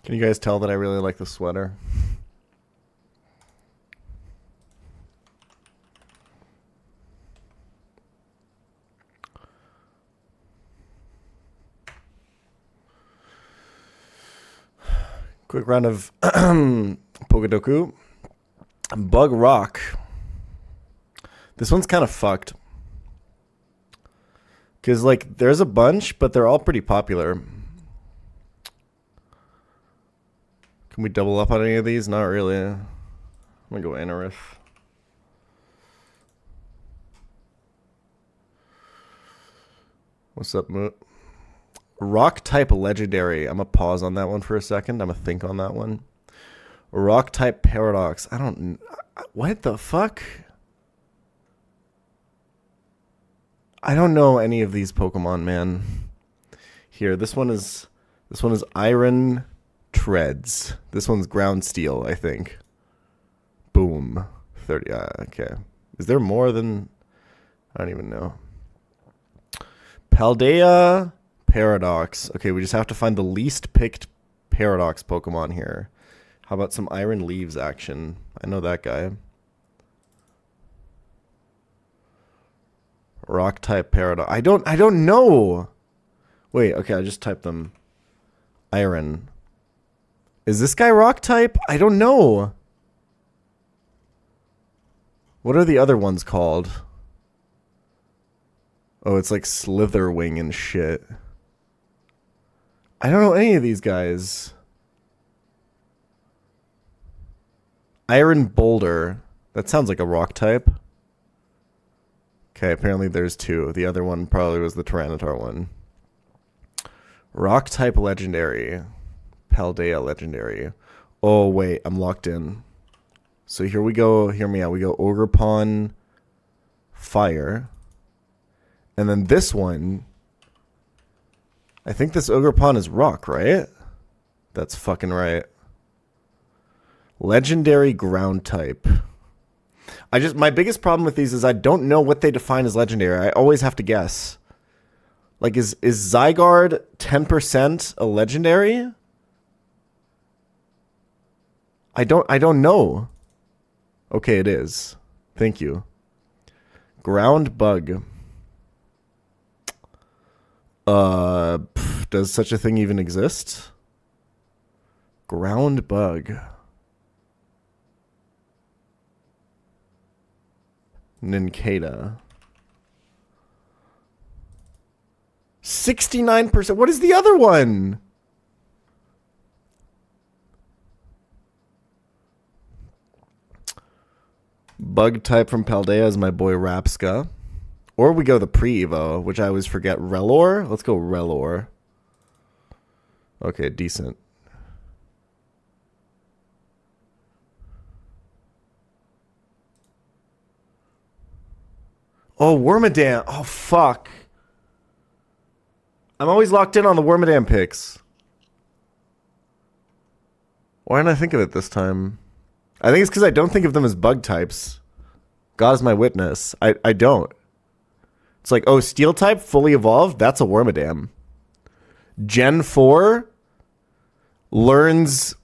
Can you guys tell that I really like the sweater? Quick round of Pokedoku. Bug Rock. This one's kind of fucked. Because, like, there's a bunch, but they're all pretty popular. Can we double up on any of these? Not really. I'm going to go Anorith. What's up, Moot? Rock type legendary. I'm going to pause on that one for a second. I'm going to think on that one. Rock type paradox. I don't... What the fuck? I don't know any of these Pokemon, man. Here, this one is Iron Treads. This one's Ground Steel, I think. Boom. 30. Okay. Is there more than... I don't even know. Paldea Paradox. Okay, we just have to find the least picked Paradox Pokemon here. How about some Iron Leaves action? I know that guy. Rock type Paradox. I don't know. Wait, okay, I just typed them. Iron. Is this guy rock type? I don't know. What are the other ones called? Oh, it's like Slitherwing and shit. I don't know any of these guys. Iron Boulder. That sounds like a rock type. Okay, apparently there's two. The other one probably was the Tyranitar one. Rock type legendary. Paldea legendary. Oh, wait, I'm locked in. So here we go. Hear me out. We go Ogerpon Fire. And then this one, I think this Ogerpon is rock, right? That's fucking right. Legendary ground type. My biggest problem with these is I don't know what they define as legendary. I always have to guess. Like, is Zygarde 10% a legendary? I don't know. Okay, it is. Thank you. Ground bug. Does such a thing even exist? Ground bug. Nincada. 69%. What is the other one? Bug type from Paldea is my boy Rapska. Or we go the pre-Evo, which I always forget. Relor? Let's go Relor. Okay, decent. Oh, Wormadam. Oh, fuck. I'm always locked in on the Wormadam picks. Why didn't I think of it this time? I think it's because I don't think of them as bug types. God is my witness. I don't. It's like, oh, Steel type, fully evolved? That's a Wormadam. Gen 4 learns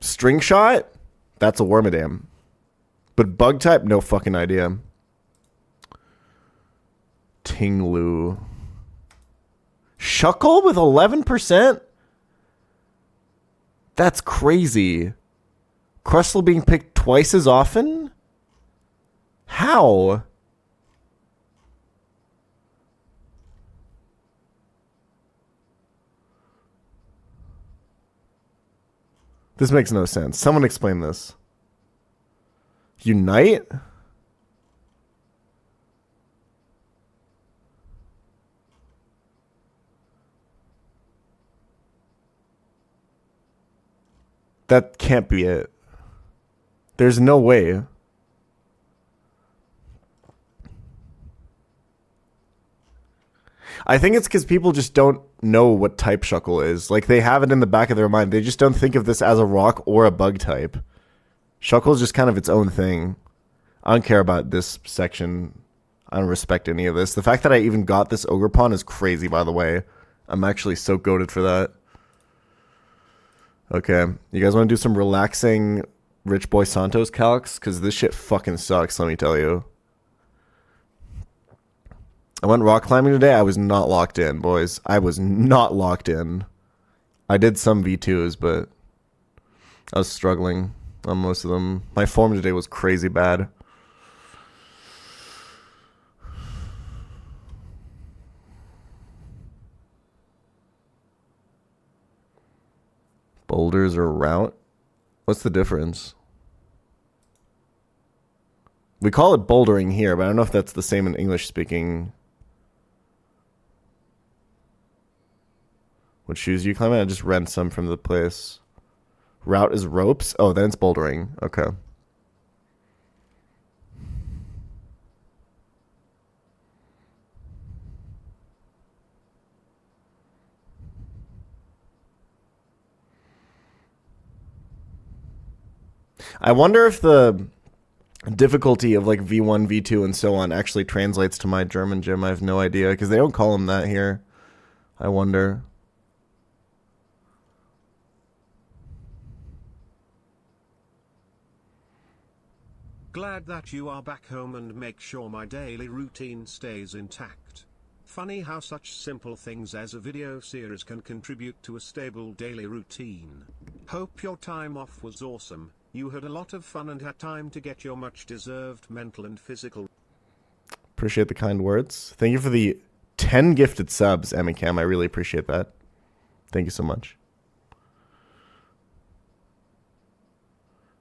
String Shot? That's a Wormadam. But bug type? No fucking idea. Tinglu. Shuckle with 11%? That's crazy. Crustle being picked twice as often? How? This makes no sense. Someone explain this. Unite? That can't be it. There's no way. I think it's because people just don't know what type Shuckle is. Like, they have it in the back of their mind. They just don't think of this as a rock or a bug type. Shuckle is just kind of its own thing. I don't care about this section. I don't respect any of this. The fact that I even got this Ogerpon is crazy, by the way. I'm actually so goated for that. Okay. You guys want to do some relaxing Rich Boy Santos calcs? Because this shit fucking sucks, let me tell you. I went rock climbing today. I was not locked in, boys. I was not locked in. I did some V2s, but I was struggling on most of them. My form today was crazy bad. Boulders or route? What's the difference? We call it bouldering here, but I don't know if that's the same in English speaking. What shoes you climb in? I just rent some from the place. Route is ropes? Oh, then it's bouldering. Okay. I wonder if the difficulty of like V1, V2, and so on actually translates to my German gym. I have no idea because they don't call them that here. I wonder. Glad that you are back home and make sure my daily routine stays intact. Funny how such simple things as a video series can contribute to a stable daily routine. Hope your time off was awesome. You had a lot of fun and had time to get your much deserved mental and physical. Appreciate the kind words. Thank you for the 10 gifted subs, Emmy Cam. I really appreciate that. Thank you so much.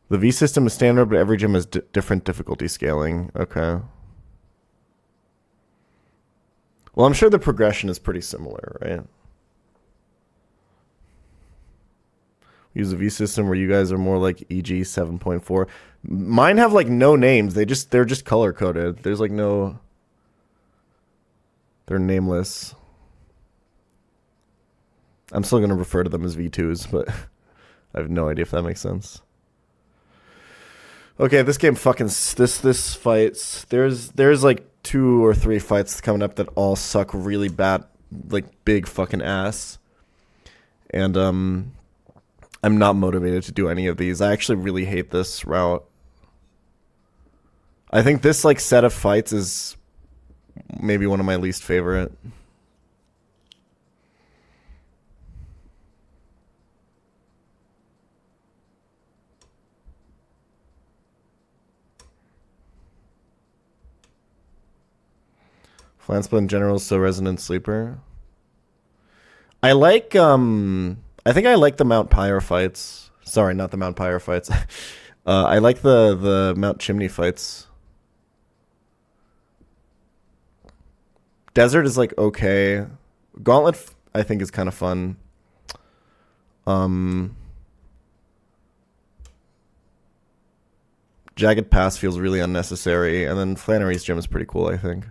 The V system is standard, but every gym has different difficulty scaling. Okay. Well, I'm sure the progression is pretty similar, right? We use a V system where you guys are more like EG 7.4. Mine have like no names. They're just color coded. There's like no. They're nameless. I'm still gonna refer to them as V2s, but I have no idea if that makes sense. Okay, this game fucking this fights. There's like 2 or 3 fights coming up that all suck really bad, like big fucking ass. And I'm not motivated to do any of these. I actually really hate this route. I think this like set of fights is maybe one of my least favorite. Flan split in general is so resonant sleeper. I like I think I like the Mount Pyre fights. Sorry, not the Mount Pyre fights. I like the Mount Chimney fights. Desert is like okay. Gauntlet I think is kind of fun. Jagged Pass feels really unnecessary, and then Flannery's gym is pretty cool, I think.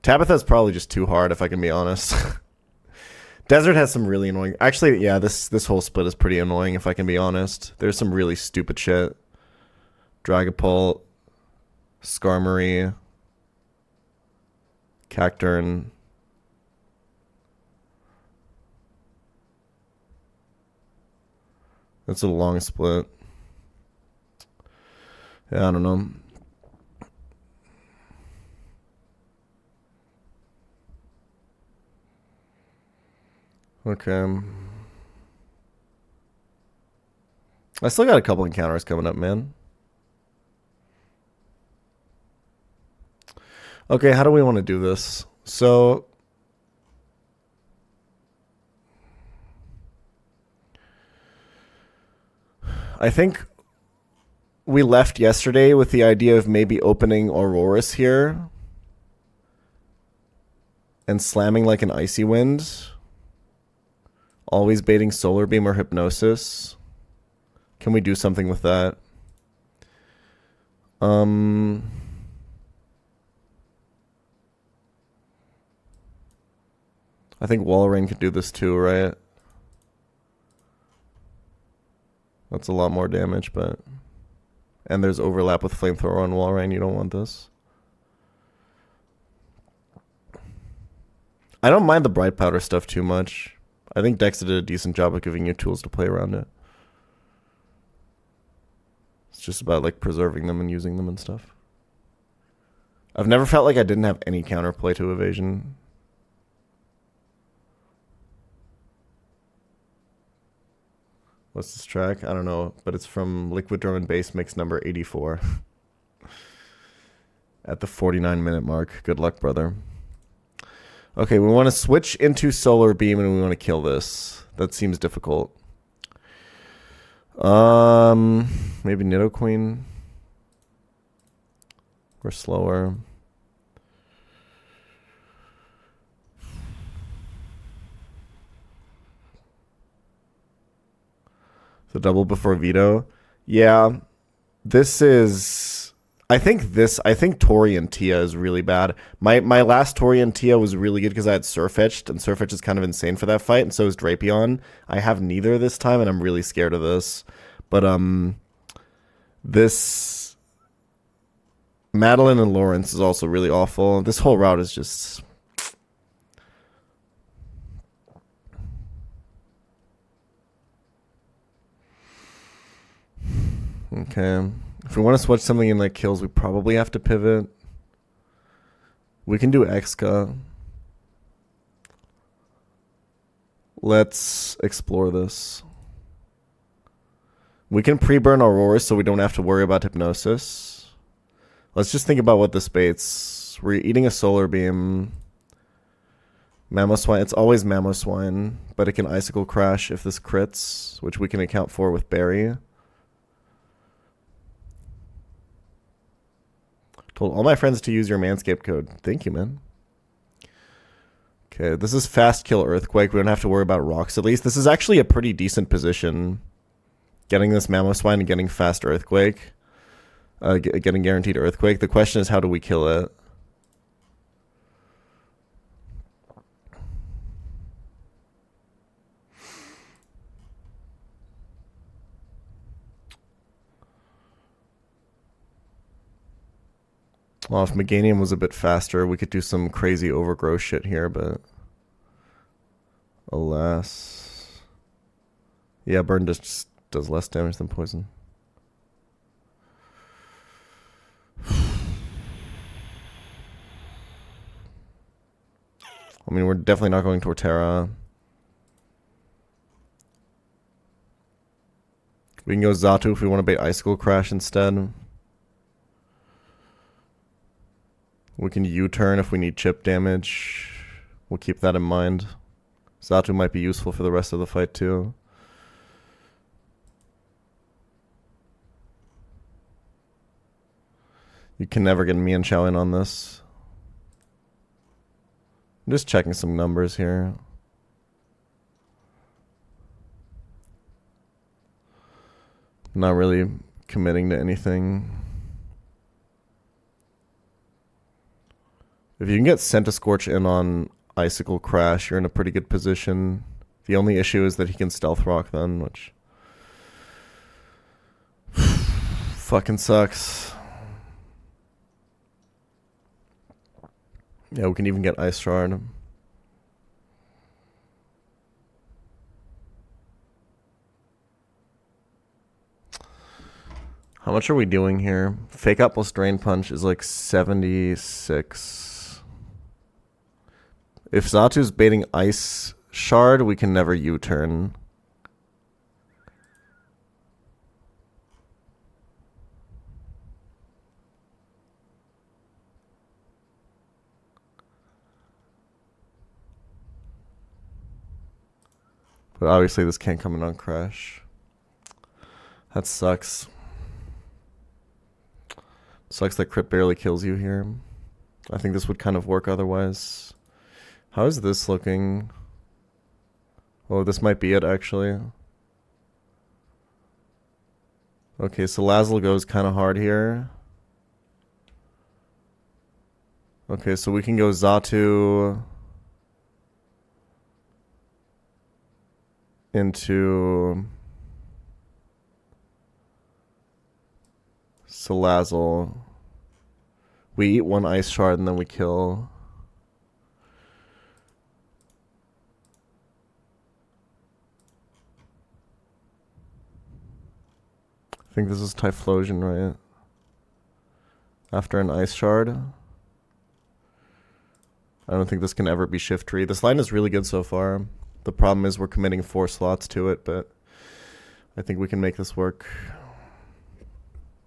Tabitha's probably just too hard, if I can be honest. Desert has some really annoying... Actually, yeah, this whole split is pretty annoying, if I can be honest. There's some really stupid shit. Dragapult, Skarmory, Cacturn. That's a long split. Yeah, I don't know. Okay. I still got a couple encounters coming up, man. Okay, how do we want to do this? So I think we left yesterday with the idea of maybe opening Auroras here and slamming like an Icy Wind. Always baiting Solar Beam or Hypnosis. Can we do something with that? I think Walrein could do this too, right? That's a lot more damage, but... And there's overlap with Flamethrower on Walrein. You don't want this. I don't mind the bright powder stuff too much. I think Dexa did a decent job of giving you tools to play around it. It's just about like preserving them and using them and stuff. I've never felt like I didn't have any counterplay to evasion. What's this track? I don't know, but it's from Liquid Drum and Bass mix number 84. At the 49-minute mark. Good luck, brother. Okay, we want to switch into Solar Beam and we want to kill this. That seems difficult. Maybe Nidoqueen. We're slower. The double before veto. Yeah. This is I think Tori and Tia is really bad. My last Tori and Tia was really good because I had Surfetched, and Surfetched is kind of insane for that fight, and so is Drapion. I have neither this time, and I'm really scared of this. But this Madeline and Lawrence is also really awful. This whole route is just okay. If we want to switch something in like kills, we probably have to pivot. We can do Exca. Let's explore this. We can pre-burn Aurora so we don't have to worry about Hypnosis. Let's just think about what this baits. We're eating a Solar Beam. Mamoswine. It's always Mamoswine, but it can Icicle Crash if this crits, which we can account for with Berry. Told all my friends to use your Manscaped code. Thank you, man. Okay, this is fast kill Earthquake. We don't have to worry about rocks at least. This is actually a pretty decent position. Getting this Mamoswine and getting fast Earthquake. Getting guaranteed Earthquake. The question is, how do we kill it? Well, if Meganium was a bit faster, we could do some crazy overgrowth shit here, but alas. Yeah, burn just does less damage than poison. I mean, we're definitely not going Torterra. We can go Xatu if we want to bait Icicle Crash instead. We can U-turn if we need chip damage. We'll keep that in mind. Xatu might be useful for the rest of the fight too. You can never get me and Chao in on this. I'm just checking some numbers here. Not really committing to anything. If you can get Centiscorch in on Icicle Crash, you're in a pretty good position. The only issue is that he can Stealth Rock then, which fucking sucks. Yeah, we can even get Ice Shard. How much are we doing here? Fake Out plus Drain Punch is like 76. If Xatu's baiting Ice Shard, we can never U-turn. But obviously this can't come in on Crash. That sucks. Sucks that crit barely kills you here. I think this would kind of work otherwise. How is this looking? Oh, this might be it actually. Okay, so Lazzle goes kind of hard here. Okay, so we can go Xatu into Salazzle. We eat one Ice Shard and then we kill. I think this is Typhlosion, right? After an Ice Shard. I don't think this can ever be Shift Tree. This line is really good so far. The problem is we're committing 4 slots to it, but I think we can make this work.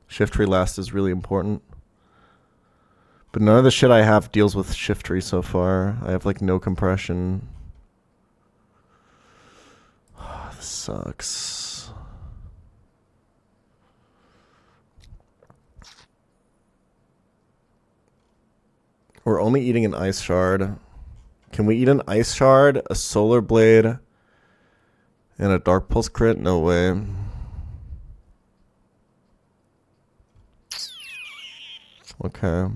Shift Tree last is really important. But none of the shit I have deals with Shift Tree so far. I have like no compression. This sucks. We're only eating an Ice Shard. Can we eat an Ice Shard, a Solar Blade, and a Dark Pulse crit? No way. Okay.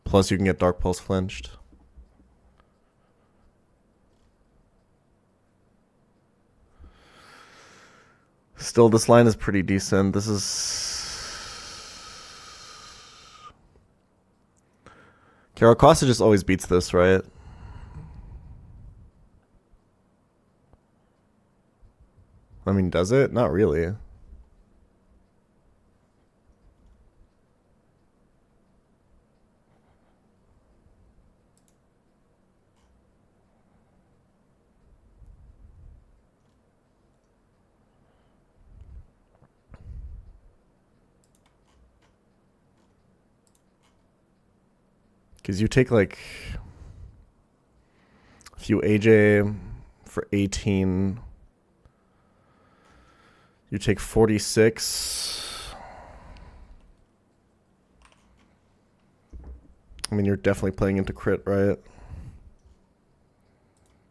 Plus you can get Dark Pulse flinched. Still, this line is pretty decent. This is... Caracasa just always beats this, right? I mean, does it? Not really. Because you take like... If you AJ for 18... You take 46. I mean, you're definitely playing into crit, right?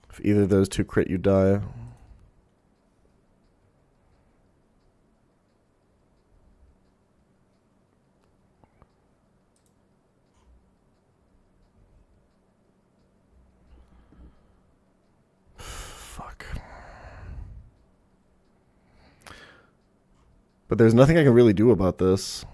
If either of those two crit, you die. Fuck. But there's nothing I can really do about this.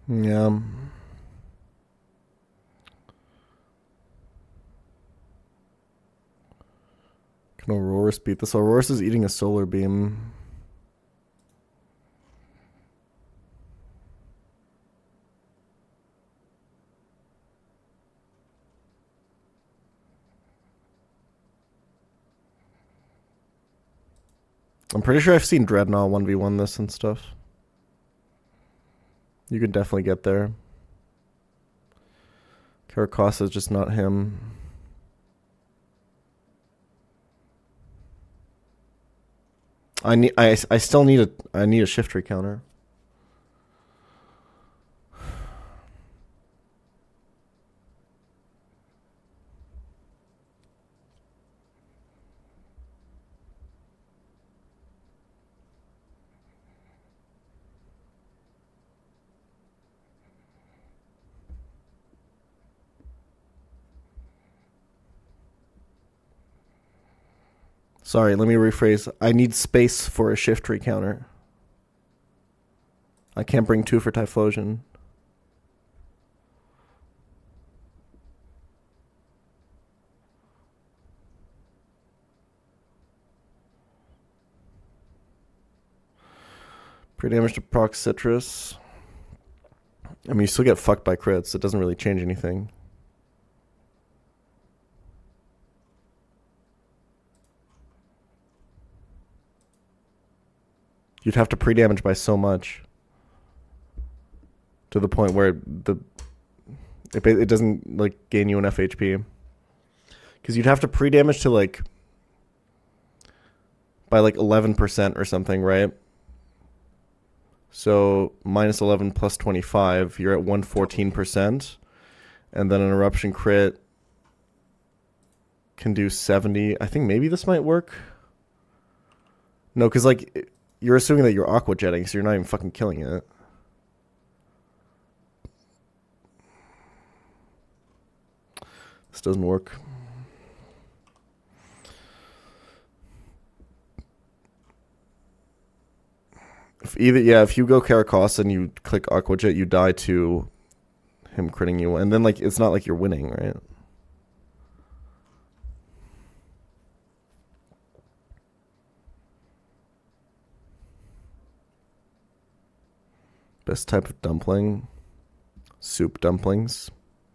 Yeah. Can Aurorus beat this? Aurorus is eating a solar beam. I'm pretty sure I've seen Dreadnought 1v1 this and stuff. You could definitely get there. Caracasa is just not him. I still need a shift tree counter. Sorry, let me rephrase. I need space for a shift tree counter. I can't bring 2 for Typhlosion. Pre-damage to proc Citrus. I mean, you still get fucked by crits. It doesn't really change anything. You'd have to pre-damage by so much. To the point where it doesn't like gain you enough HP. Because you'd have to pre-damage to like... by like 11% or something, right? So minus 11 plus 25, you're at 114%. And then an Eruption crit can do 70. I think maybe this might work. No, because like... You're assuming that you're aqua jetting, so you're not even fucking killing it. This doesn't work. If you go Caracosta and you click Aquajet, you die to him critting you. And then, like, it's not like you're winning, right? Best type of dumpling? Soup dumplings.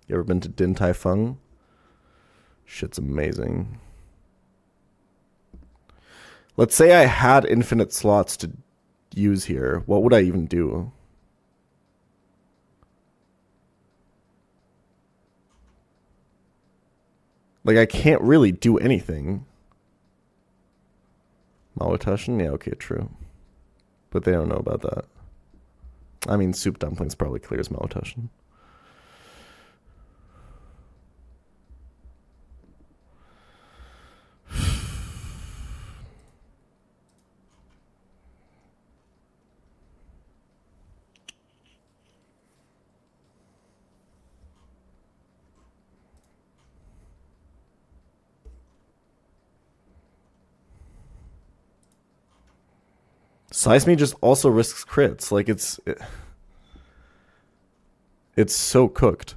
You ever been to Din Tai Fung? Shit's amazing. Let's say I had infinite slots to use here. What would I even do? Like, I can't really do anything. Malatashin? Yeah, okay, true. But they don't know about that. I mean, soup dumplings probably clears Malatashin. Size Me just also risks crits. Like, it's so cooked.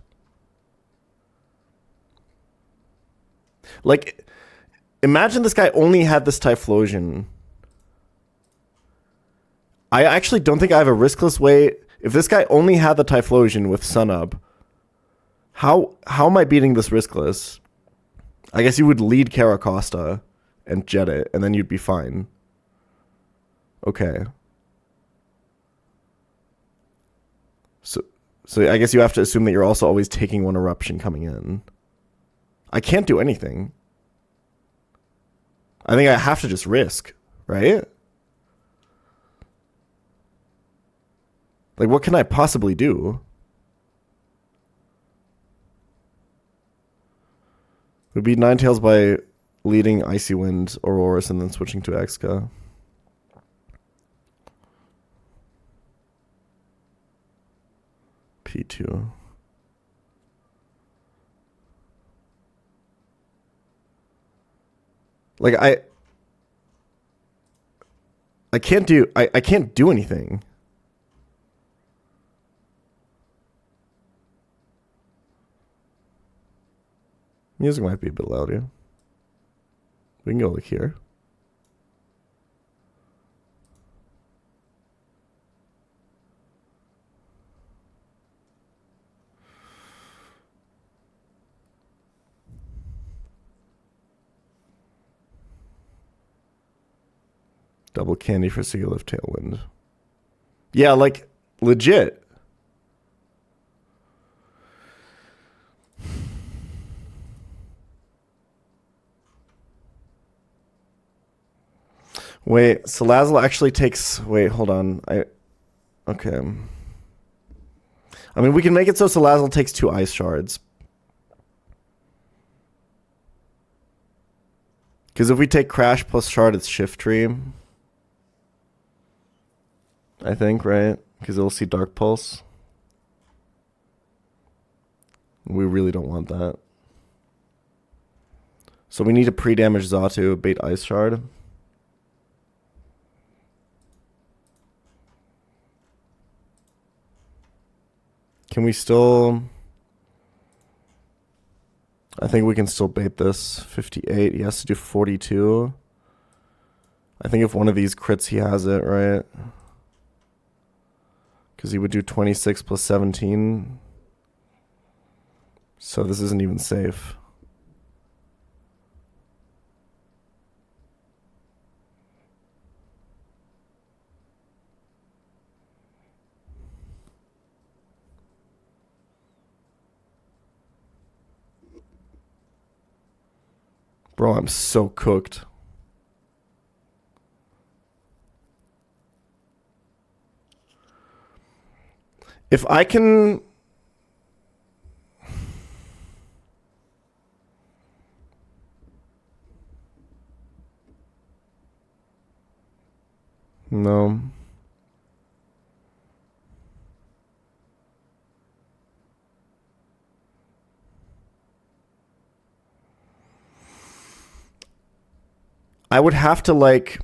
Like, imagine this guy only had this Typhlosion. I actually don't think I have a riskless way. If this guy only had the Typhlosion with Sunup, how am I beating this riskless? I guess you would lead Caracosta and jet it, and then you'd be fine. Okay. So I guess you have to assume that you're also always taking one eruption coming in. I can't do anything. I think I have to just risk, right? Like, what can I possibly do? It would be Ninetales by leading Icy Wind, Auroras, and then switching to Exca. P2. Like, I can't do anything. Music might be a bit louder. We can go like here. Double candy for Seagull Tailwind. Yeah, like, legit. Wait, Salazzle actually takes... Wait, hold on. Okay. I mean, we can make it so Salazzle takes 2 Ice Shards. Because if we take Crash plus Shard, it's Shift Tree. I think, right? Because it'll see Dark Pulse. We really don't want that. So we need to pre-damage Xatu, bait Ice Shard. Can we still... I think we can still bait this. 58. He has to do 42. I think if one of these crits, he has it, right? Because he would do 26 plus 17. So this isn't even safe. Bro, I'm so cooked. If I can... No. I would have to, like,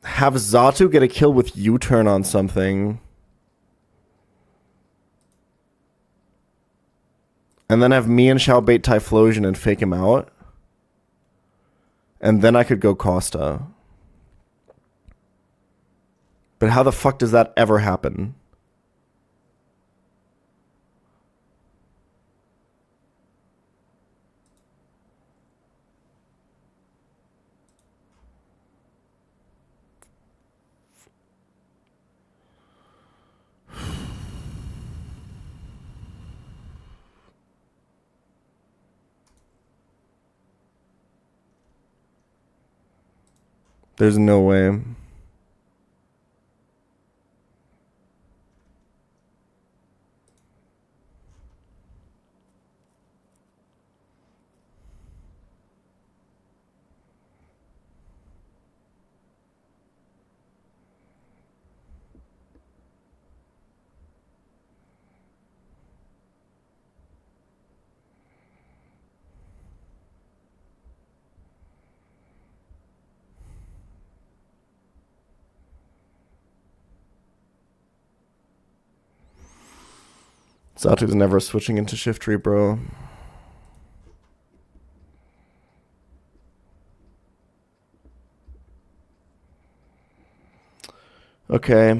have Xatu get a kill with U-turn on something. And then have me and Xiao bait Typhlosion and fake him out. And then I could go Costa. But how the fuck does that ever happen? There's no way. Xatu's never switching into Shiftry, bro. Okay.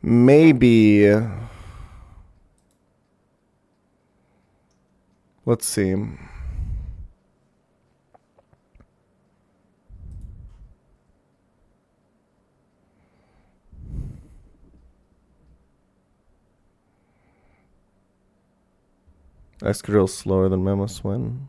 Maybe. Let's see. Excadrill's slower than Mamoswine.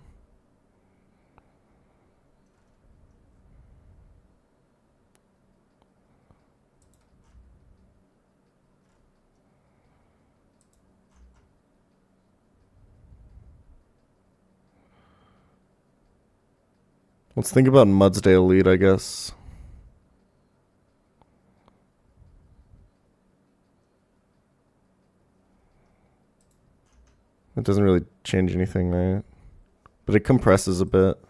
Let's think about Mudsdale lead, I guess. It doesn't really change anything, right? But it compresses a bit.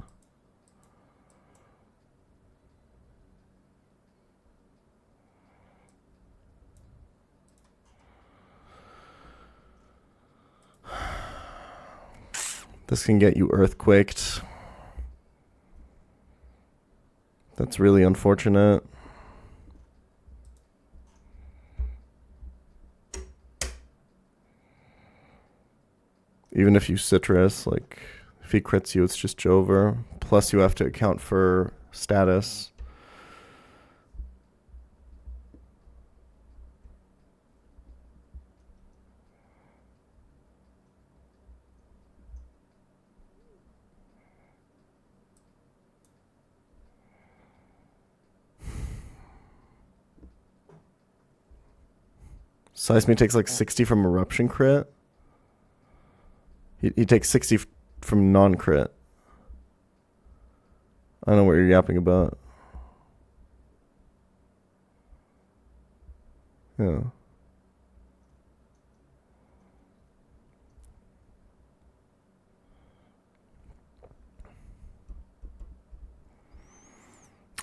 This can get you earthquaked. That's really unfortunate. Even if you citrus, like, if he crits you, it's just Jover. Plus you have to account for status. Seisme takes like 60 from Eruption crit. He takes 60 from non-crit. I don't know what you're yapping about. Yeah.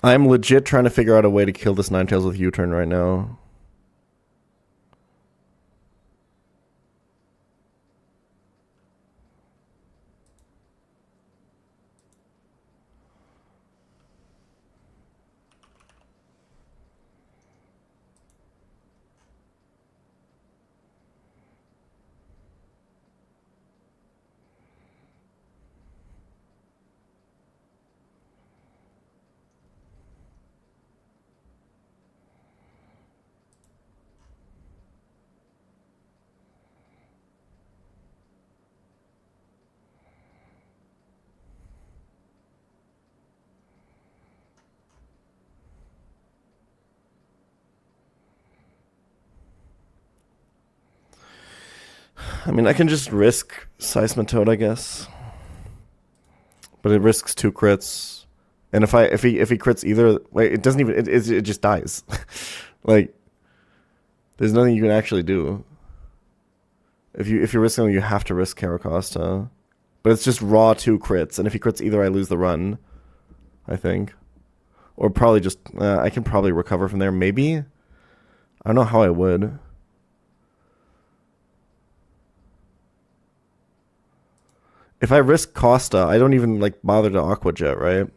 I'm legit trying to figure out a way to kill this Ninetales with U-turn right now. I mean, I can just risk Seismitoad, I guess. But it risks 2 crits. And if he crits either, wait, it doesn't even, it just dies. Like, there's nothing you can actually do. If you're risking, you have to risk Caracosta. But it's just raw 2 crits, and if he crits either, I lose the run, I think. Or probably just, I can probably recover from there, maybe? I don't know how I would. If I risk Costa, I don't even, like, bother to Aqua Jet, right?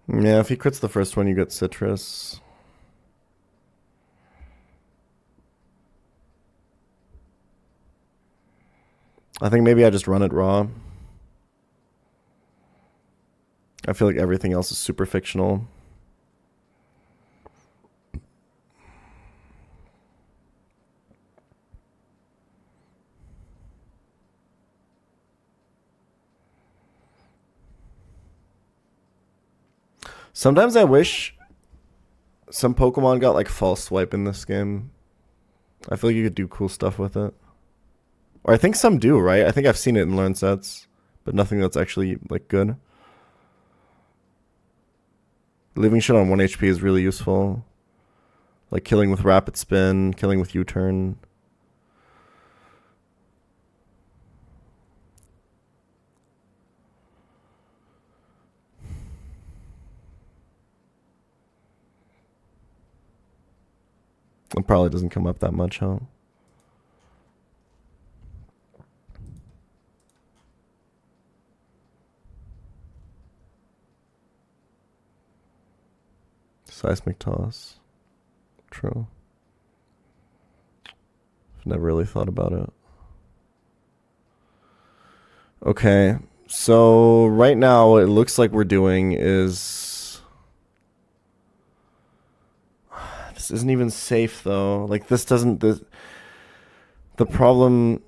Yeah, if he crits the first one, you get Citrus. I think maybe I just run it raw. I feel like everything else is super fictional. Sometimes I wish some Pokemon got like false swipe in this game. I feel like you could do cool stuff with it. Or I think some do, right? I think I've seen it in learn sets, but nothing that's actually like good. Leaving shit on 1 HP is really useful. Like killing with rapid spin, killing with U-turn. It probably doesn't come up that much, huh? Seismic toss. True. I've never really thought about it. Okay. So right now what it looks like we're doing is this isn't even safe though. Like this doesn't the problem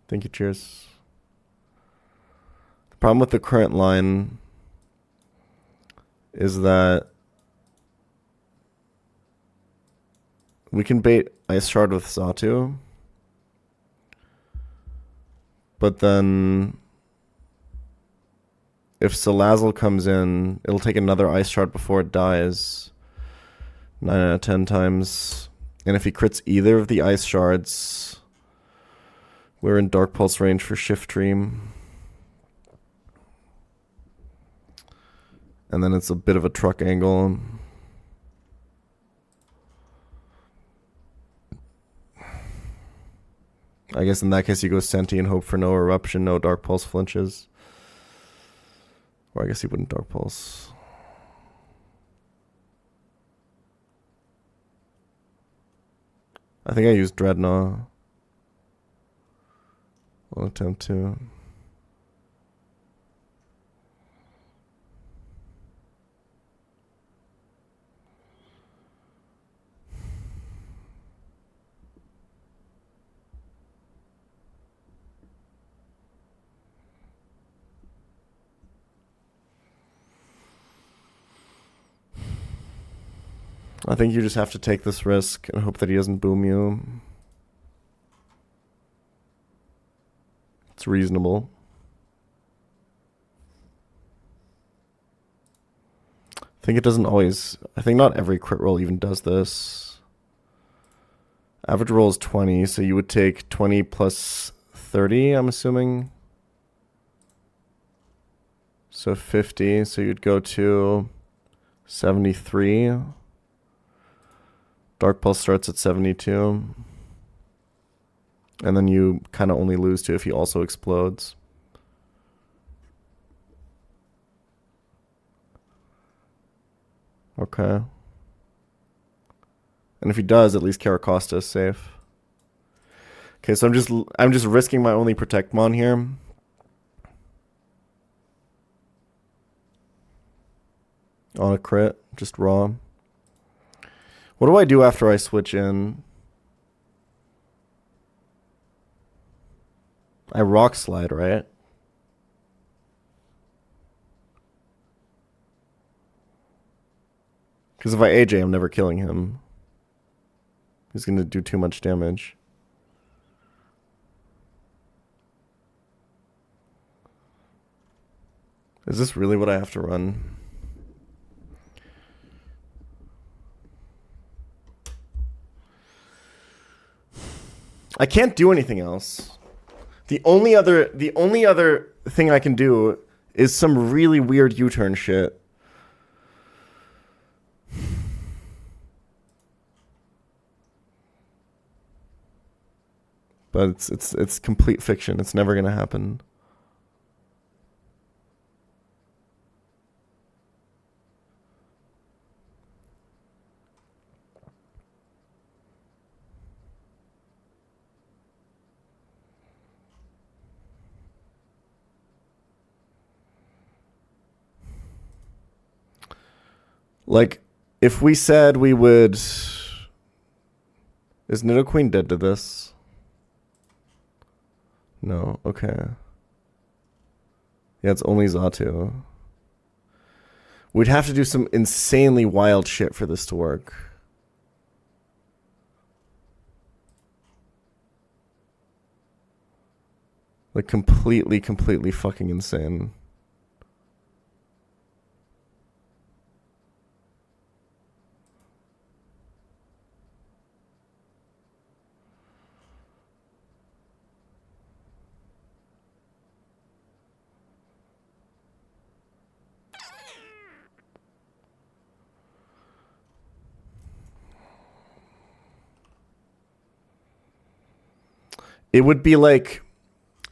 Thank you, cheers. The problem with the current line is that we can bait Ice Shard with Xatu, but then if Salazzle comes in, it'll take another Ice Shard before it dies 9 out of 10 times. And if he crits either of the Ice Shards, we're in Dark Pulse range for Shift Dream. And then it's a bit of a truck angle. I guess in that case you go Senti and hope for no Eruption, no Dark Pulse flinches. Or I guess he wouldn't Dark Pulse. I think I used Dreadnought. I'll attempt to. I think you just have to take this risk and hope that he doesn't boom you. It's reasonable. I think it doesn't always... I think not every crit roll even does this. Average roll is 20, so you would take 20 plus 30, I'm assuming. So 50, so you'd go to 73. Dark Pulse starts at 72. And then you kind of only lose to if he also explodes. Okay. And if he does, at least Caracosta is safe. Okay, so I'm just risking my only Protect Mon here. On a crit, just raw. What do I do after I switch in? I Rock Slide, right? Because if I AJ, I'm never killing him. He's going to do too much damage. Is this really what I have to run? I can't do anything else. The only other thing I can do is some really weird U-turn shit. But it's complete fiction. It's never gonna happen. Like, if we said we would... Is Nidoqueen dead to this? No, okay. Yeah, it's only Xatu. We'd have to do some insanely wild shit for this to work. Like, completely fucking insane. It would be like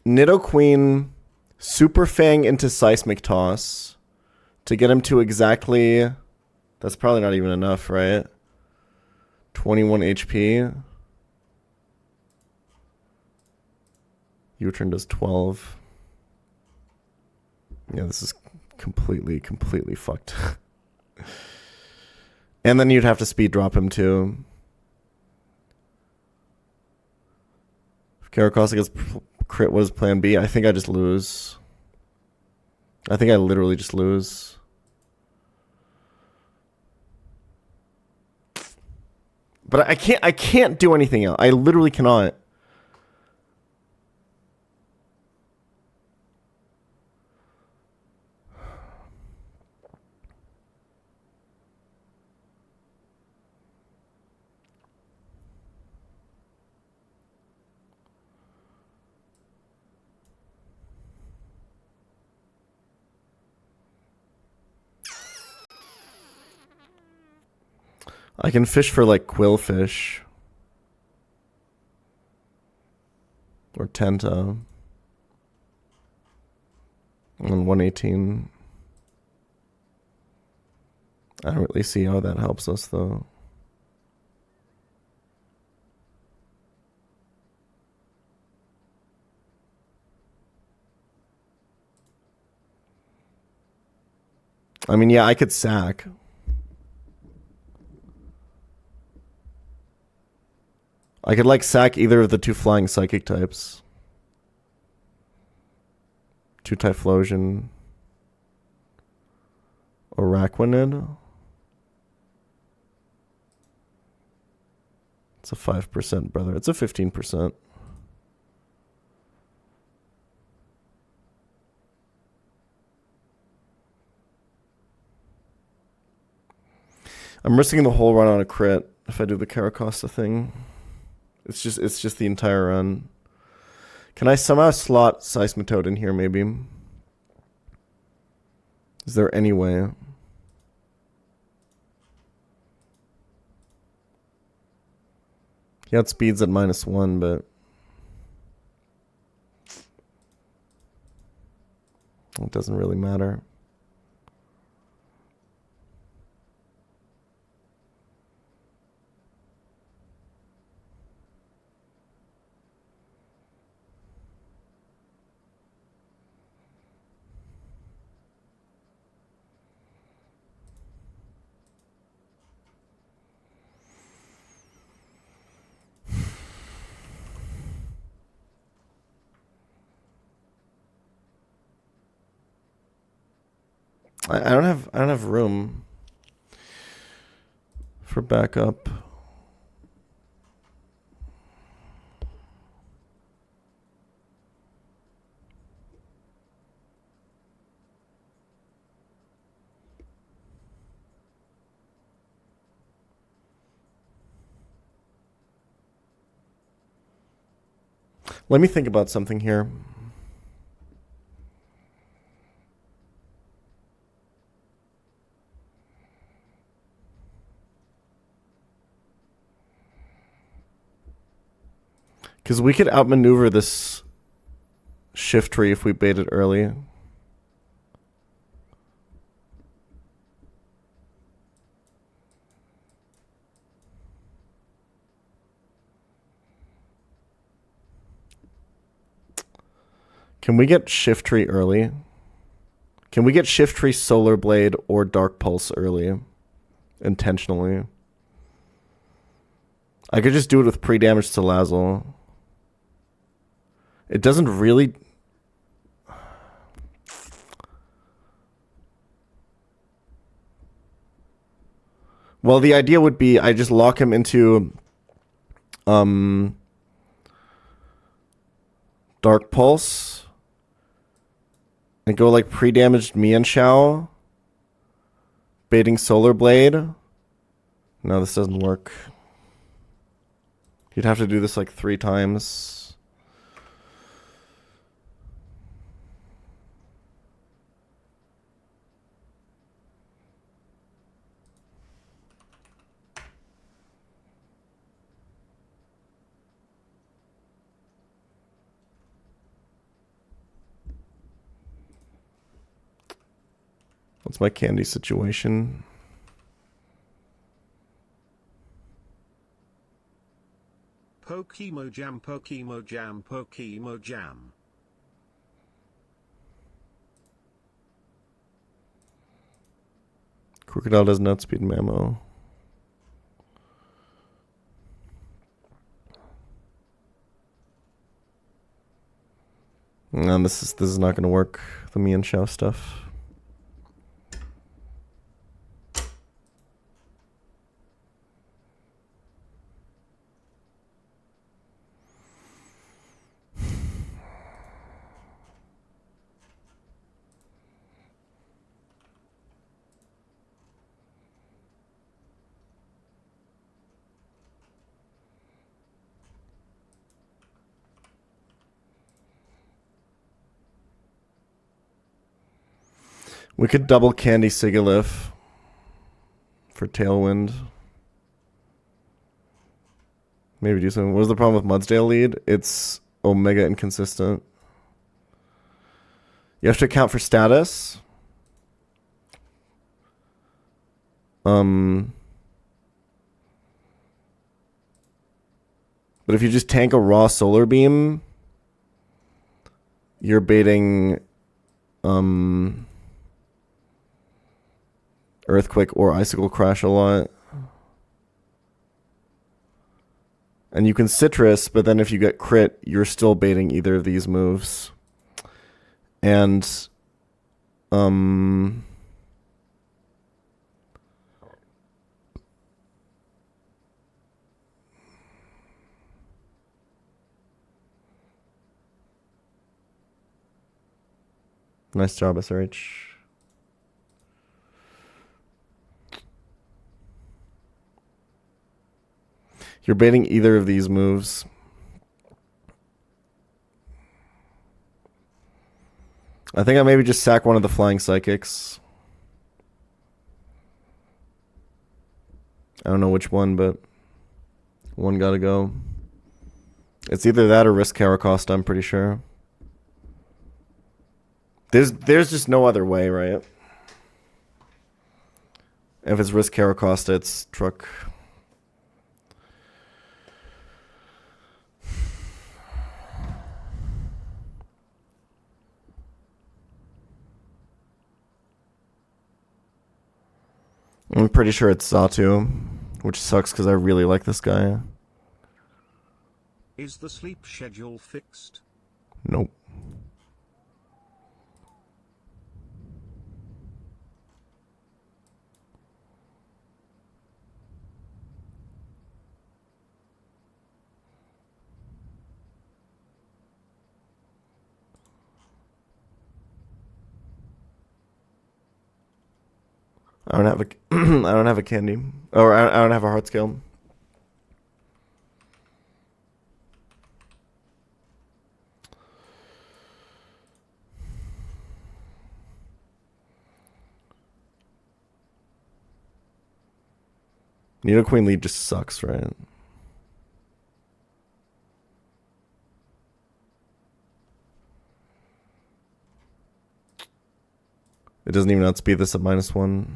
Nidoqueen Super Fang into Seismic Toss to get him to exactly... That's probably not even enough, right? 21 HP. U-turn does 12. Yeah, this is completely fucked. And then you'd have to speed drop him too. If Karakasa gets crit, what is plan B? I think I just lose. I think I literally just lose. But I can't do anything else. I literally cannot. I can fish for like Quillfish. Or Tenta. On 118. I don't really see how that helps us though. I mean, yeah, I could sack. I could like sack either of the two flying psychic types. 2 Typhlosion. Araquanid. It's a 5%, brother. It's a 15%. I'm risking the whole run on a crit if I do the Caracosta thing. It's just the entire run. Can I somehow slot Seismitoad in here, maybe? Is there any way? He outspeeds at -1, but... it doesn't really matter. I don't have room. for backup. Let me think about something here. Because we could outmaneuver this shift tree if we bait it early. Can we get shift tree early? Can we get shift tree solar blade or dark pulse early? Intentionally. I could just do it with pre-damage to Lazzle. It doesn't really... Well, the idea would be I just lock him into Dark Pulse and go like pre-damaged Mian Shao, baiting Solar Blade. No, this doesn't work. You'd have to do this like 3 times. What's my candy situation? Pokemo Jam, Pokemo Jam, Pokemo Jam. Crocodile doesn't outspeed Mamo. No, this is not going to work. The Mian Shao stuff. We could double Candy Sigalith for Tailwind. Maybe do something. What was the problem with Mudsdale lead? It's Omega inconsistent. You have to account for status. But if you just tank a raw Solar Beam, you're baiting Earthquake or Icicle Crash a lot. And you can Citrus, but then if you get crit, you're still baiting either of these moves. And nice job, SRH. You're baiting either of these moves. I think I maybe just sack one of the Flying Psychics. I don't know which one, but one gotta go. It's either that or Risk Caracosta, I'm pretty sure. There's just no other way, right? If it's Risk Caracosta, it's Truck. I'm pretty sure it's Xatu, which sucks because I really like this guy. Is the sleep schedule fixed? Nope. I don't have a I don't have a candy, or I don't have a heart scale. Nido Queen lead just sucks, right? It doesn't even outspeed this at -1.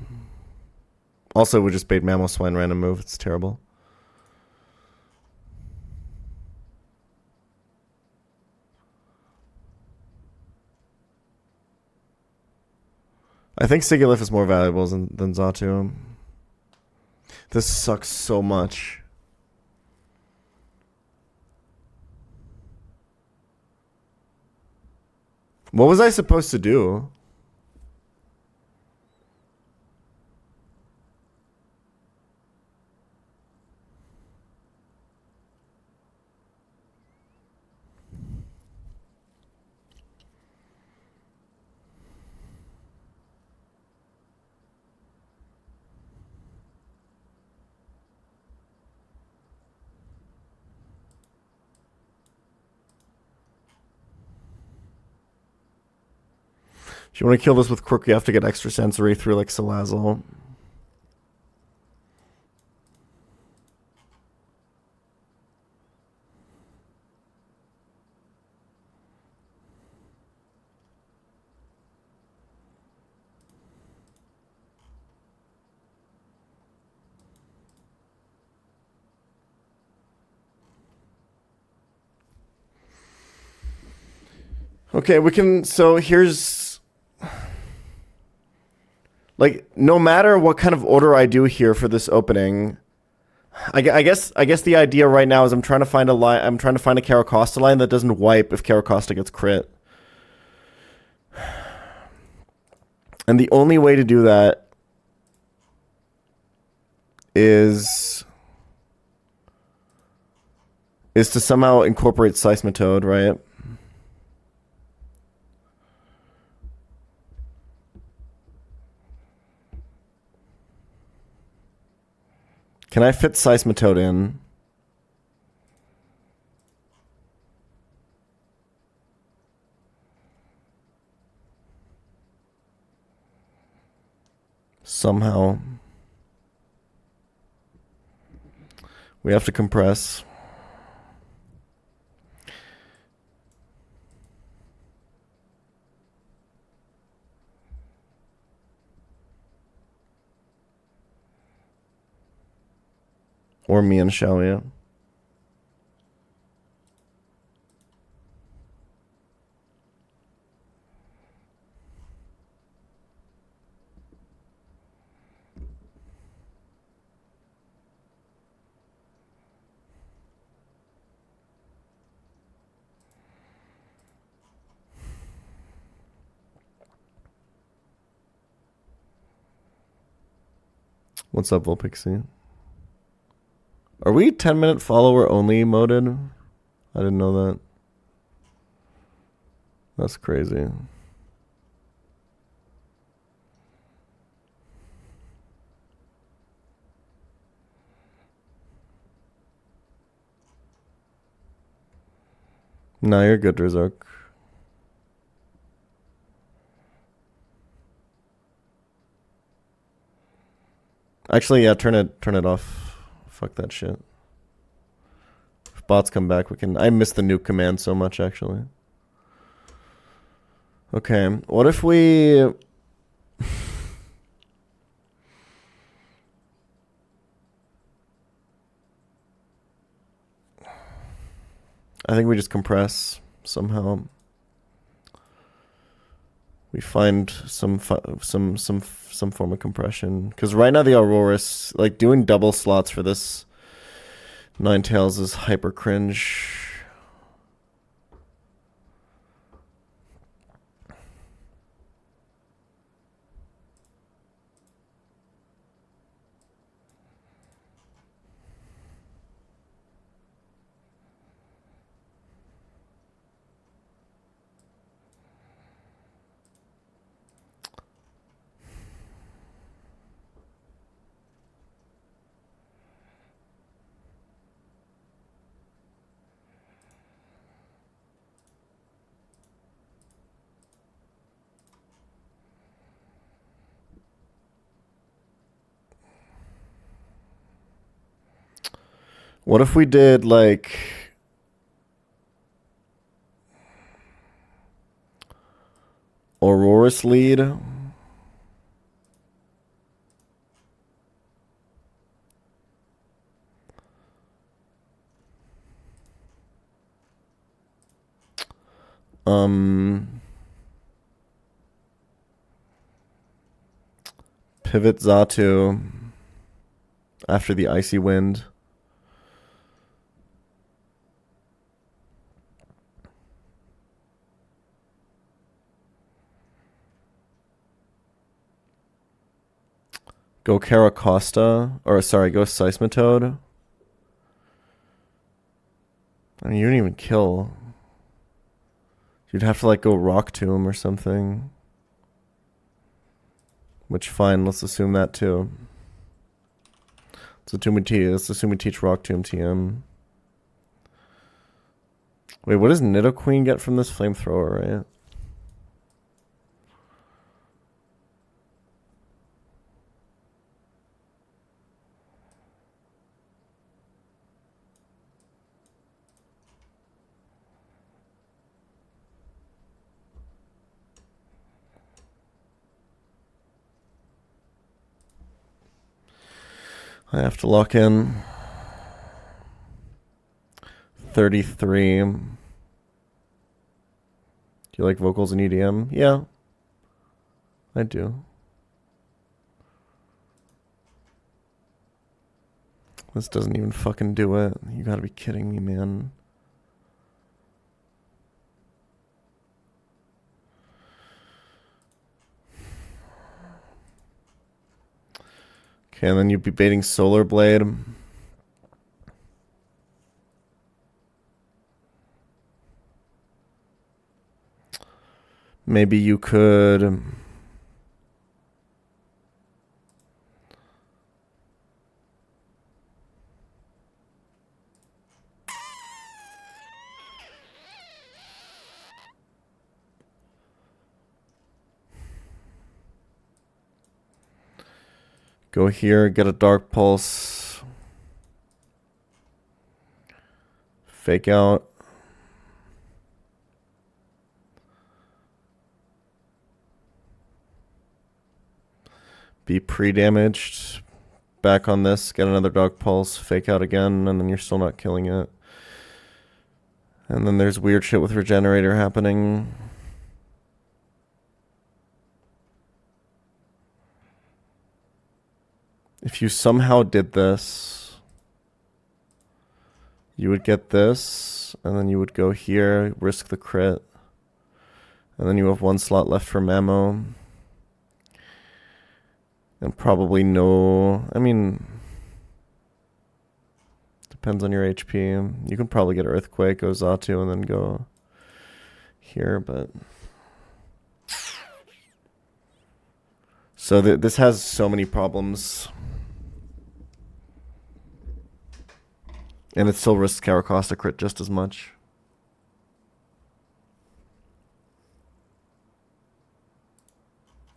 Also, we just bait Mammal Swine random move. It's terrible. I think Sigilif is more valuable than Zatu. This sucks so much. What was I supposed to do? If you want to kill this with Crook, you have to get extra sensory through like Salazzle. Okay, we can. So here's. Like, no matter what kind of order I do here for this opening, I guess the idea right now is I'm trying to find a line. I'm trying to find a Caracosta line that doesn't wipe if Caracosta gets crit. And the only way to do that is to somehow incorporate Seismitoad, right? Can I fit Seismitoad in? Somehow. We have to compress. Or me and Xiaoya. What's up, Volpixie? Are we 10-minute follower only moded? I didn't know that. That's crazy. No, you're good, Rizok. Actually, yeah, turn it off. Fuck that shit. If bots come back, we can. I miss the nuke command so much, actually. Okay, what if we? I think we just compress somehow. We find some form of compression, because right now the Auroras, like doing double slots for this Ninetales is hyper cringe. What if we did like Aurora's lead? Pivot Zatu after the icy wind. Go Caracosta, or sorry, go Seismitoad. I mean, you didn't even kill. You'd have to like go Rock Tomb or something. Which, fine, let's assume that too. Let's assume we teach Rock Tomb TM. Wait, what does Nidoqueen get from this flamethrower, right? I have to lock in 33. Do you like vocals in EDM? Yeah, I do. This doesn't even fucking do it. You gotta be kidding me, man. Okay, and then you'd be baiting Solar Blade. Maybe you could... go here, get a Dark Pulse. Fake out. Be pre-damaged. Back on this, get another Dark Pulse, fake out again, and then you're still not killing it. And then there's weird shit with Regenerator happening. If you somehow did this, you would get this, and then you would go here, risk the crit. And then you have one slot left for Mamo. And probably no... I mean... depends on your HP. You can probably get Earthquake, go Zatu, and then go here, but... So this has so many problems. And it still risks Caracosta crit just as much.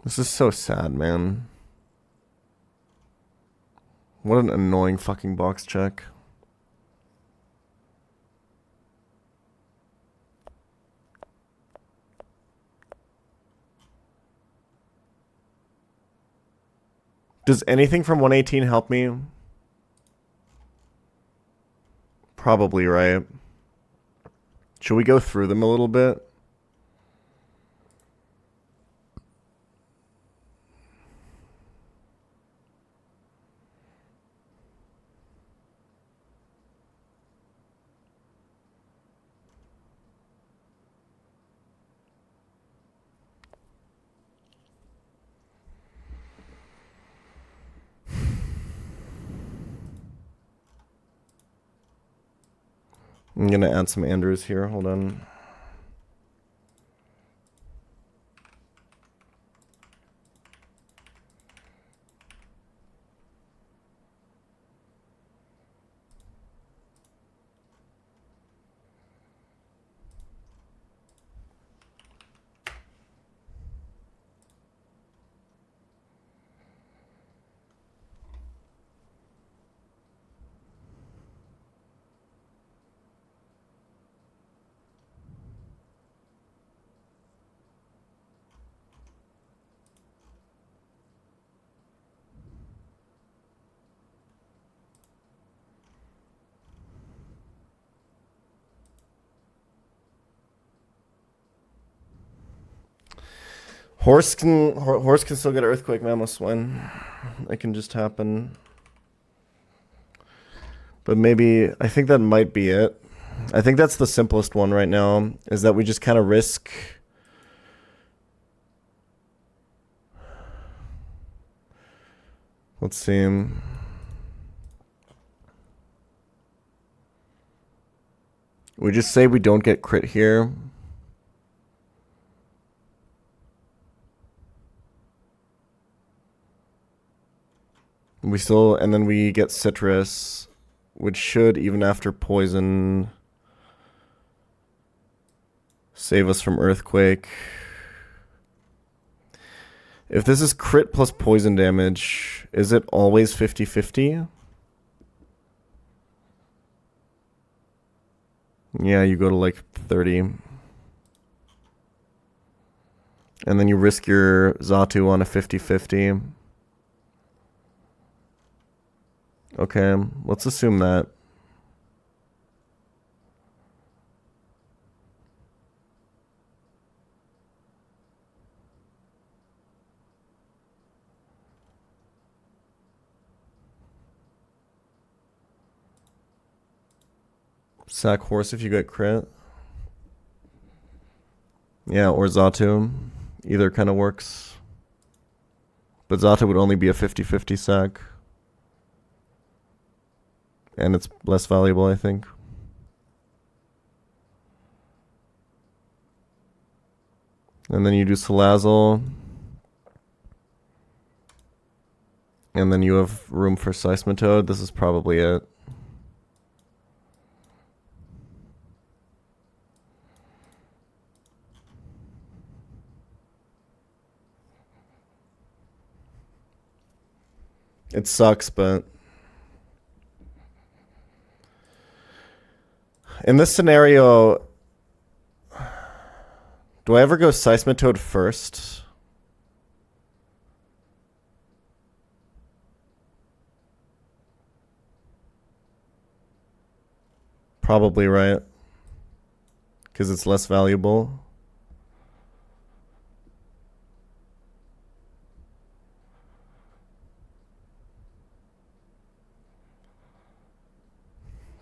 This is so sad, man. What an annoying fucking box check. Does anything from 118 help me? Probably, right? Should we go through them a little bit? I'm going to add some Andrews here. Hold on. Horse can still get earthquake, mammoth swine. It can just happen. But maybe I think that might be it. I think that's the simplest one right now, is that we just kind of risk. Let's see. We just say we don't get crit here. We still, and then we get citrus, which should, even after poison, save us from earthquake. If this is crit plus poison damage, is it always 50-50? Yeah, you go to like 30. And then you risk your Xatu on a 50-50. Okay, let's assume that. Sack horse if you get crit. Yeah, or Xatu. Either kind of works. But Xatu would only be a 50-50 sack. And it's less valuable, I think. And then you do Salazzle. And then you have room for Seismitoad. This is probably it. It sucks, but in this scenario, do I ever go Seismitoad first? Probably, right? Because it's less valuable.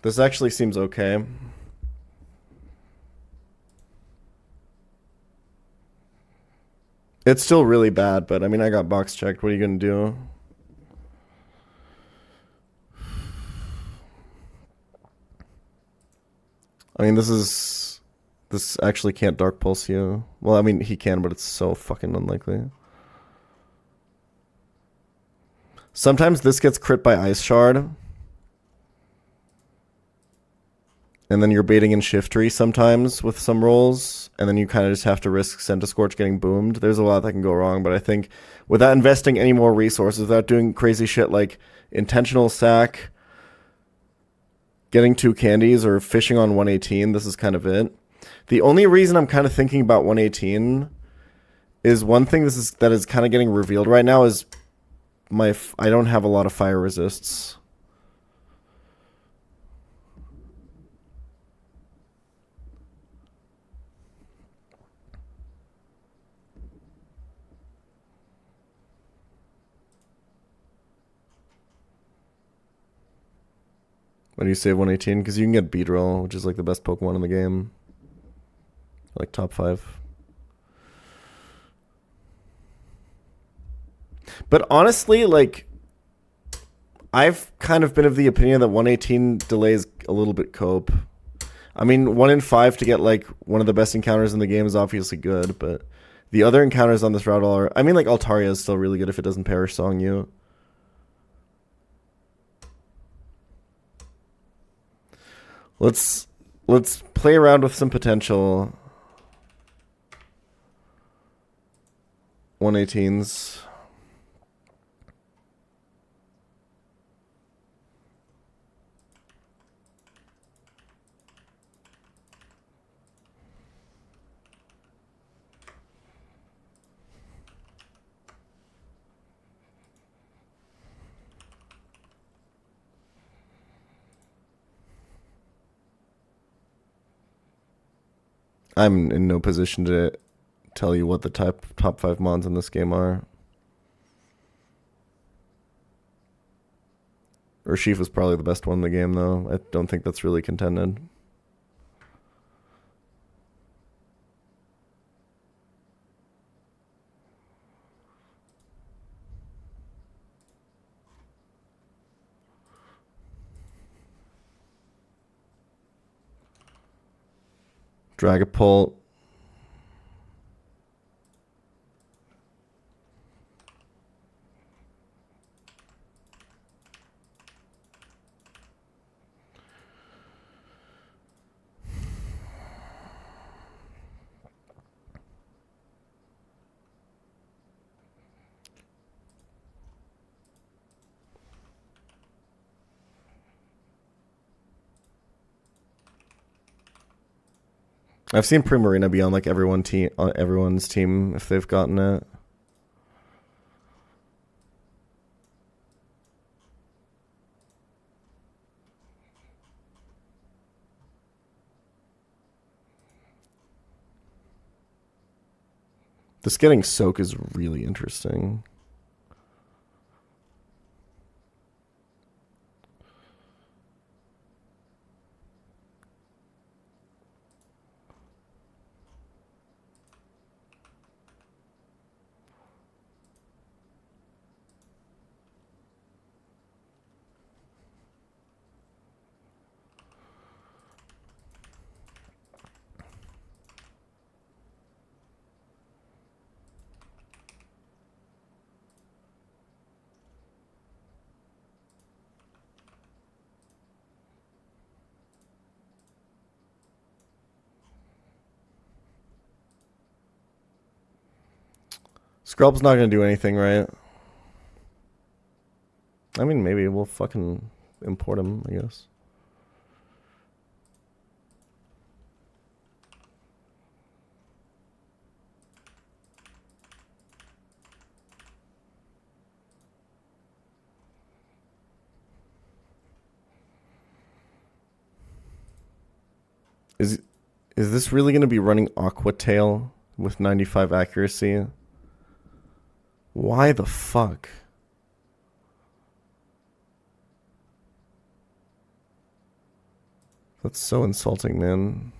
This actually seems okay. It's still really bad, but I mean, I got box checked. What are you going to do? I mean, this actually can't Dark Pulse you. Well, I mean, he can, but it's so fucking unlikely. Sometimes this gets crit by Ice Shard. And then you're baiting in Shiftry sometimes with some rolls, and then you kind of just have to risk Centiskorch getting boomed. There's a lot that can go wrong, but I think without investing any more resources, without doing crazy shit like intentional sack, getting 2 candies, or fishing on 118, this is kind of it. The only reason I'm kind of thinking about 118 is one thing that is kind of getting revealed right now is I don't have a lot of fire resists. Why do you save 118? Because you can get Beedrill, which is like the best Pokemon in the game. Like top 5. But honestly, like, I've kind of been of the opinion that 118 delays a little bit cope. I mean, 1 in 5 to get like one of the best encounters in the game is obviously good, but the other encounters on this route are... I mean, like, Altaria is still really good if it doesn't Perish Song you. Let's play around with some potential 118s. I'm in no position to tell you what the top 5 mods in this game are. Urshifu was probably the best one in the game, though. I don't think that's really contended. Dragapult. I've seen Primarina be on like everyone's team if they've gotten it. This getting soak is really interesting. Scrub's not going to do anything, right? I mean, maybe we'll fucking import him, I guess. Is this really going to be running Aqua Tail with 95 accuracy? Why the fuck? That's so insulting, man.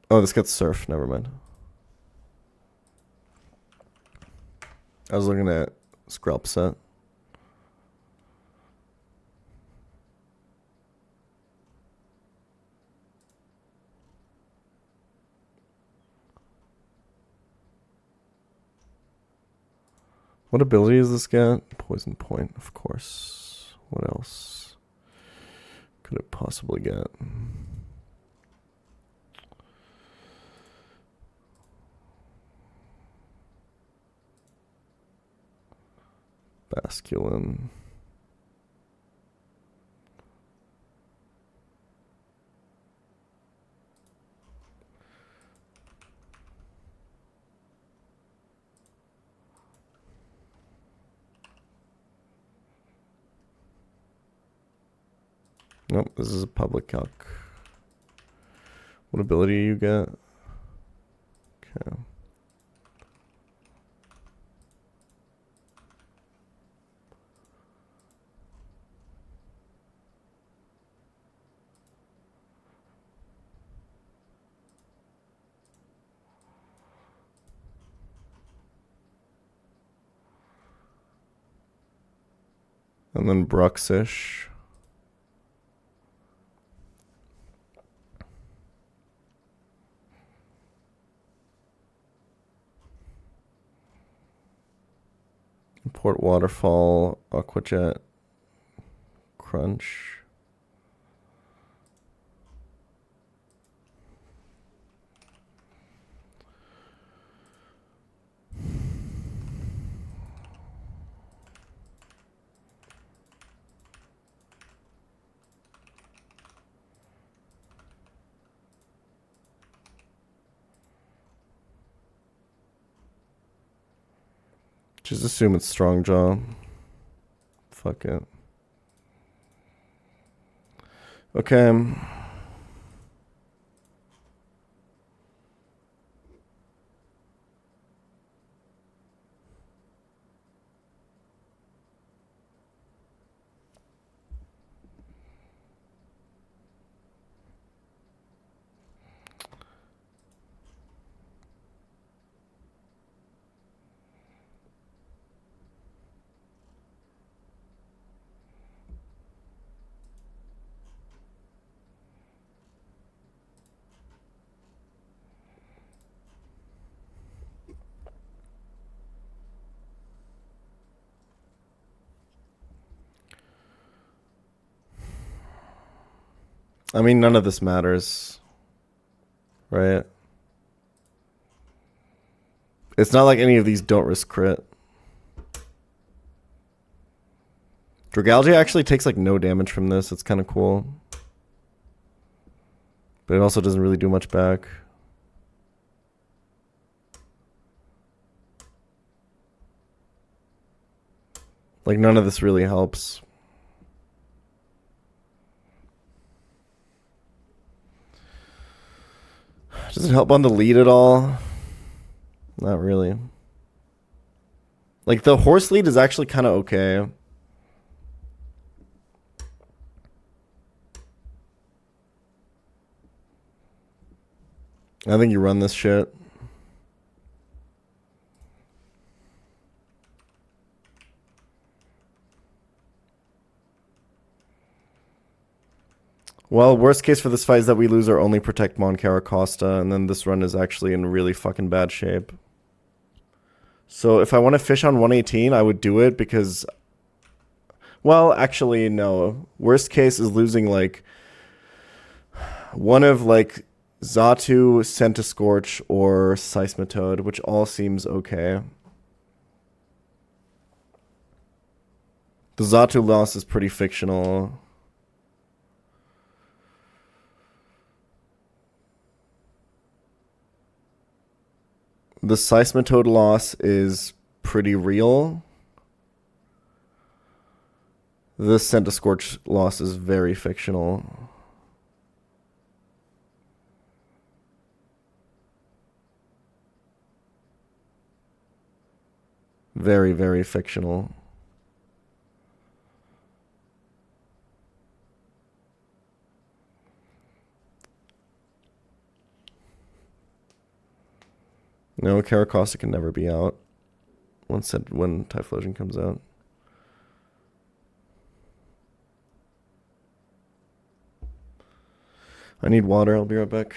Oh, this gets surf. Never mind. I was looking at Scrub set. What ability does this get? Poison point, of course. What else could it possibly get? Basculin. Nope, this is a public calc. What ability do you get? Okay. And then Bruxish. Import Waterfall, Aquajet, Crunch. Just assume it's strong jaw. Fuck it. Okay. I mean, none of this matters, right? It's not like any of these don't risk crit. Dragalgia actually takes like no damage from this. It's kind of cool. But it also doesn't really do much back. Like none of this really helps. Does it help on the lead at all? Not really. Like the horse lead is actually kind of okay. I think you run this shit. Well, worst case for this fight is that we lose our only Protect Mon Caracosta, and then this run is actually in really fucking bad shape. So if I want to fish on 118, I would do it because... Well, actually, no. Worst case is losing, like, one of, like, Xatu, Centiscorch, or Seismitoad, which all seems okay. The Xatu loss is pretty fictional. The Seismitoad loss is pretty real. The Centiscorch loss is very fictional. Very, very fictional. No, Caracosta can never be out when Typhlosion comes out. I need water. I'll be right back.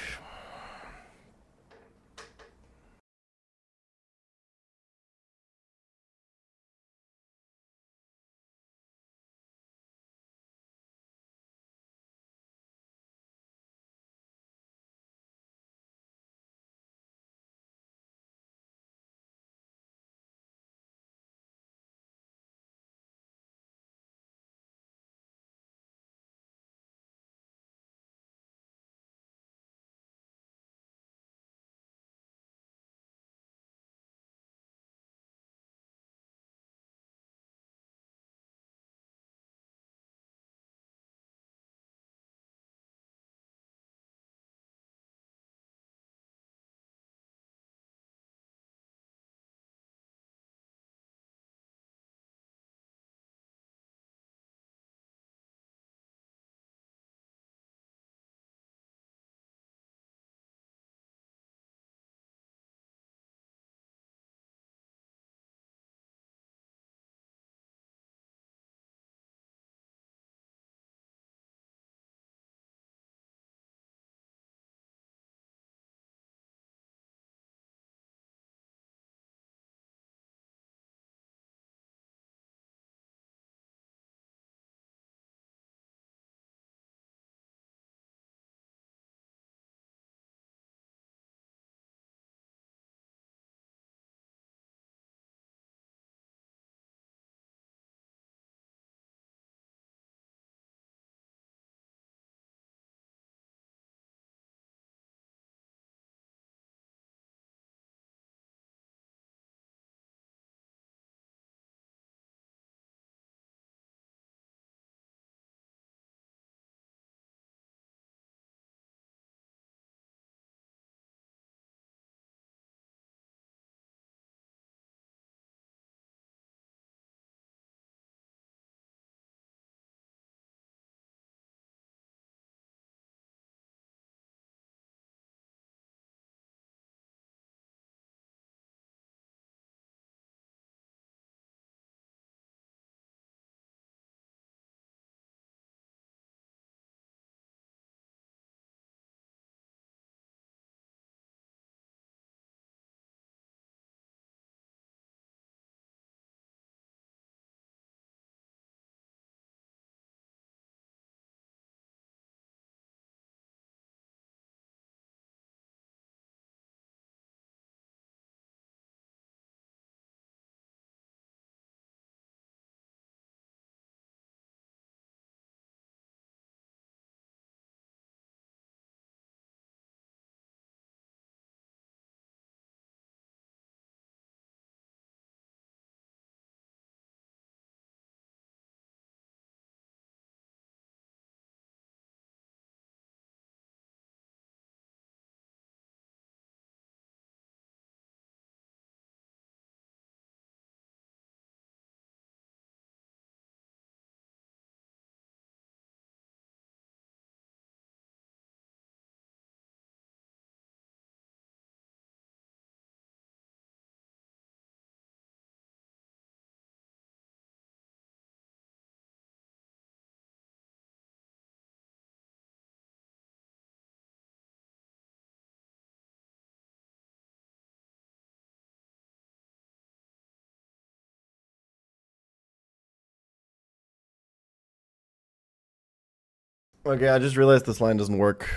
Okay, I just realized this line doesn't work.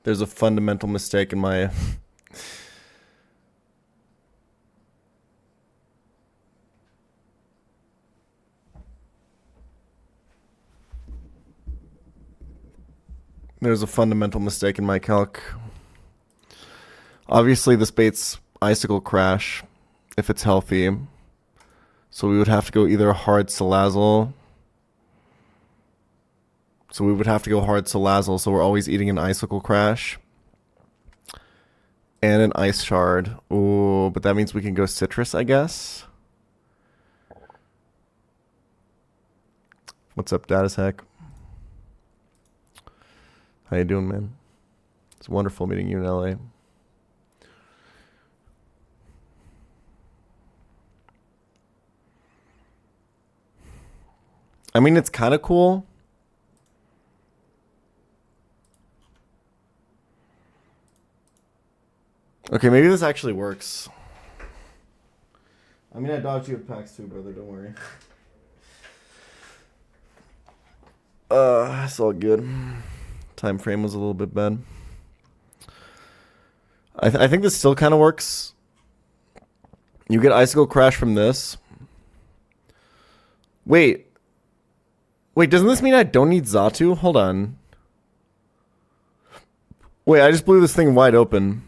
There's a fundamental mistake in my... There's a fundamental mistake in my calc. Obviously, this baits icicle crash if it's healthy. So we would have to go either hard salazzle. So so we're always eating an icicle crash. And an ice shard. Oh, but that means we can go citrus, I guess. What's up, Datasec? How you doing, man? It's wonderful meeting you in LA. I mean, it's kind of cool. Okay, maybe this actually works. I mean, I dodged you with packs too, brother. Don't worry. It's all good. Time frame was a little bit bad. I think this still kind of works. You get icicle crash from this. Wait, doesn't this mean I don't need Xatu? Hold on. Wait, I just blew this thing wide open.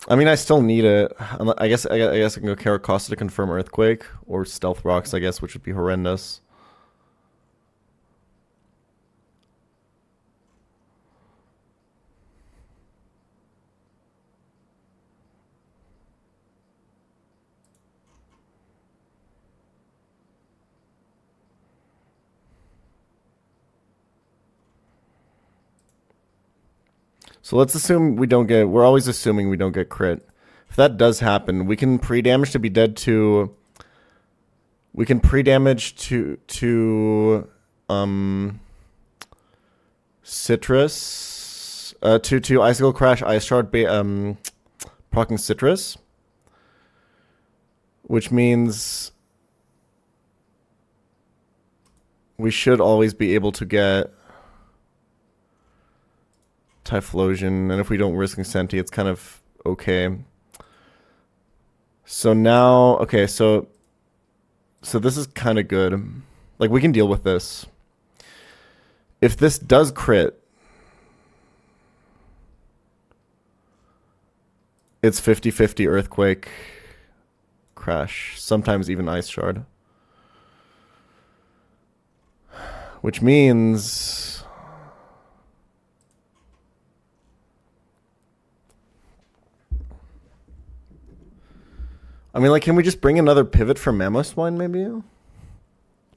I mean, I still need it. I guess I can go Caracosta to confirm Earthquake, or Stealth Rocks, I guess, which would be horrendous. So let's assume we don't get... We're always assuming we don't get crit. If that does happen, we can pre-damage to be dead to... We can pre-damage to Citrus... to Icicle Crash, Ice Shard, proccing Citrus. Which means... we should always be able to get... Typhlosion, and if we don't risk Senti, it's kind of okay. So now, okay, so this is kind of good. Like, we can deal with this. If this does crit, it's 50-50 Earthquake, Crash, sometimes even Ice Shard. Which means... I mean, like, can we just bring another pivot for Mamoswine, maybe?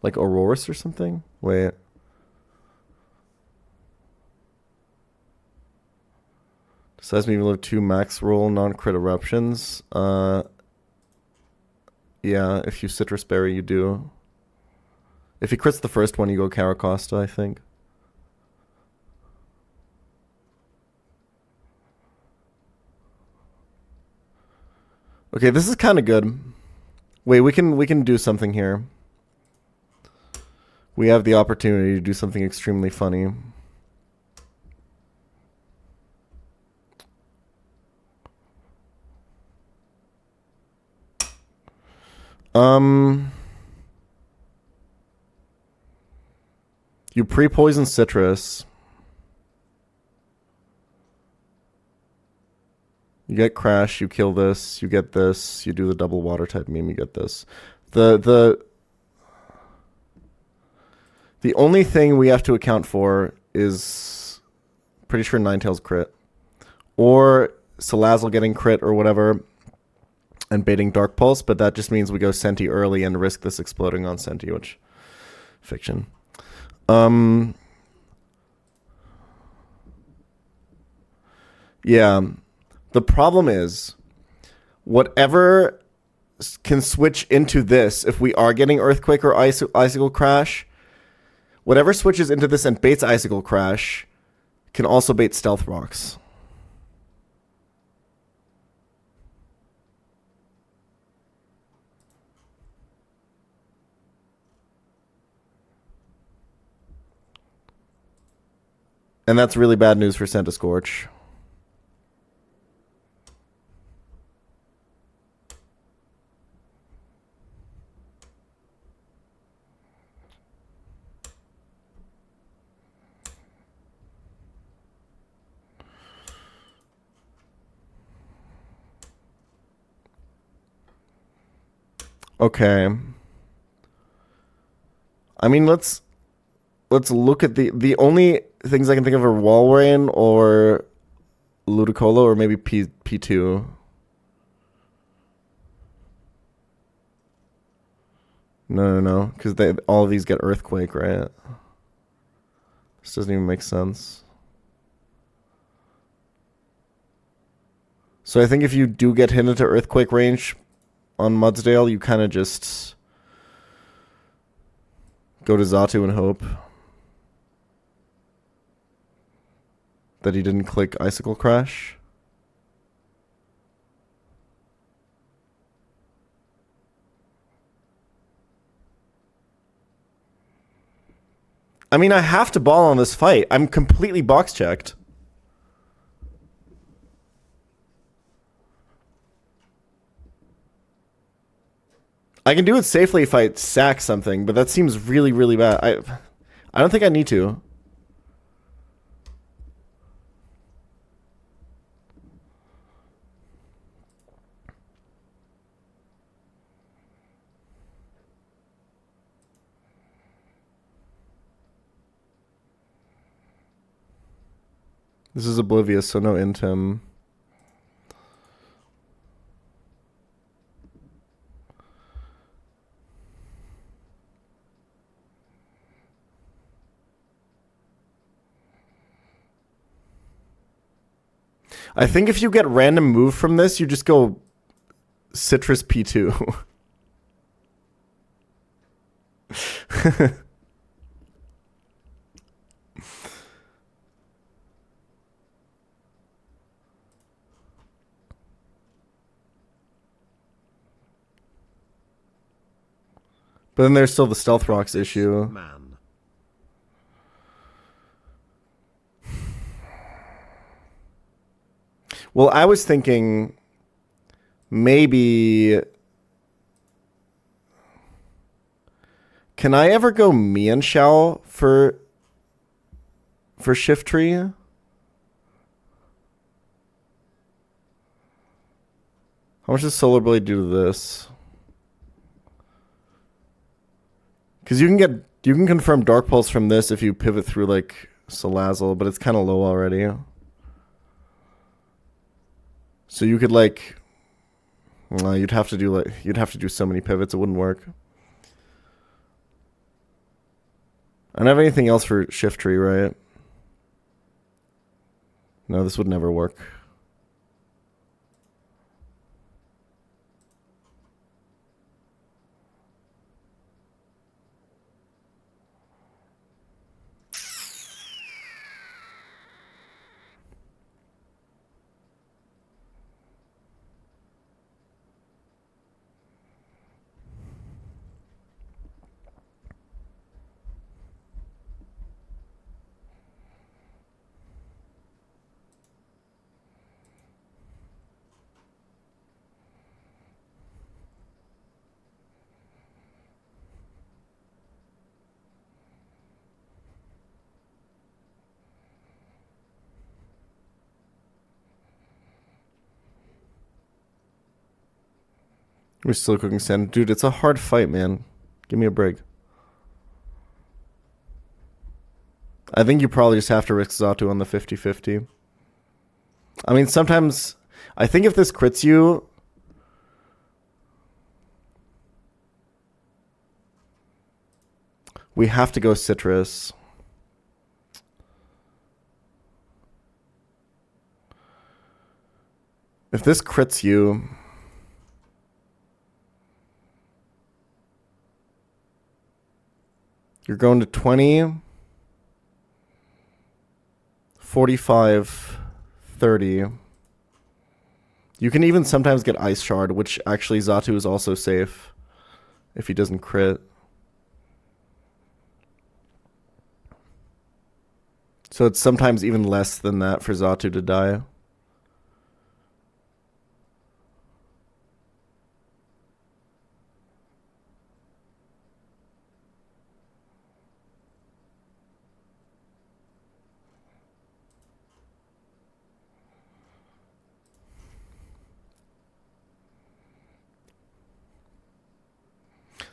Like Aurorus or something? Wait. Seismic live 2 max roll, non-crit eruptions. Yeah, if you Citrus Berry, you do. If he crits the first one, you go Caracosta, I think. Okay, this is kind of good. Wait, we can do something here. We have the opportunity to do something extremely funny. You pre-poison Citrus. You get Crash, you kill this, you get this, you do the double water type meme, you get this. The only thing we have to account for is pretty sure Ninetales crit. Or Salazzle getting crit or whatever and baiting Dark Pulse, but that just means we go Senti early and risk this exploding on Senti, which fiction. Yeah. The problem is, whatever can switch into this, if we are getting Earthquake or Icicle Crash, whatever switches into this and baits Icicle Crash can also bait Stealth Rocks. And that's really bad news for Santa Scorch. Okay. I mean, let's look at the only things I can think of are Walrein or Ludicolo or maybe P2. No, because all of these get Earthquake, right? This doesn't even make sense. So I think if you do get hit into Earthquake range on Mudsdale, you kind of just go to Xatu and hope that he didn't click Icicle Crash. I mean, I have to ball on this fight. I'm completely box checked. I can do it safely if I sack something, but that seems really, really bad. I don't think I need to. This is Oblivious, so no Intim. I think if you get random move from this, you just go Citrus P2. But then there's still the Stealth Rocks issue. Man. Well, I was thinking maybe... Can I ever go Mienshao for Shift Tree? How much does Solar Blade do to this? Because you can confirm Dark Pulse from this if you pivot through like Salazzle, but it's kind of low already. So you could like, you'd have to do so many pivots, it wouldn't work. I don't have anything else for Shift Tree, right? No, this would never work. We're still cooking sand. Dude, it's a hard fight, man. Give me a break. I think you probably just have to risk Xatu on the 50-50. I mean, sometimes... I think if this crits you... We have to go Citrus. If this crits you... You're going to 20, 45, 30. You can even sometimes get Ice Shard, which actually Xatu is also safe if he doesn't crit. So it's sometimes even less than that for Xatu to die.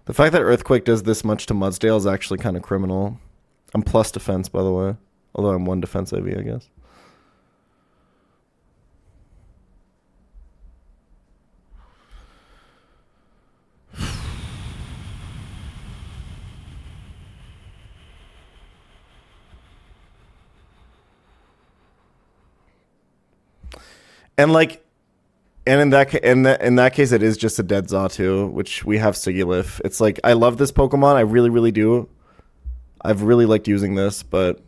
The fact that Earthquake does this much to Mudsdale is actually kind of criminal. I'm plus defense, by the way. Although I'm 1 defense AV, I guess. And like, and in that case, it is just a dead Xatu, which we have Sigilif. It's like, I love this Pokemon. I really, really do. I've really liked using this, but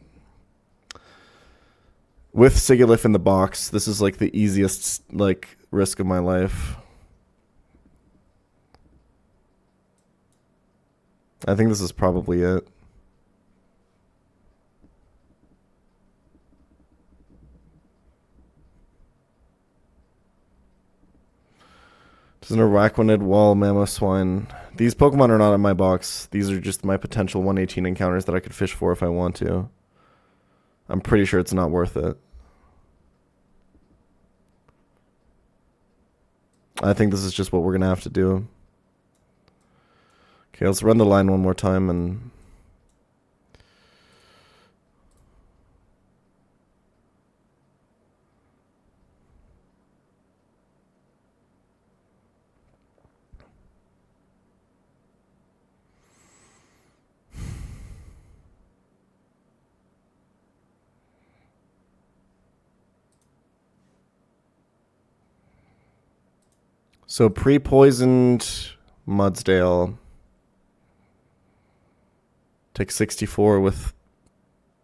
with Sigilif in the box, this is like the easiest like risk of my life. I think this is probably it. Does an Araquanid, Wall, Mamoswine. These Pokemon are not in my box. These are just my potential 118 encounters that I could fish for if I want to. I'm pretty sure it's not worth it. I think this is just what we're going to have to do. Okay, let's run the line one more time and... So pre-poisoned Mudsdale. Take 64 with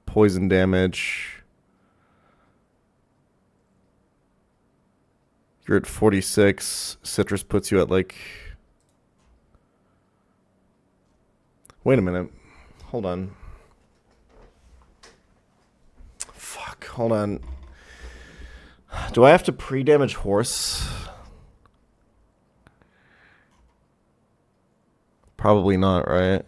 poison damage. You're at 46. Citrus puts you at like... Wait a minute. Hold on. Fuck, hold on. Do I have to pre-damage Horse? Probably not, right?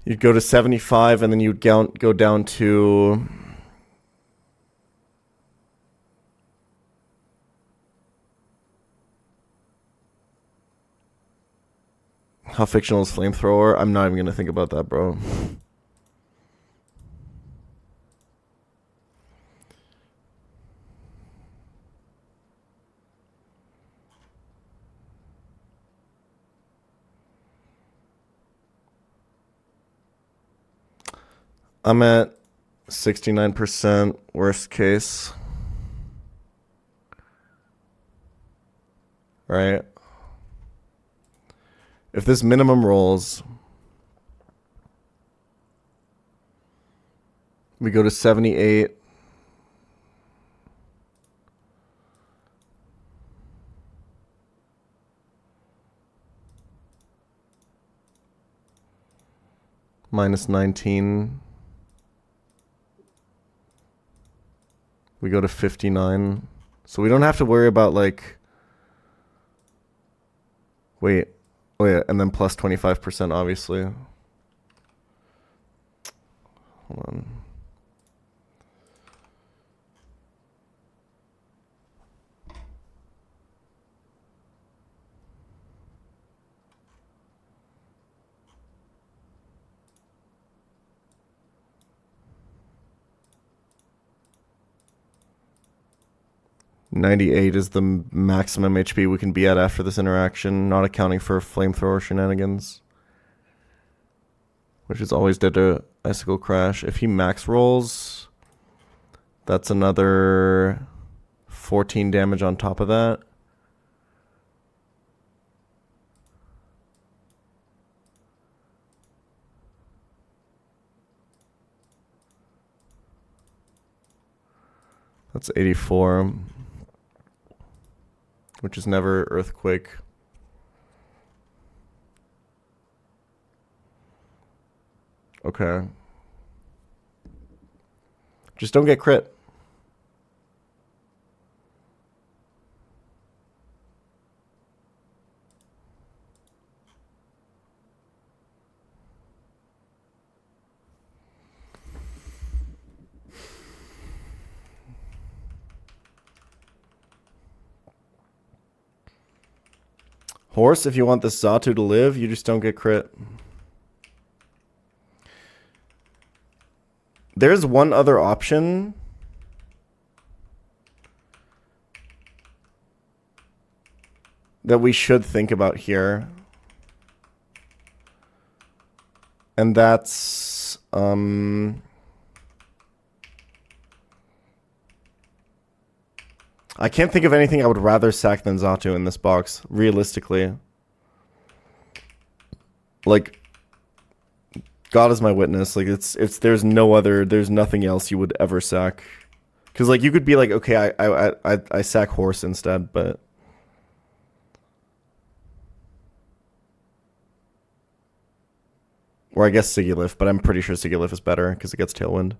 You'd go to 75 and then you'd go down to... How fictional is Flamethrower? I'm not even going to think about that, bro. I'm at 69% worst case. Right? If this minimum rolls, we go to 78. Minus 19. We go to 59. So we don't have to worry about like... Wait. Oh yeah, and then plus 25%, obviously. Hold on. .98 is the maximum HP we can be at after this interaction, not accounting for Flamethrower shenanigans. Which is always dead to Icicle Crash. If he max rolls, that's another 14 damage on top of that. That's 84. Which is never earthquake. Okay. Just don't get crit. Horse, if you want this Xatu to live, you just don't get crit. There's one other option. That we should think about here. And that's... I can't think of anything I would rather sack than Xatu in this box, realistically. Like, God is my witness. Like, there's nothing else you would ever sack. Because, like, you could be like, okay, I sack Horse instead, but... Or I guess Sigilif, but I'm pretty sure Sigilif is better because it gets Tailwind.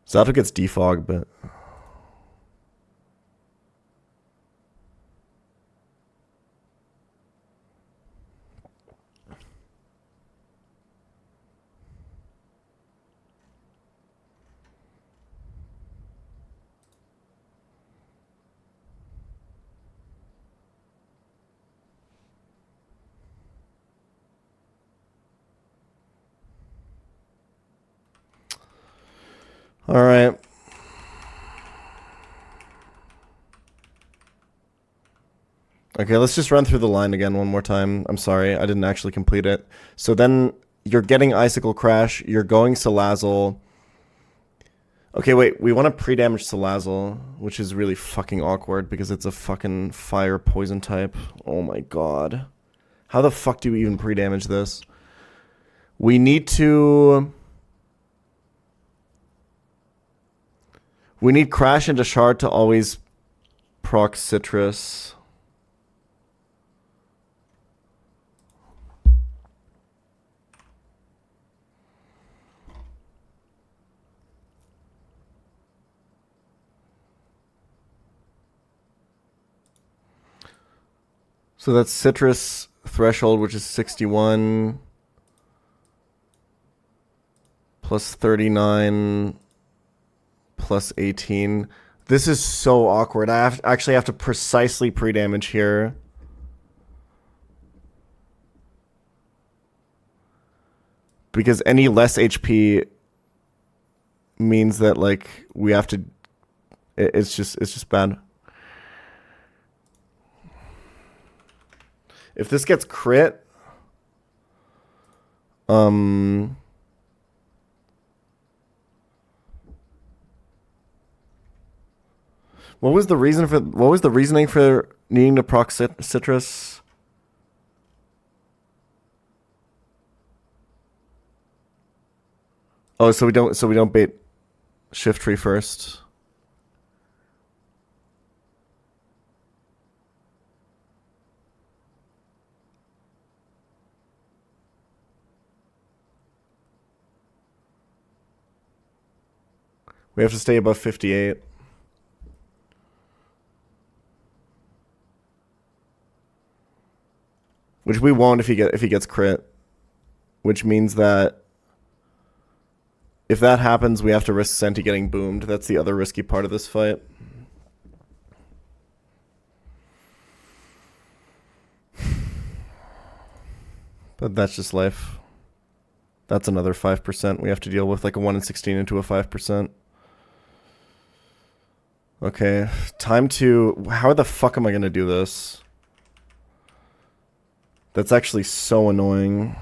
Xatu gets Defog, but... All right. Okay, let's just run through the line again one more time. I'm sorry, I didn't actually complete it. So then you're getting Icicle Crash, you're going Salazzle. Okay, wait, we want to pre-damage Salazzle, which is really fucking awkward because it's a fucking fire poison type. Oh my god. How the fuck do we even pre-damage this? We need to... We need Crash into Shard to always proc Citrus. So that's Citrus threshold, which is 61 plus 39 plus 18. This is so awkward. I actually have to precisely pre-damage here. Because any less HP means that, like, we have to... It's just bad. If this gets crit... What was the reasoning for needing to proc Citrus? Oh, so we don't bait Shift Tree first. We have to stay above 58. Which we won't if he gets crit. Which means that if that happens, we have to risk Senti getting boomed. That's the other risky part of this fight. But that's just life. That's another 5% we have to deal with, like a 1 in 16 into a 5%. Okay, time to... How the fuck am I going to do this? That's actually so annoying.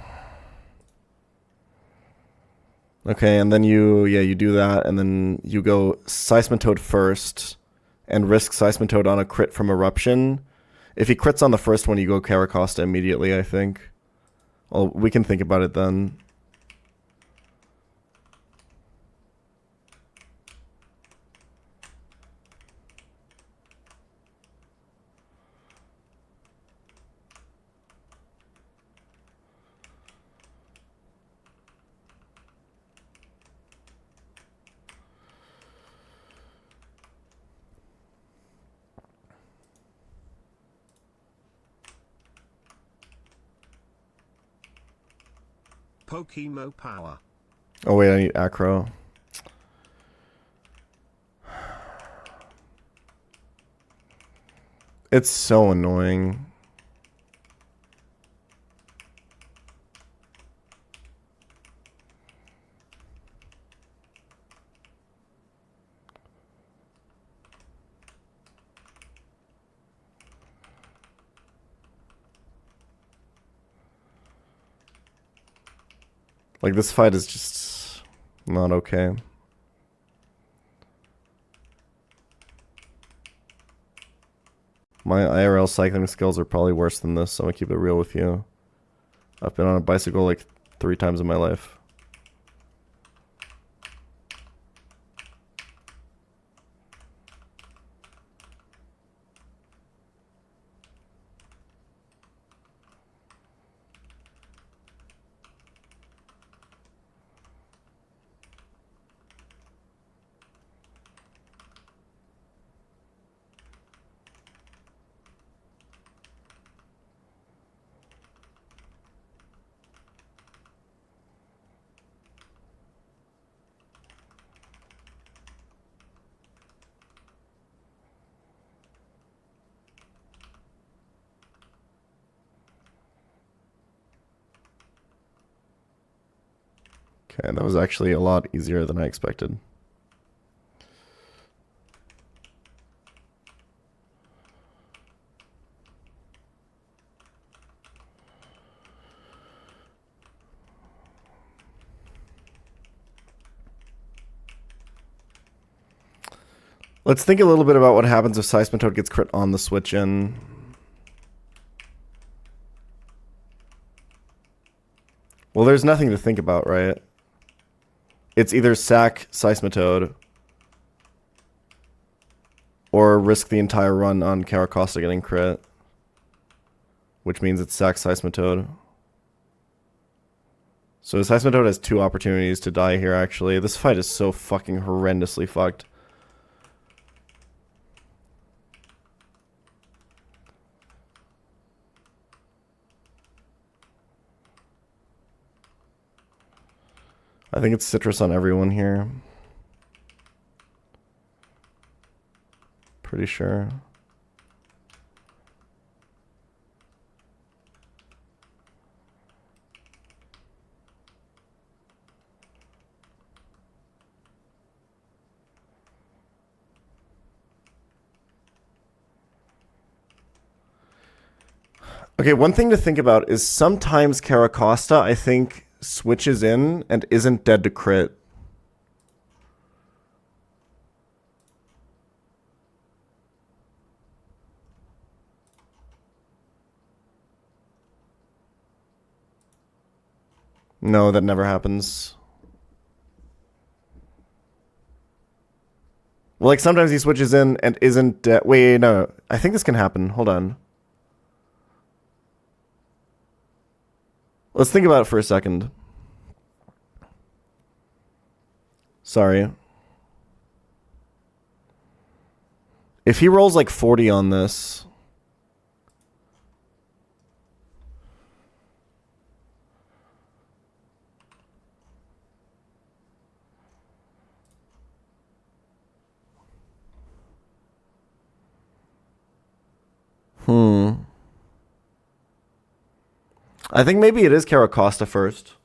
Okay, and then you do that, and then you go Seismitoad first, and risk Seismitoad on a crit from Eruption. If he crits on the first one, you go Caracosta immediately, I think. Well, we can think about it then. Pokemo power. Oh wait, I need acro. It's so annoying. Like, this fight is just not okay. My IRL cycling skills are probably worse than this, so I'm gonna keep it real with you. I've been on a bicycle like 3 times in my life. Okay, that was actually a lot easier than I expected. Let's think a little bit about what happens if Seismitoad gets crit on the switch in. Well, there's nothing to think about, right? It's either sack Seismitoad or risk the entire run on Caracosta getting crit, which means it's sack Seismitoad. So Seismitoad has 2 opportunities to die here, actually. This fight is so fucking horrendously fucked. I think it's citrus on everyone here. Pretty sure. Okay, one thing to think about is sometimes Caracosta, I think, switches in and isn't dead to crit. No, that never happens. Well, like, sometimes he switches in and isn't dead. Wait, no. I think this can happen. Hold on. Let's think about it for a second. Sorry. If he rolls like 40 on this... I think maybe it is Caracosta first.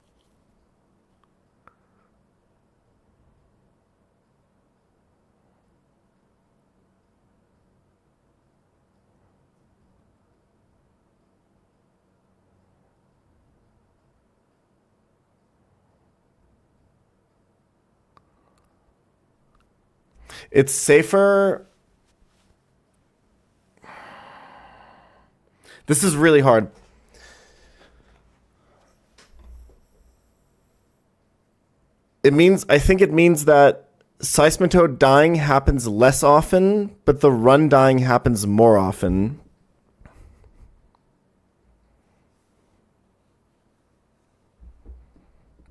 It's safer... This is really hard. I think it means that Seismitoad dying happens less often, but the run dying happens more often.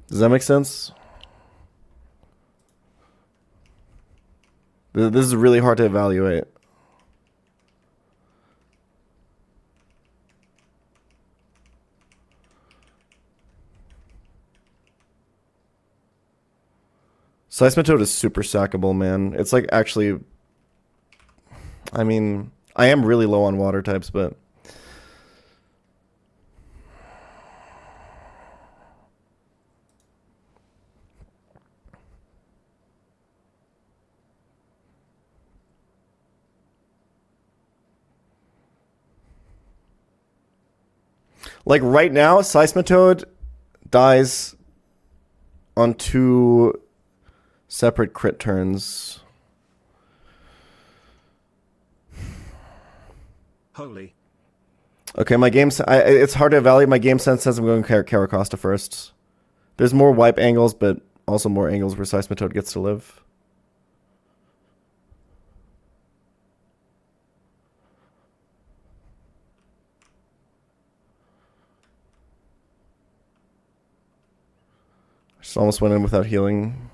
Does that make sense? This is really hard to evaluate. Seismitoad is super sackable, man. It's like actually... I mean, I am really low on water types, but... Like right now, Seismitoad dies on 2 separate crit turns. Holy. Okay, my game... it's hard to evaluate my game sense since I'm going Caracosta first. There's more wipe angles, but also more angles where Seismitoad gets to live. Just almost went in without healing.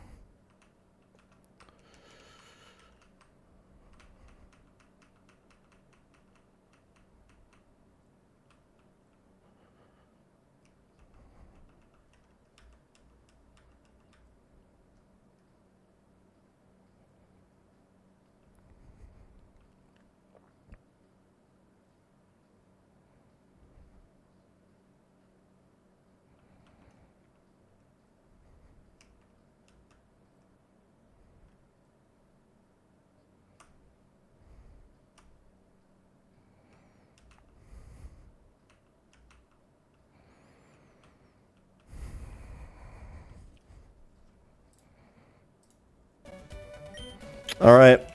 Alright,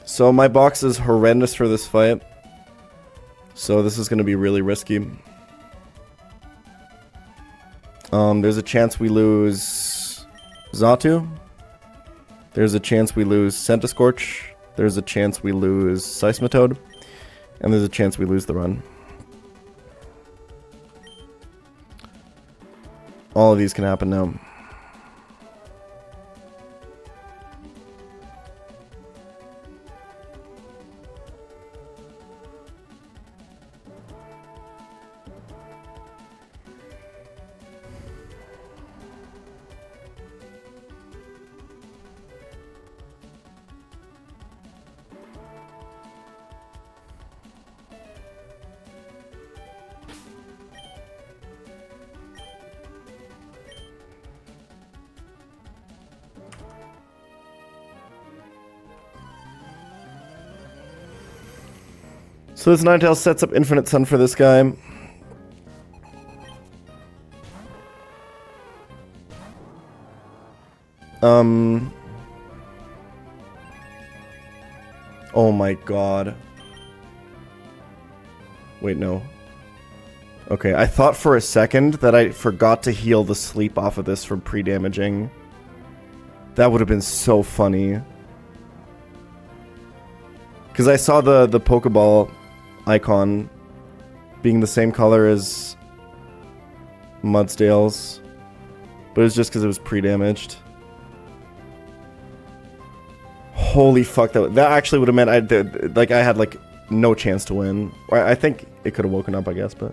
so my box is horrendous for this fight. So this is going to be really risky. There's a chance we lose Xatu. There's a chance we lose Centiskorch. There's a chance we lose Seismitoad. And there's a chance we lose the run. All of these can happen now. So this Ninetales sets up Infinite Sun for this guy. Oh my god. Wait, no. Okay, I thought for a second that I forgot to heal the sleep off of this from pre-damaging. That would have been so funny. Because I saw the Pokeball icon being the same color as Mudsdale's, but it was just because it was pre-damaged. Holy fuck, that actually would have meant I had like no chance to win. I think it could have woken up, I guess, but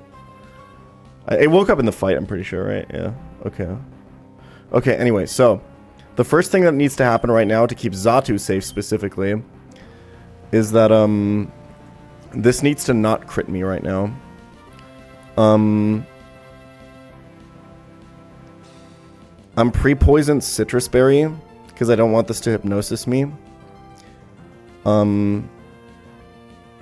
it woke up in the fight, I'm pretty sure, right? Yeah. Okay. Okay, anyway, so the first thing that needs to happen right now to keep Xatu safe specifically is that this needs to not crit me right now. I'm pre-poisoned Citrus Berry because I don't want this to hypnosis me.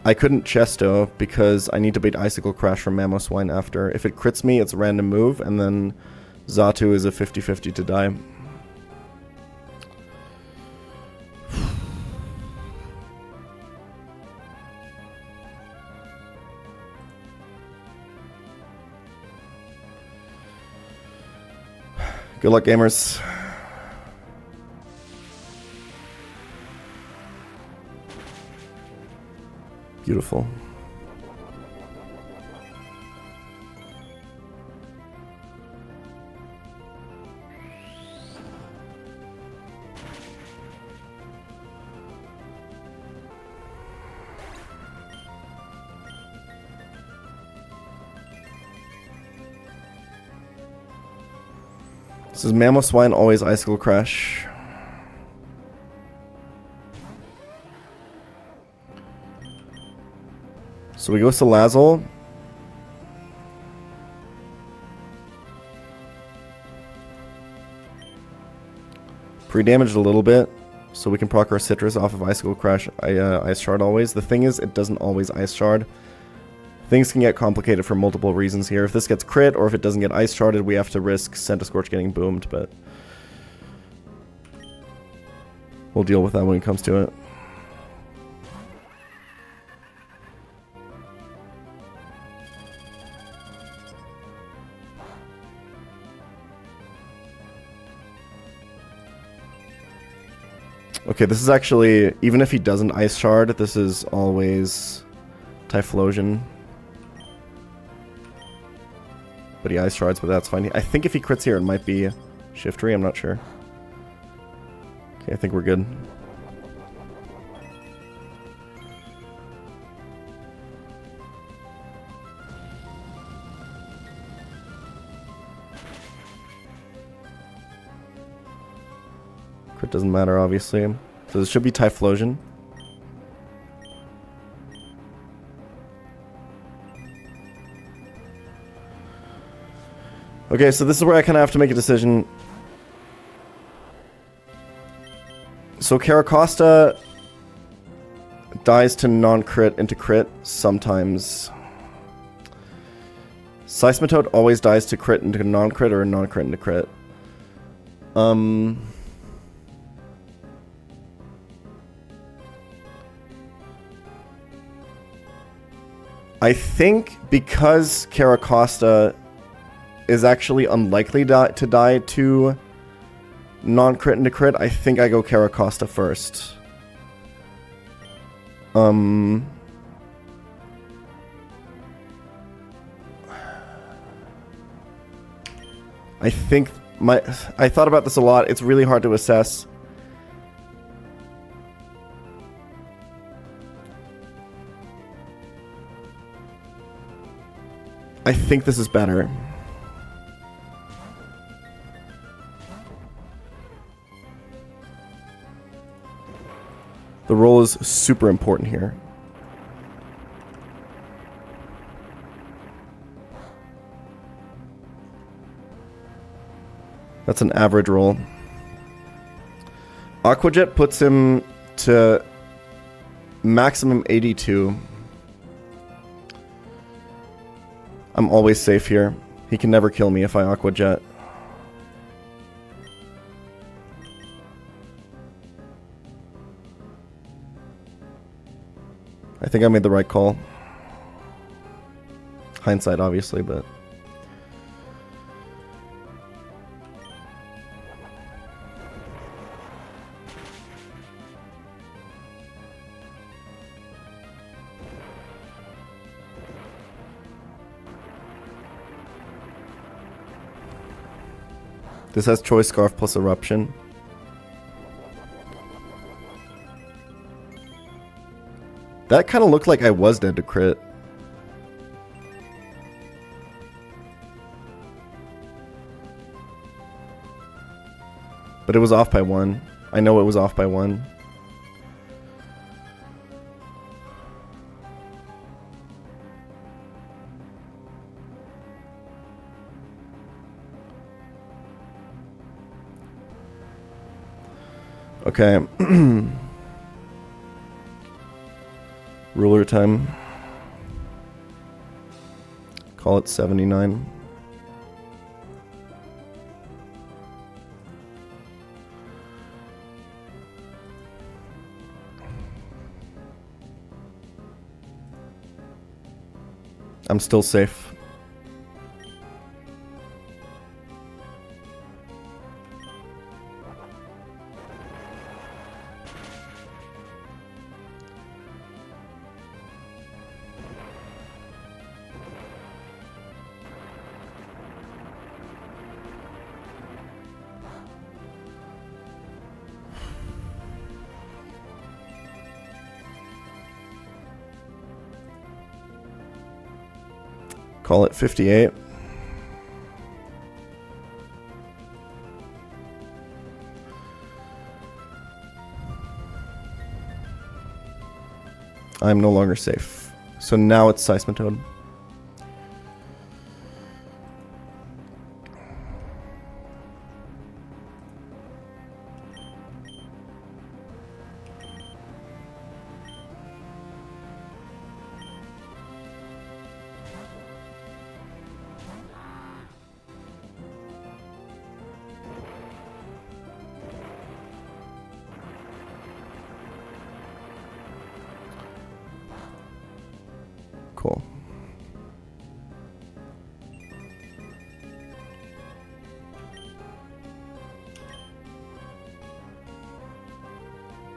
I couldn't Chesto because I need to bait Icicle Crash from Mamoswine after. If it crits me, it's a random move, and then Xatu is a 50-50 to die. Good luck, gamers. Beautiful. This is Mamoswine, always Icicle Crash. So we go Salazzle. Pre-damaged a little bit, so we can proc our Citrus off of Icicle Crash Ice Shard always. The thing is, it doesn't always Ice Shard. Things can get complicated for multiple reasons here. If this gets crit, or if it doesn't get Ice Sharded, we have to risk Centiskorch getting boomed, but we'll deal with that when it comes to it. Okay, this is actually, even if he doesn't Ice Shard, this is always Typhlosion. But he Ice Shards, but that's fine. I think if he crits here, it might be Shiftry, I'm not sure. Okay, I think we're good. Crit doesn't matter, obviously. So this should be Typhlosion. Okay, so this is where I kind of have to make a decision. So Caracosta dies to non-crit into crit sometimes. Seismitoad always dies to crit into non-crit or non-crit into crit. I think because Caracosta is actually unlikely to die to non-crit into crit, I think I go Caracosta first. I think I thought about this a lot. It's really hard to assess. I think this is better. The roll is super important here. That's an average roll. Aqua Jet puts him to maximum 82. I'm always safe here. He can never kill me if I Aqua Jet. I think I made the right call. Hindsight, obviously, but... This has Choice Scarf plus Eruption. That kind of looked like I was dead to crit. But it was off by 1. I know it was off by 1. Okay. Ruler time. Call it 79. I'm still safe. Call it 58. I'm no longer safe. So now it's Seismitoad. Cool.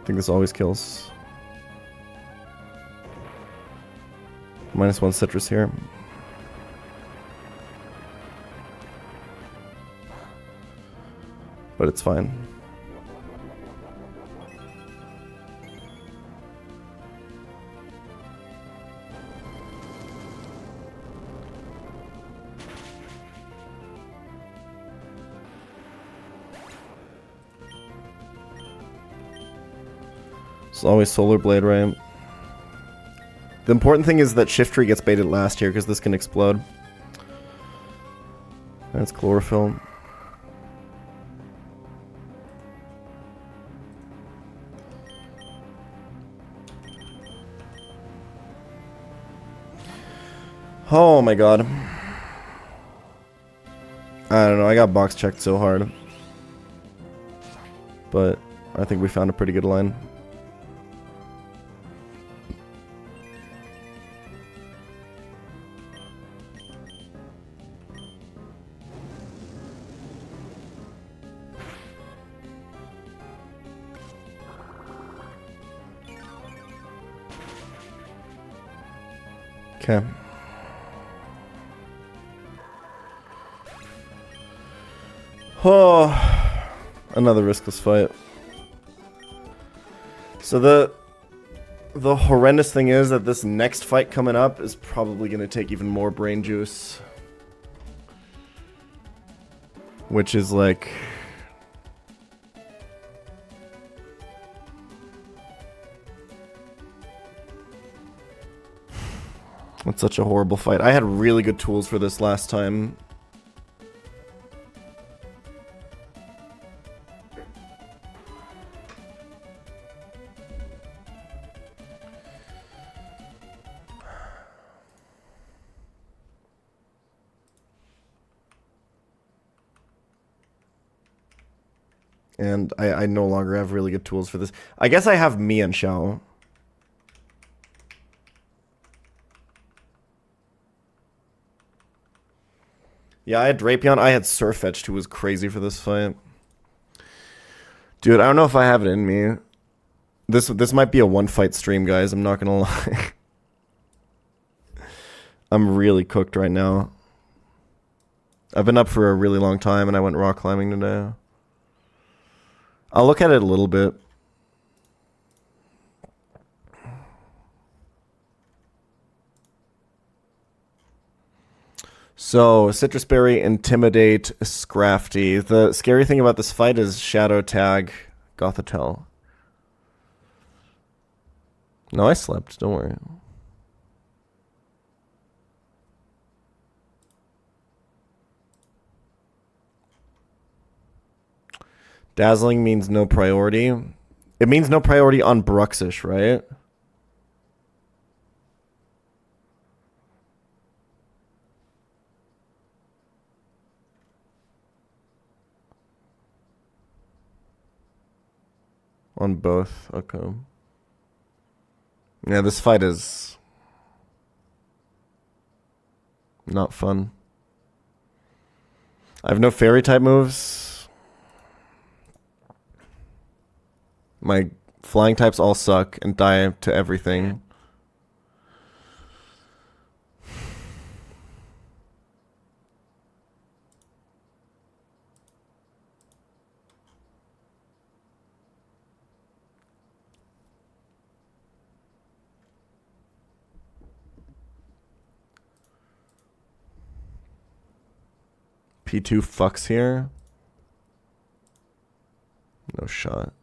I think this always kills. -1 citrus here. But it's fine. It's always Solar Blade, right? The important thing is that Shift Tree gets baited last here because this can explode. That's Chlorophyll. Oh my god. I don't know, I got box checked so hard. But I think we found a pretty good line. Okay. Oh, another riskless fight. So the horrendous thing is that this next fight coming up is probably going to take even more brain juice. Which is like... It's such a horrible fight. I had really good tools for this last time. And I no longer have really good tools for this. I guess I have me and Xiao. Yeah, I had Drapion. I had Surfetched, who was crazy for this fight. Dude, I don't know if I have it in me. This might be a one-fight stream, guys. I'm not gonna lie. I'm really cooked right now. I've been up for a really long time, and I went rock climbing today. I'll look at it a little bit. So, Citrus Berry, Intimidate, Scrafty. The scary thing about this fight is Shadow Tag, Gothitelle. No, I slept. Don't worry. Dazzling means no priority. It means no priority on Bruxish, right? On both. Okay. Yeah, this fight is not fun. I have no fairy type moves. My flying types all suck and die to everything. P2 fucks here. No shot.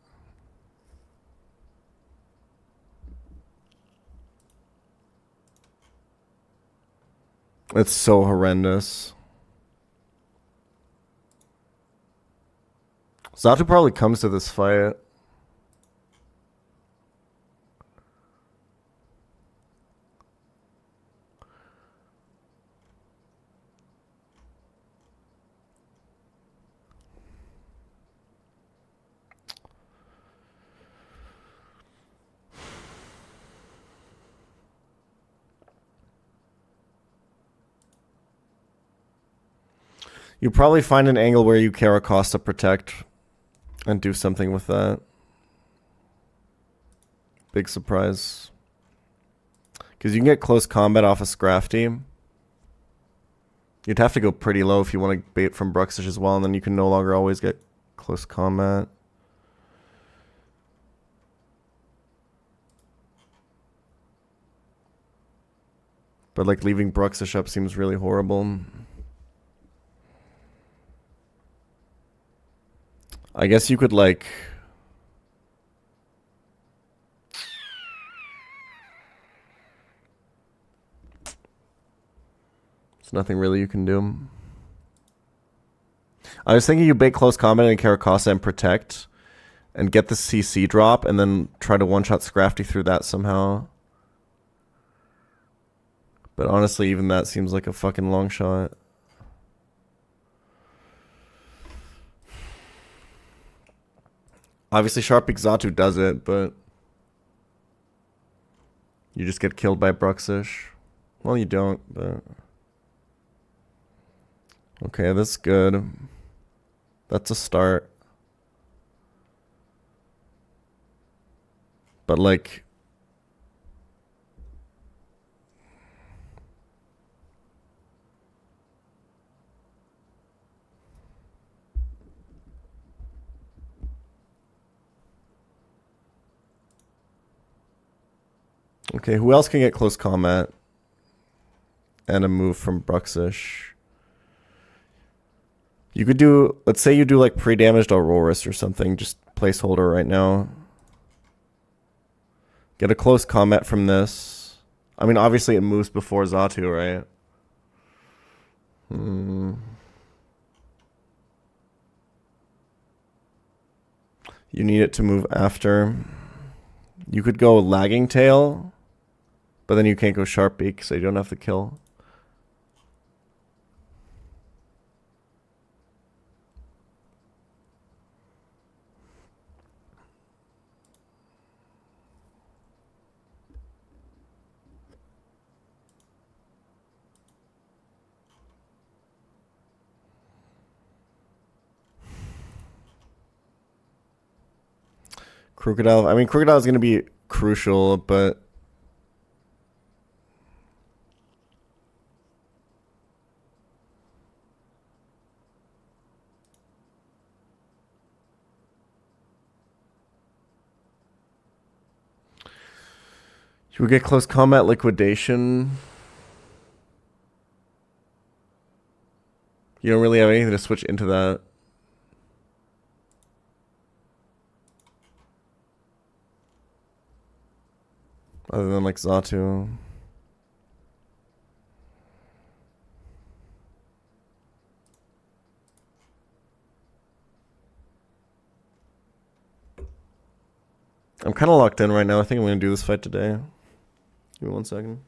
It's so horrendous. Zatu probably comes to this fight. You probably find an angle where you Caracosta protect and do something with that. Big surprise. Because you can get close combat off a Scrafty. You'd have to go pretty low if you want to bait from Bruxish as well, and then you can no longer always get close combat. But like leaving Bruxish up seems really horrible. I guess you could like... There's nothing really you can do. I was thinking you bait close combat and Caracosta and protect and get the CC drop and then try to one-shot Scrafty through that somehow. But honestly, even that seems like a fucking long shot. Obviously, Sharpbeak Zatu does it, but you just get killed by Bruxish. Well, you don't, but... Okay, that's good. That's a start. But, like... Okay, who else can get close combat? And a move from Bruxish. You could do, let's say you do like pre-damaged Aurorus or something, just placeholder right now. Get a close combat from this. I mean, obviously it moves before Zatu, right? You need it to move after. You could go Lagging Tail, but then you can't go Sharpbeak, so you don't have to kill. Crocodile. I mean, Crocodile is going to be crucial, but... Should we get close combat liquidation? You don't really have anything to switch into that. Other than like Zatu. I'm kind of locked in right now. I think I'm going to do this fight today. Give me 1 second.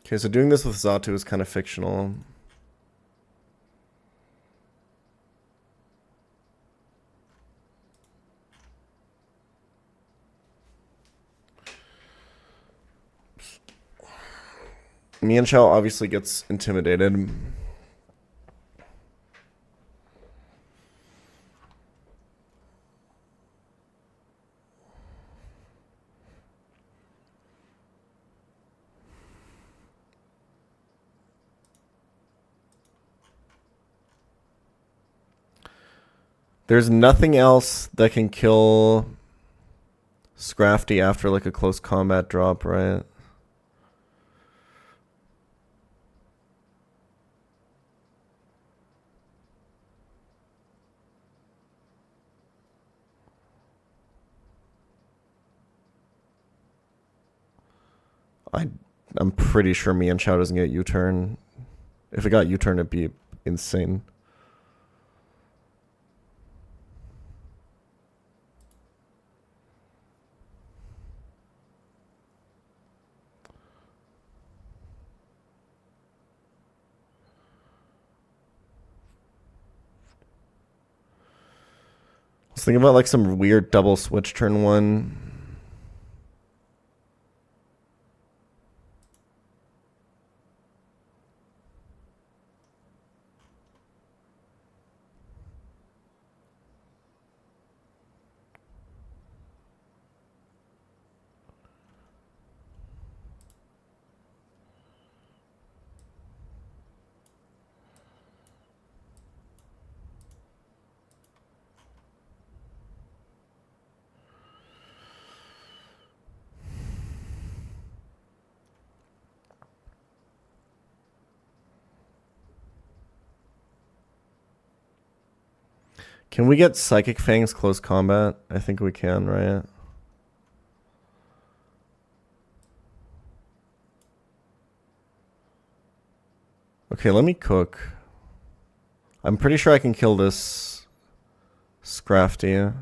Okay, so doing this with Zatu is kind of fictional. Mian-Shao obviously gets intimidated. There's nothing else that can kill Scrafty after like a close combat drop, right? I'm pretty sure Mian Chao doesn't get U-turn. If it got U-turn, it'd be insane. I was thinking about like some weird double switch turn one. Can we get Psychic Fangs close combat? I think we can, right? Okay, let me cook. I'm pretty sure I can kill this Scrafty.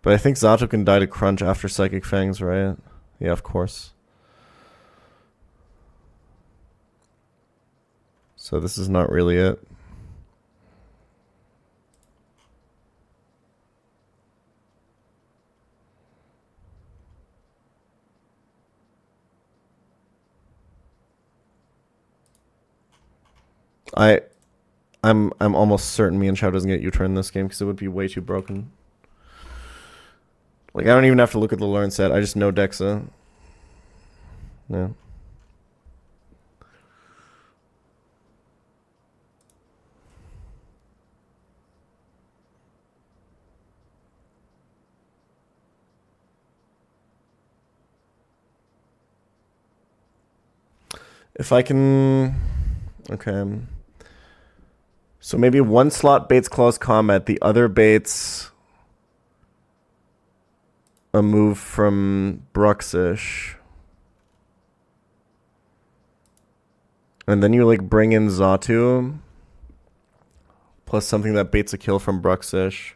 But I think Zato can die to Crunch after Psychic Fangs, right? Yeah, of course. So this is not really it. I'm almost certain Mian Chao doesn't get U-turn this game because it would be way too broken. Like, I don't even have to look at the learn set. I just know Dexa. Yeah. If I can... Okay. So maybe one slot baits close combat. The other baits a move from Bruxish. And then you like bring in Zatu. Plus something that baits a kill from Bruxish.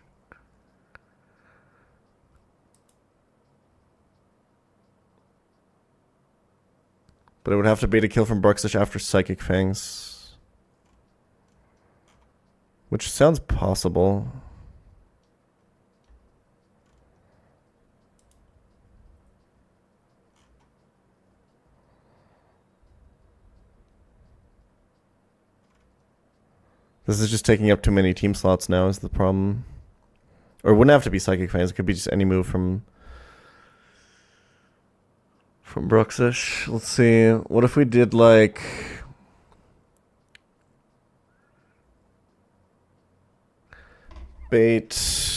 But it would have to bait a kill from Bruxish after Psychic Fangs. Which sounds possible. This is just taking up too many team slots now is the problem. Or it wouldn't have to be Psychic Fangs. It could be just any move from Bruxish. Let's see. What if we did like... Bait...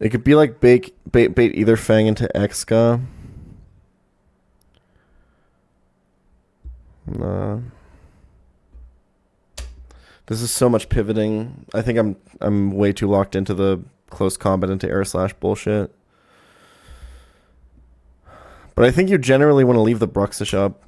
It could be like bait either Fang into Exca. Nah. This is so much pivoting. I think I'm way too locked into the close combat into air slash bullshit. But I think you generally want to leave the Bruxish up.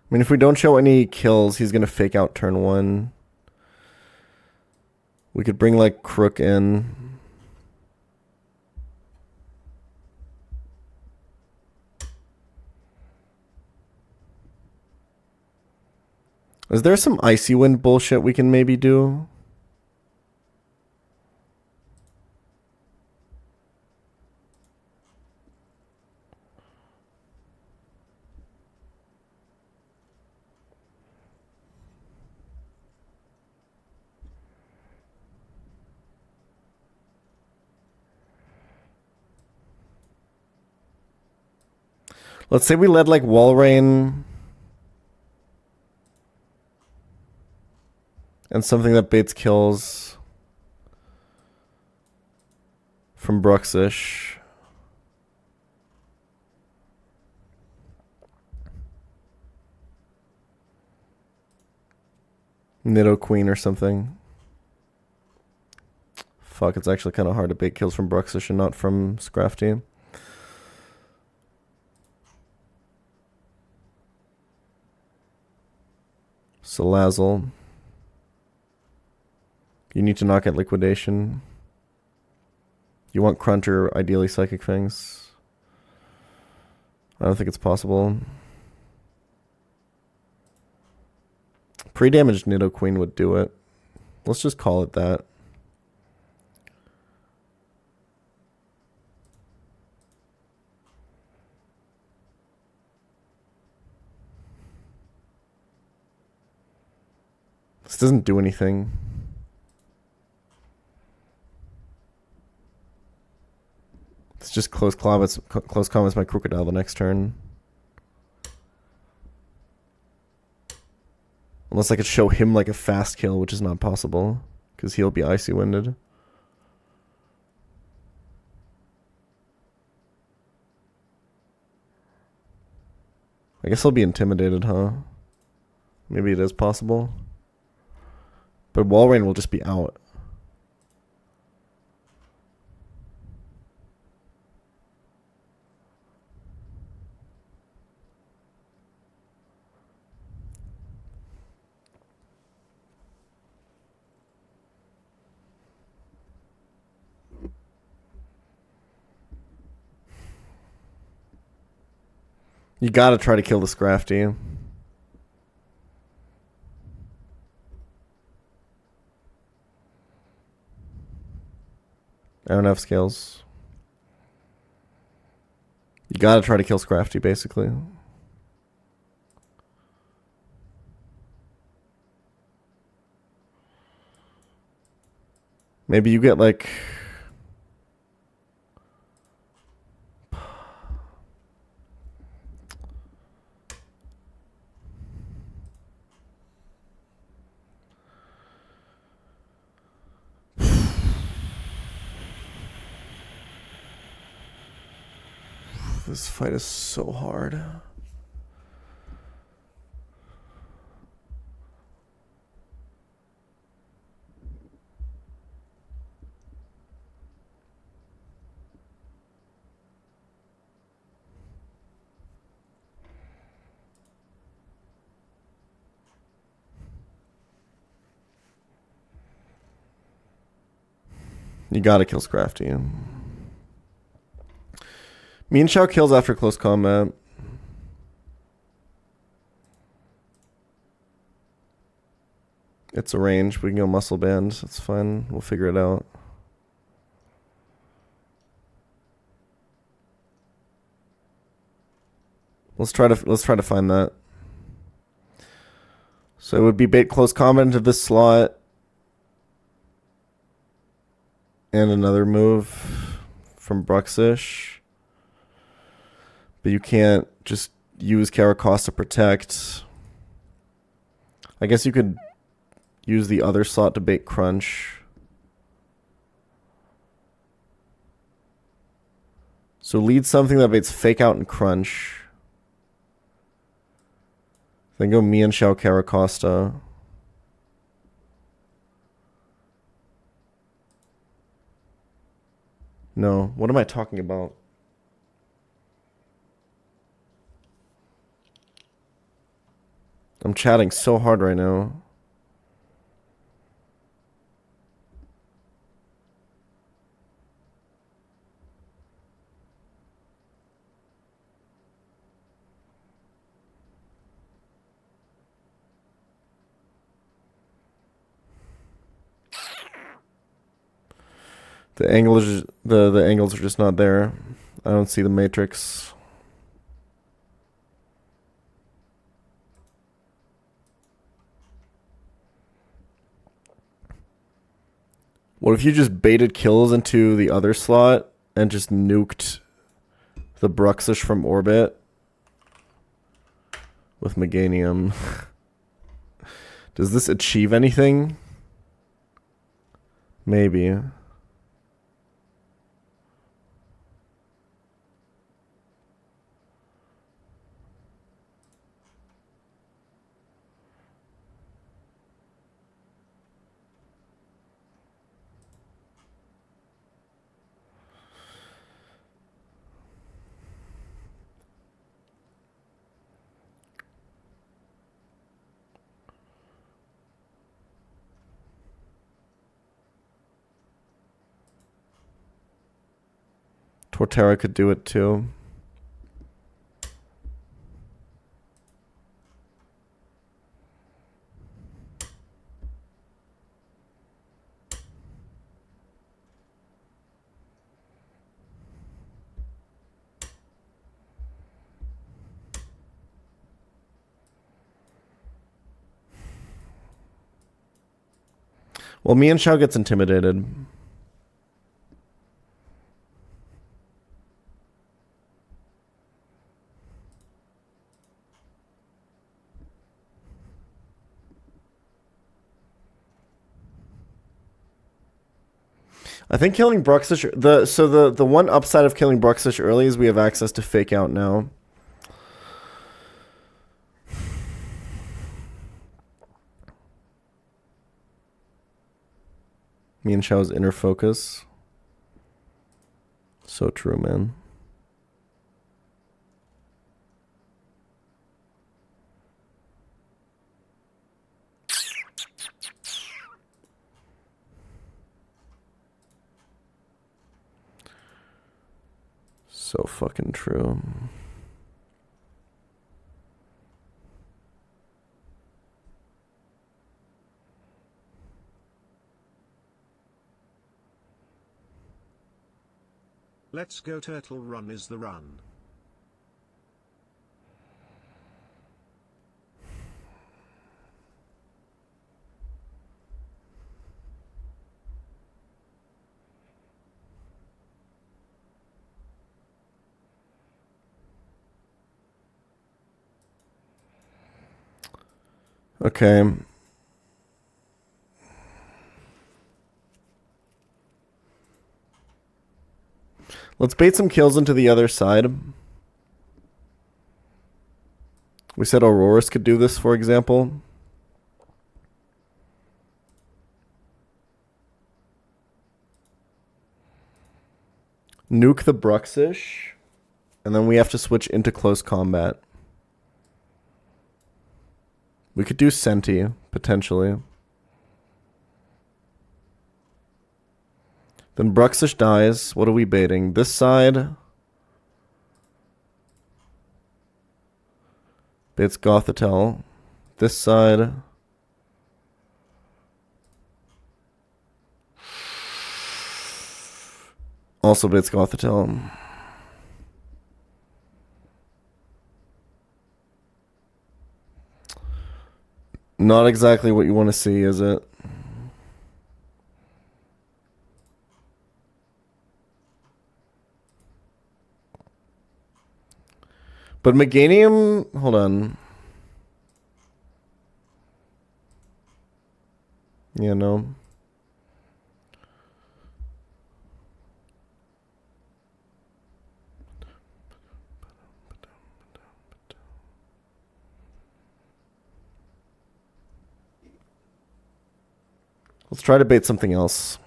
I mean, if we don't show any kills, he's going to fake out turn one. We could bring like Crook in. Is there some Icy Wind bullshit we can maybe do? Let's say we led like Walrein and something that baits kills from Bruxish. Nido Queen or something. Fuck, it's actually kind of hard to bait kills from Bruxish and not from Scrafty. Salazzle. You need to knock at Liquidation. You want Crunch or ideally Psychic Fangs. I don't think it's possible. Pre-damaged Nido Queen would do it. Let's just call it that. This doesn't do anything. It's just close comments my Crocodile the next turn. Unless I could show him like a fast kill, which is not possible, because he'll be Icy Winded. I guess I'll be Intimidated, huh? Maybe it is possible. But Walrein will just be out. You gotta try to kill the Scrafty. I don't have scales. You gotta try to kill Scrafty, basically. Maybe you get like... This fight is so hard. You gotta kill Scrafty. Mean Shao kills after close combat. It's a range. We can go Muscle Band. That's fine. We'll figure it out. Let's try to find that. So it would be bait close combat into this slot. And another move from Bruxish. But you can't just use Karakos to protect. I guess you could use the other slot to bait Crunch. So lead something that baits Fake Out and Crunch. Then go me and Shao Caracosta. No, what am I talking about? I'm chatting so hard right now. The angles, the angles are just not there. I don't see the matrix. What if you just baited kills into the other slot and just nuked the Bruxish from orbit with Meganium? Does this achieve anything? Maybe. Torterra could do it too. Well, me and Xiao gets intimidated. I think killing Bruxish, the one upside of killing Bruxish early is we have access to fake out now. Me and Xiao's inner focus. So true, man. So fucking true. Let's go turtle run is the run. Okay. Let's bait some kills into the other side. We said Auroras could do this, for example. Nuke the Bruxish. And then we have to switch into close combat. We could do Senti, potentially. Then Bruxish dies. What are we baiting? This side. Baits Gothitelle. This side. Also baits Gothitelle. Not exactly what you want to see, is it? But Meganium, hold on. Yeah, no. Let's try to bait something else.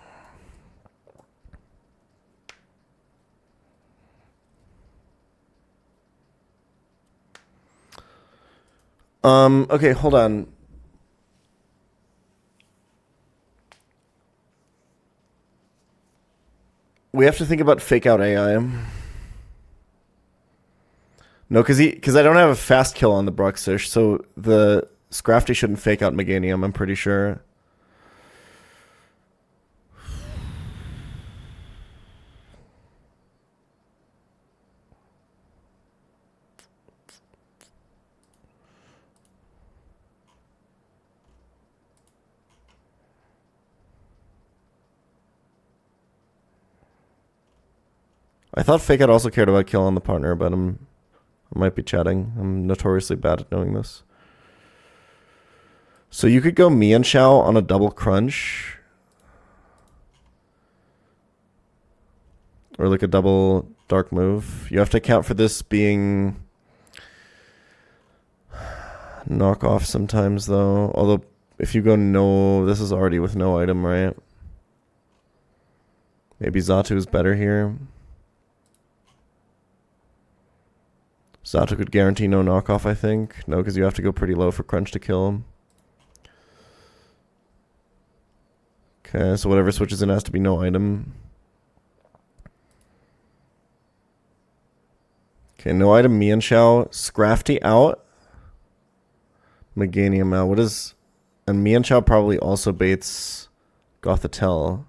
Okay, hold on. We have to think about fake out AI. No, because I don't have a fast kill on the Bruxish, so the Scrafty shouldn't fake out Meganium, I'm pretty sure. I thought Fake Out also cared about killing the partner, but I might be chatting. I'm notoriously bad at knowing this. So you could go pChal on a double crunch. Or like a double dark move. You have to account for this being knockoff sometimes though. Although if you go no, this is already with no item, right? Maybe Xatu is better here. Xatu could guarantee no knockoff, I think. No, because you have to go pretty low for crunch to kill him. Okay, so whatever switches in has to be no item. Okay, no item, pChal. Scrafty out. Meganium out. What is... And pChal probably also baits Gothitelle.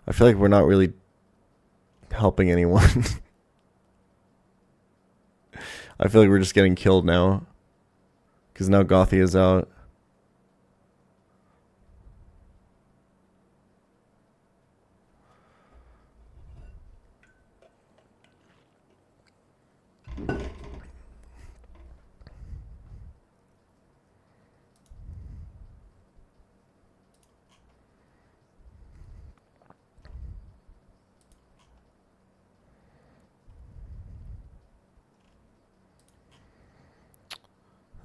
I feel like we're not really helping anyone. I feel like we're just getting killed now. Because now Gothi is out.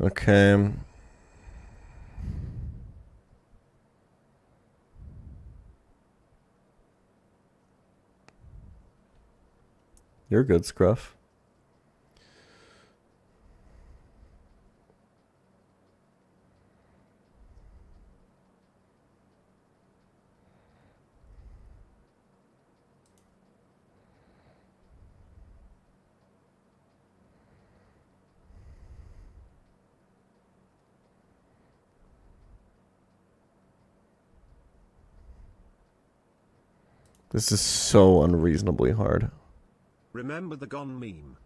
Okay. You're good, Scruff. This is so unreasonably hard. Remember the Gon meme?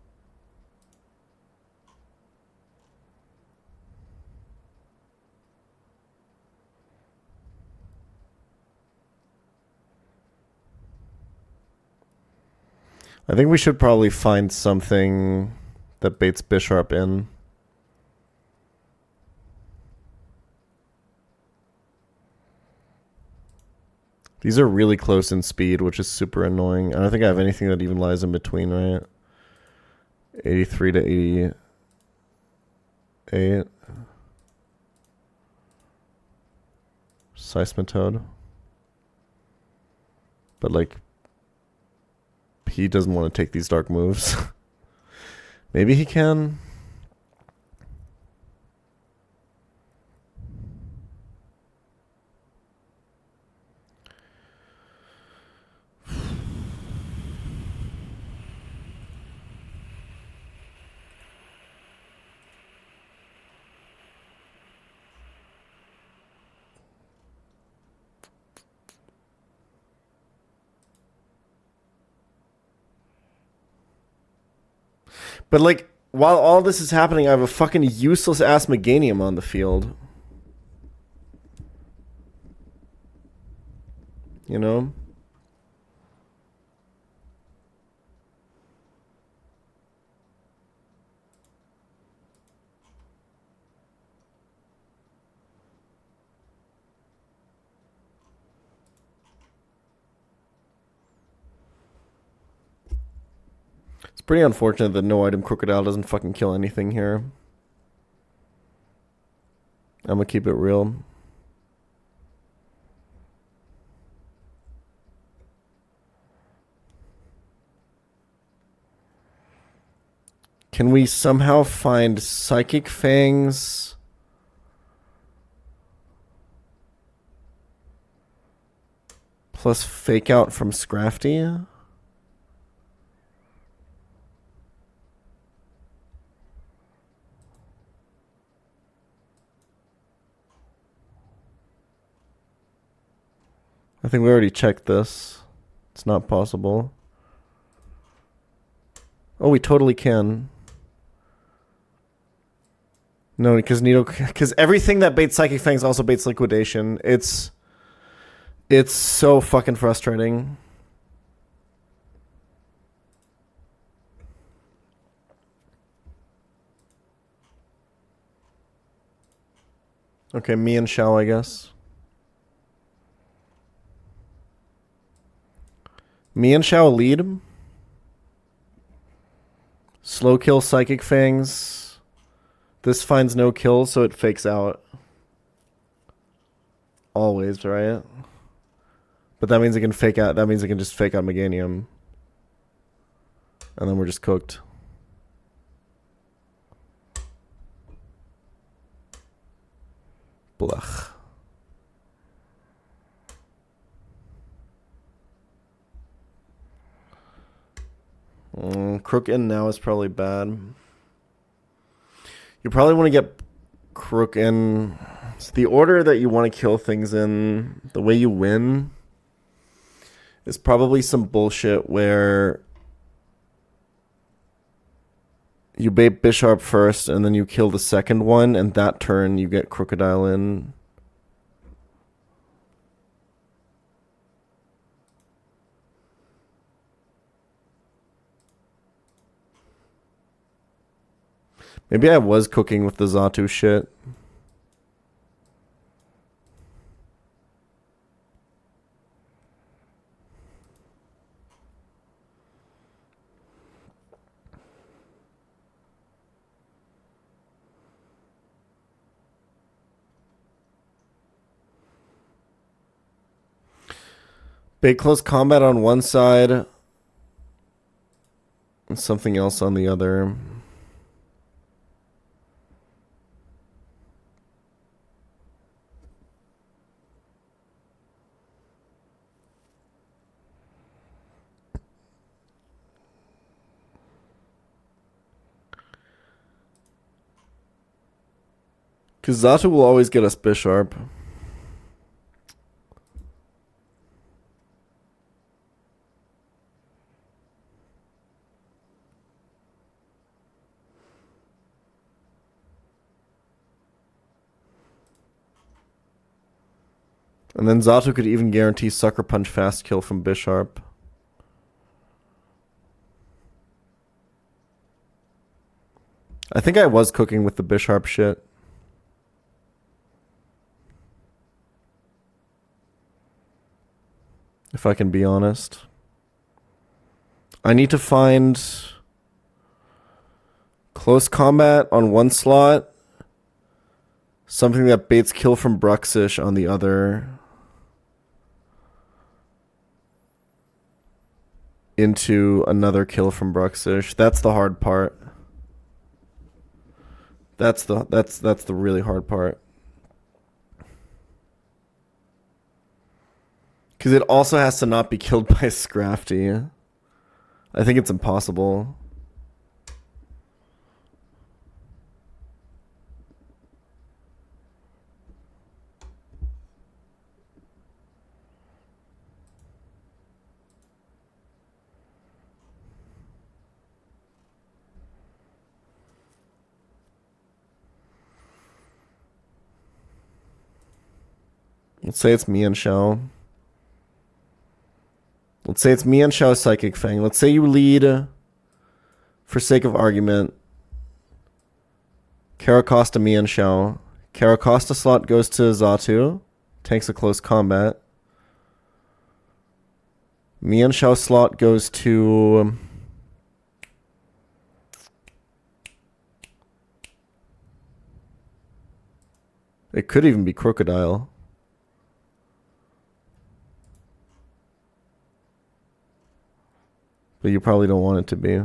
I think we should probably find something that baits Bisharp in. These are really close in speed, which is super annoying. I don't think I have anything that even lies in between, right? 83 to 88. Seismitoad. But like, he doesn't want to take these dark moves. Maybe he can. But like, while all this is happening, I have a fucking useless ass Meganium on the field. You know? It's pretty unfortunate that no item Crocodile doesn't fucking kill anything here. I'm gonna keep it real. Can we somehow find Psychic Fangs? Plus Fake Out from Scrafty? I think we already checked this. It's not possible. Oh, we totally can. No, because everything that baits Psychic Fangs also baits Liquidation. It's so fucking frustrating. Okay, me and Shao, I guess. Me and Shao lead. Slow kill Psychic Fangs. This finds no kill, so it fakes out. Always, right? But that means it can fake out. That means it can just fake out Meganium. And then we're just cooked. Blech. Crook in now is probably bad. You probably want to get Crook in. So the order that you want to kill things in, the way you win, is probably some bullshit where you bait Bisharp first and then you kill the second one, and that turn you get Crocodile in. Maybe I was cooking with the Xatu shit. Bait close combat on one side and something else on the other. Because Xatu will always get us Bisharp. And then Xatu could even guarantee Sucker Punch fast kill from Bisharp. I think I was cooking with the Bisharp shit. If I can be honest. I need to find close combat on one slot. Something that baits kill from Bruxish on the other. Into another kill from Bruxish. That's the hard part. That's the really hard part. Because it also has to not be killed by Scrafty. I think it's impossible. Let's say it's me and Shao. Let's say it's me and Shao Psychic Fang. Let's say you lead, for sake of argument, Caracosta, me and Shao. Caracosta slot goes to Xatu. Tanks a close combat. Me and Shao slot goes to... It could even be Crocodile. But you probably don't want it to be.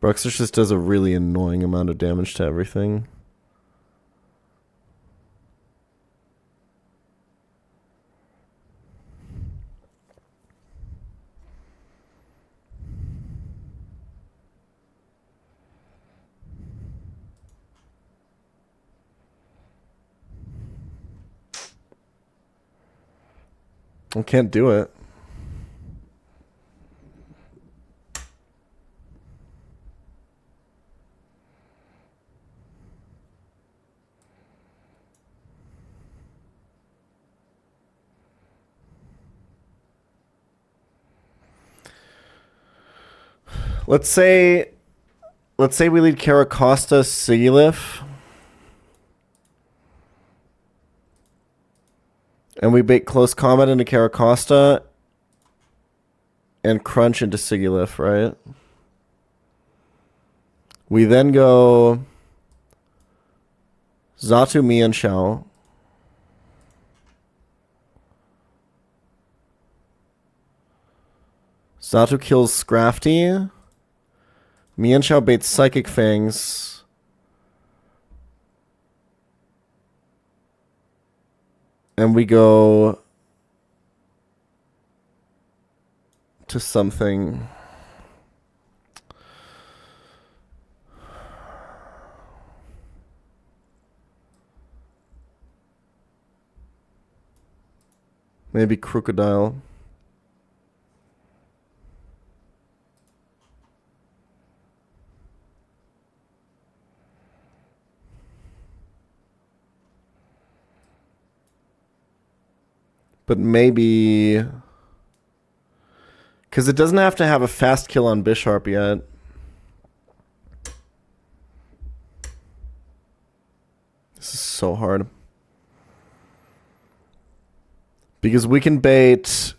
Bruxish just does a really annoying amount of damage to everything. I can't do it. Let's say we lead Caracosta Sigilif. And we bait close combat into Caracosta and crunch into Sigilif, right? We then go Zatu Mian Shao. Zatu kills Scrafty. Mian Shao baits Psychic Fangs. And we go to something. Maybe Crocodile. But maybe... Because it doesn't have to have a fast kill on Bisharp yet. This is so hard. Because we can bait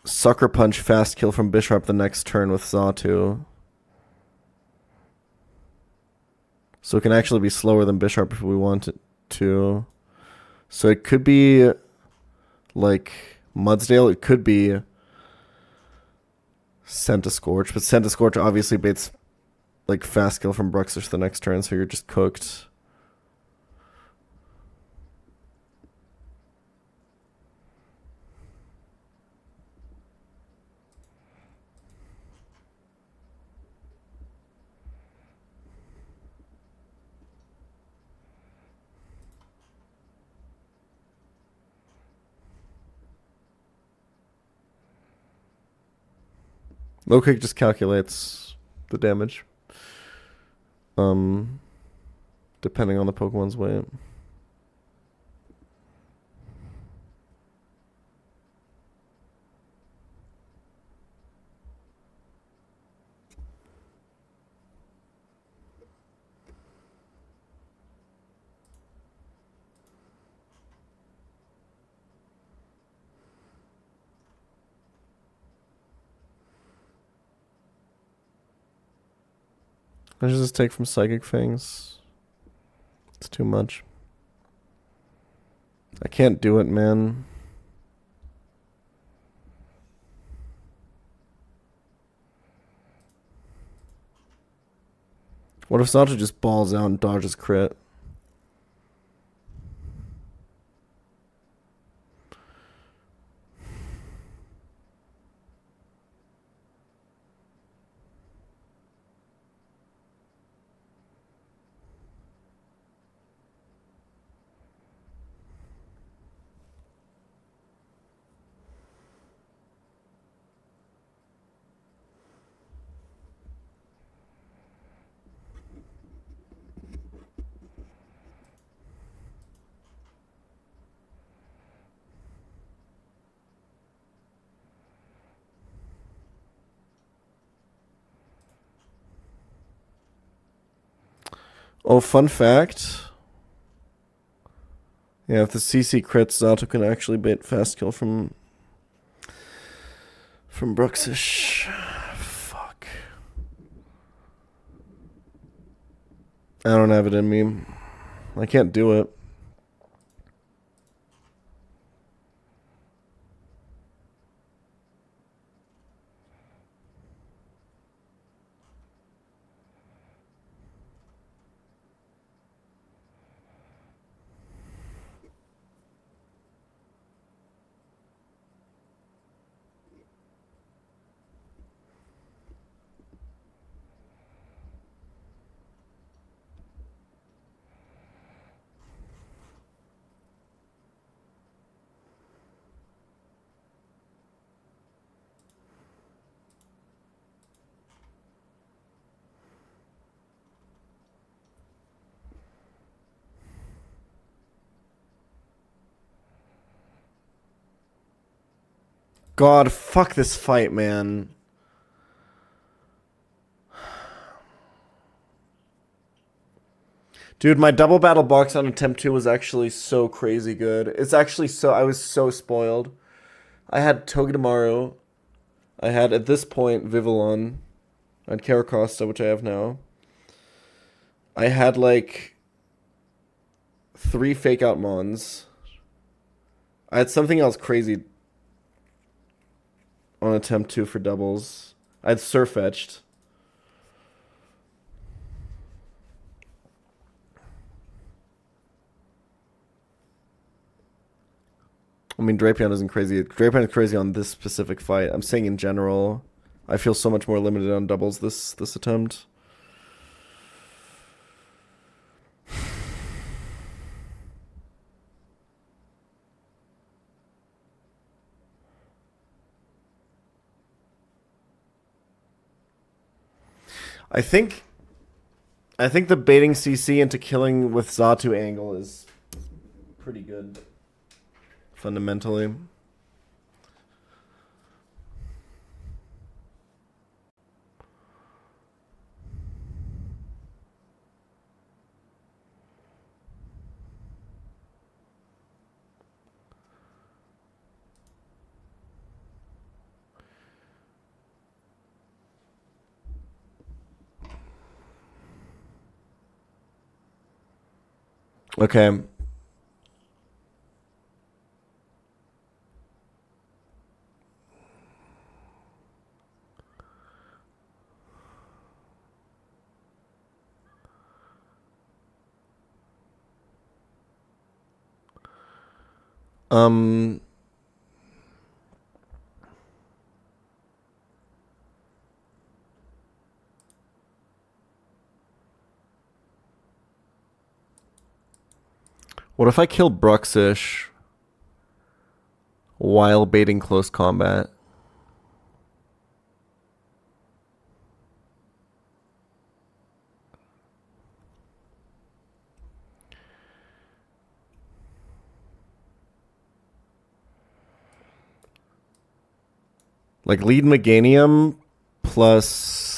Sucker Punch fast kill from Bisharp the next turn with Zatu. So it can actually be slower than Bisharp if we want it to. So it could be like Mudsdale. It could be Scentiscorch. But Scentiscorch obviously baits like fast kill from Bruxish the next turn, so you're just cooked. Low kick just calculates the damage. Depending on the Pokemon's weight. I should just take from Psychic Fangs. It's too much. I can't do it, man. What if Zatu just balls out and dodges crit? Oh, fun fact. Yeah, if the CC crits, Zatu can actually bait fast kill from Bruxish. Fuck. I don't have it in me. I can't do it. God, fuck this fight, man. Dude, my double battle box on attempt 2 was actually so crazy good. It's actually so... I was so spoiled. I had Togedemaru. I had, at this point, Vivillon. I had Caracosta, which I have now. I had, like, 3 fake-out Mons. I had something else crazy on attempt 2 for doubles. I had Surfetched. I mean, Drapion isn't crazy. Drapion is crazy on this specific fight. I'm saying in general, I feel so much more limited on doubles this attempt. I think the baiting CC into killing with Xatu angle is pretty good. Fundamentally. Okay. What if I kill Bruxish while baiting close combat? Like lead Meganium plus...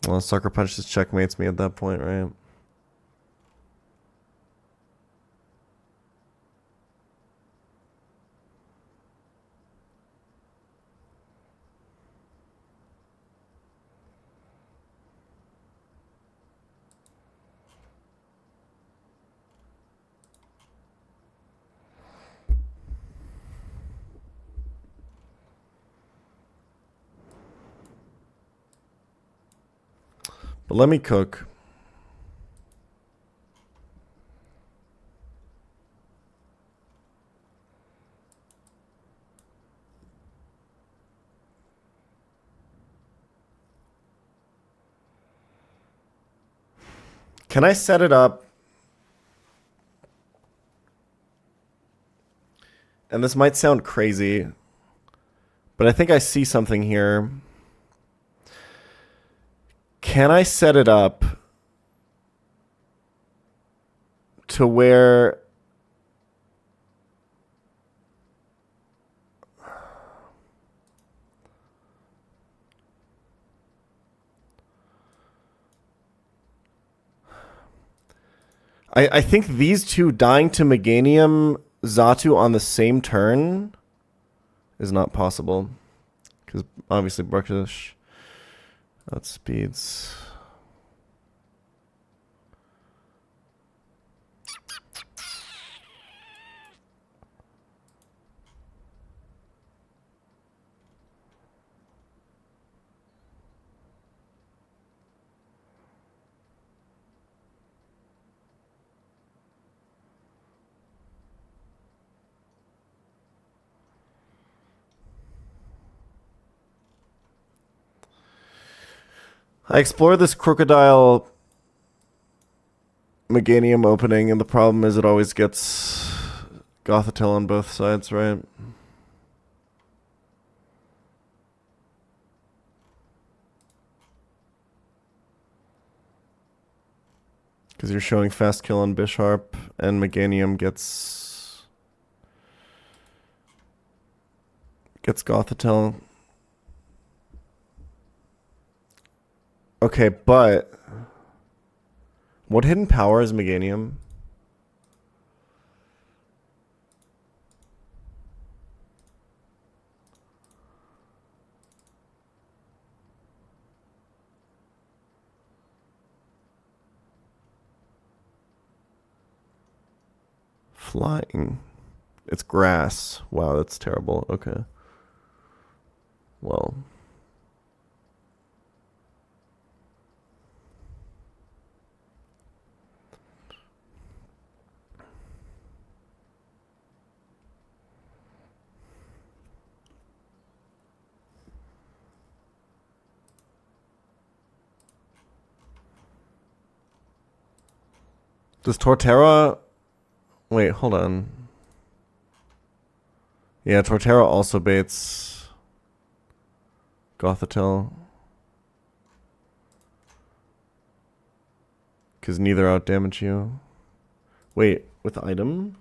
Well, Sucker Punch just checkmates me at that point, right? But let me cook. Can I set it up? And this might sound crazy, but I think I see something here. Can I set it up to where I think these two dying to Meganium Xatu on the same turn is not possible. Because obviously Bruxish outspeeds. I explored this Crocodile Meganium opening, and the problem is it always gets Gothitelle on both sides, right? Because you're showing fast kill on Bisharp, and Meganium gets Gothitelle. Okay, but what hidden power is Meganium? Flying. It's grass. Wow, that's terrible. Okay. Well. Does Torterra... Wait, hold on. Yeah, Torterra also baits Gothitelle. Because neither outdamage you. Wait, with item?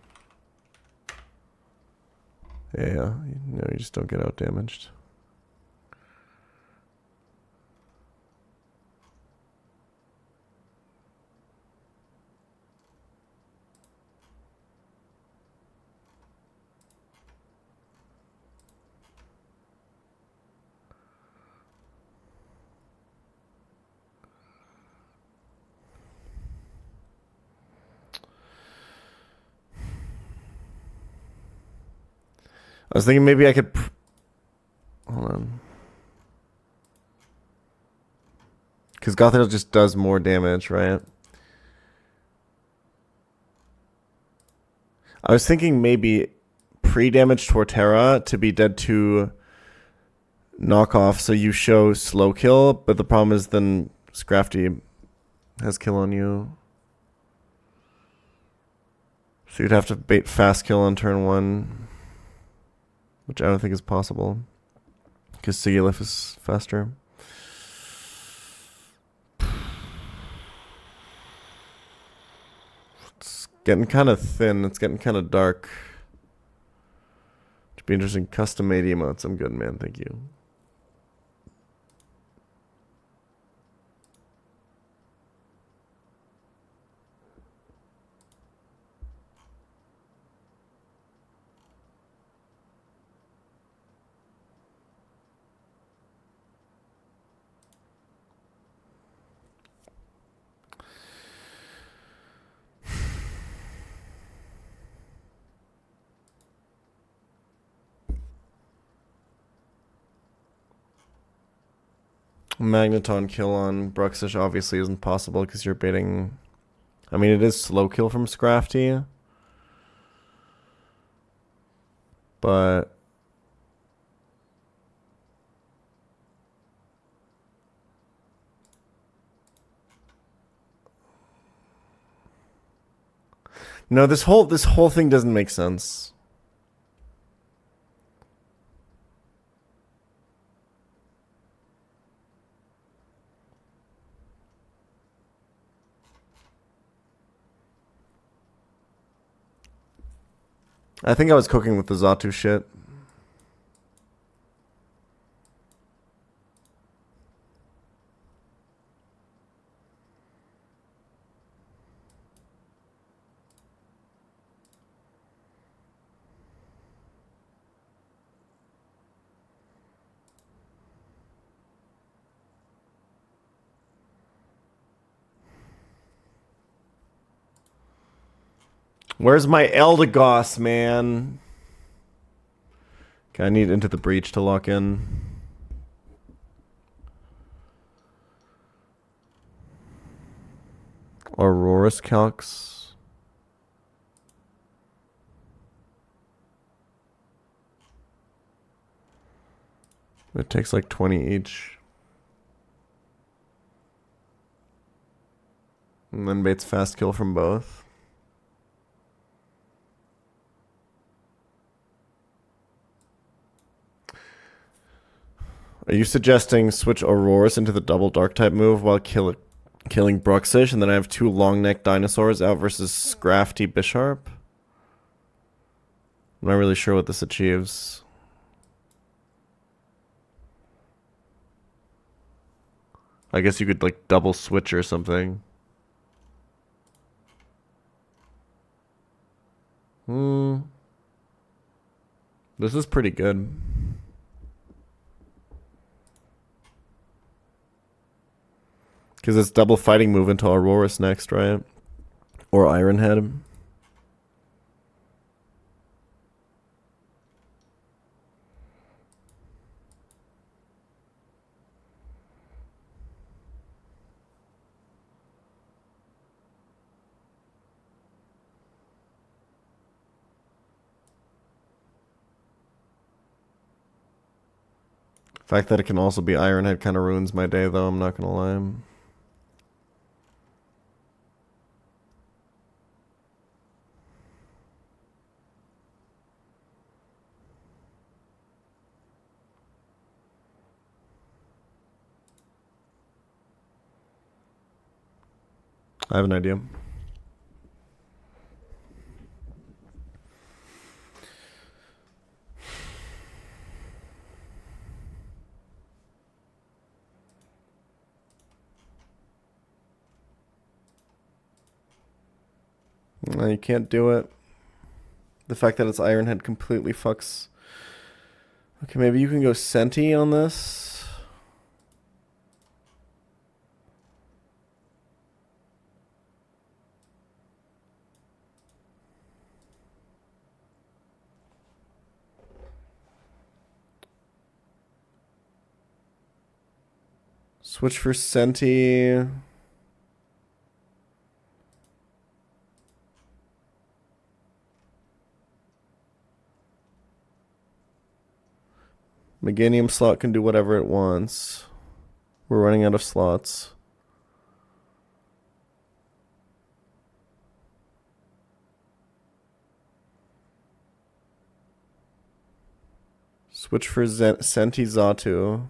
Yeah, no, you just don't get outdamaged. I was thinking maybe I could... Hold on. Because Gothitelle just does more damage, right? I was thinking maybe pre-damage Torterra to be dead to knockoff, so you show slow kill, but the problem is then Scrafty has kill on you. So you'd have to bait fast kill on turn 1. Which I don't think is possible. Because Sigilif is faster. It's getting kind of thin. It's getting kind of dark. Should be interesting. Custom made emotes. I'm good, man. Thank you. Magneton kill on Bruxish obviously isn't possible because you're baiting... I mean, it is slow kill from Scrafty. But... No, this whole thing doesn't make sense. I think I was cooking with the Xatu shit. Where's my Eldegoss, man? Okay, I need Into the Breach to lock in. Aurora's Calx. It takes like 20 each. And then baits fast kill from both. Are you suggesting switch Auroras into the double dark type move while killing Bruxish, and then I have 2 long neck dinosaurs out versus Scrafty Bisharp. I'm not really sure what this achieves. I guess you could like double switch or something. This is pretty good. Because it's double fighting move into Aurora's next, right? Or Iron Head. The fact that it can also be Iron Head kind of ruins my day, though, I'm not going to lie. I have an idea. No, you can't do it. The fact that it's Iron Head completely fucks. Okay, maybe you can go Senti on this. Switch for Senti. Meganium slot can do whatever it wants. We're running out of slots. Switch for Senti Zatu.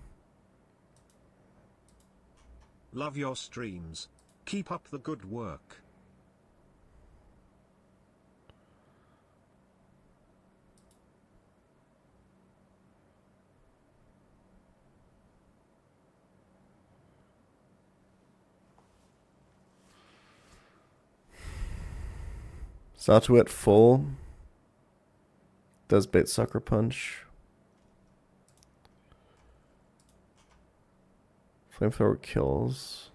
Love your streams. Keep up the good work. Zatu at full. Does bait Sucker Punch. Flamethrower kills.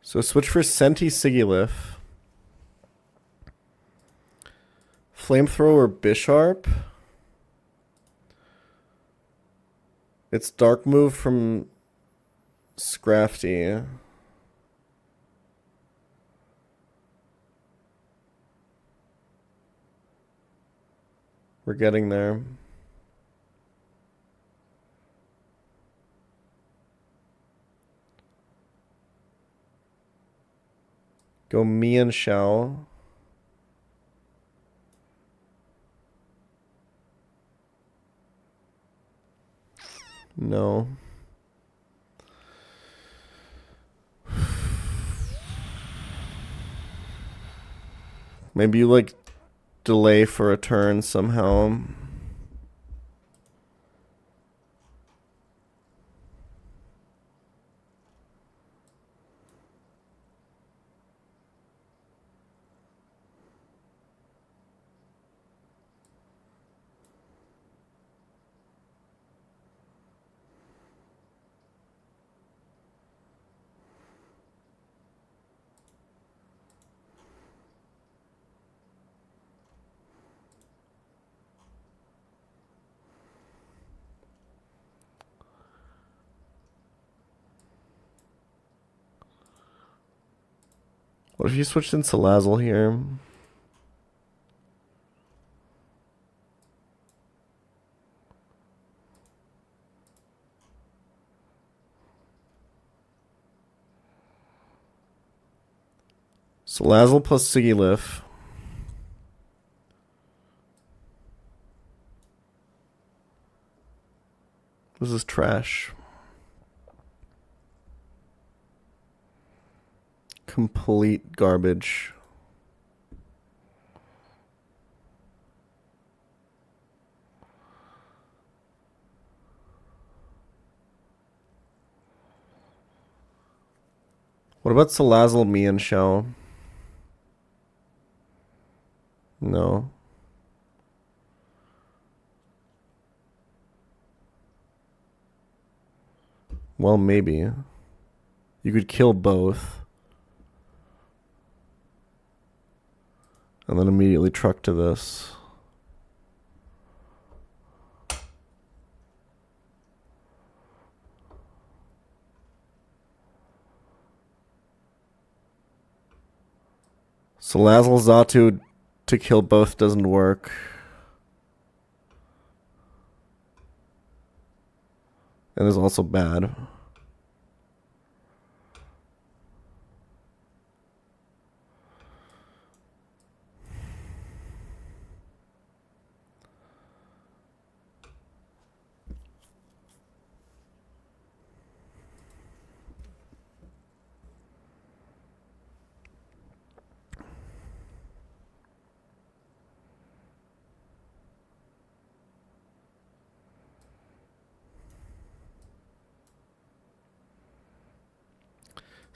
So switch for Senti Sigilif. Flamethrower Bisharp. It's Dark Move from Scrafty. We're getting there. Go me and Shao. No. Maybe you like delay for a turn somehow. What if you switched in Salazzle here? Salazzle plus Sigilif. This is trash. Complete garbage. What about Salazzle, me, and Shell? No. Well, maybe. You could kill both. And then immediately truck to this. Salazzle Xatu to kill both doesn't work. And is also bad.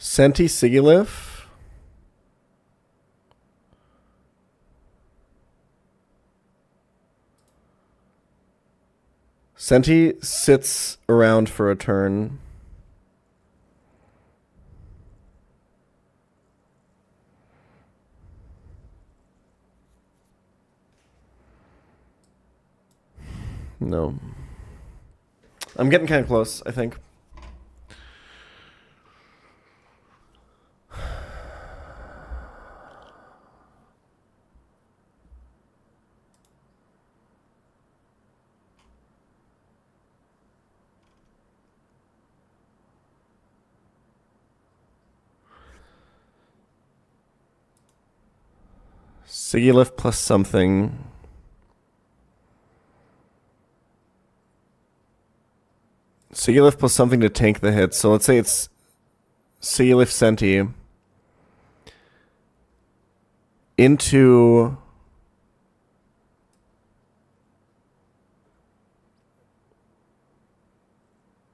Senti Sigilyph. Senti sits around for a turn. No. I'm getting kind of close, I think. Sigilyph plus something. Sigilyph plus something to tank the hit. So let's say it's Sigilyph Senti into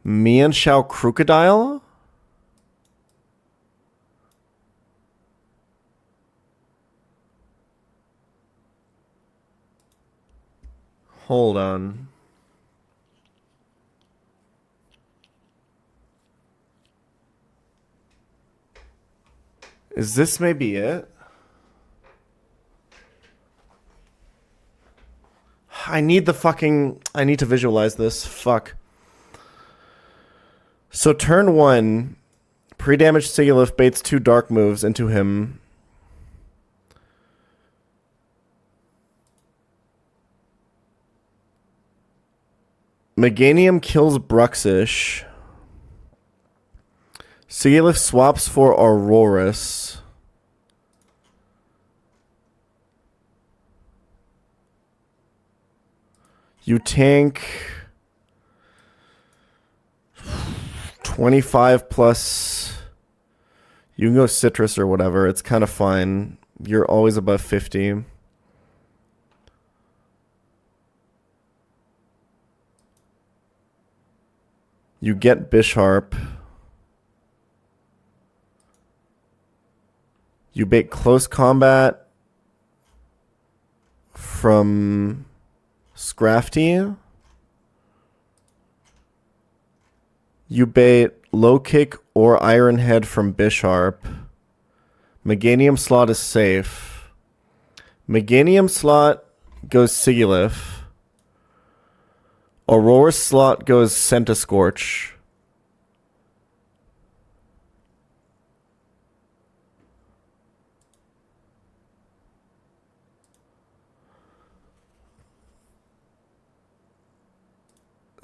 Mienshao Crocodile? Hold on. Is this maybe it? I need to visualize this. Fuck. So turn 1, pre-damaged Sigilyph baits 2 dark moves into him. Meganium kills Bruxish. Sigilyph swaps for Aurorus. You tank 25 plus. You can go Citrus or whatever. It's kind of fine. You're always above 50. You get Bisharp. You bait close combat from Scrafty. You bait low kick or Iron Head from Bisharp. Meganium slot is safe. Meganium slot goes Sigilyph. Aurora's slot goes Centiskorch.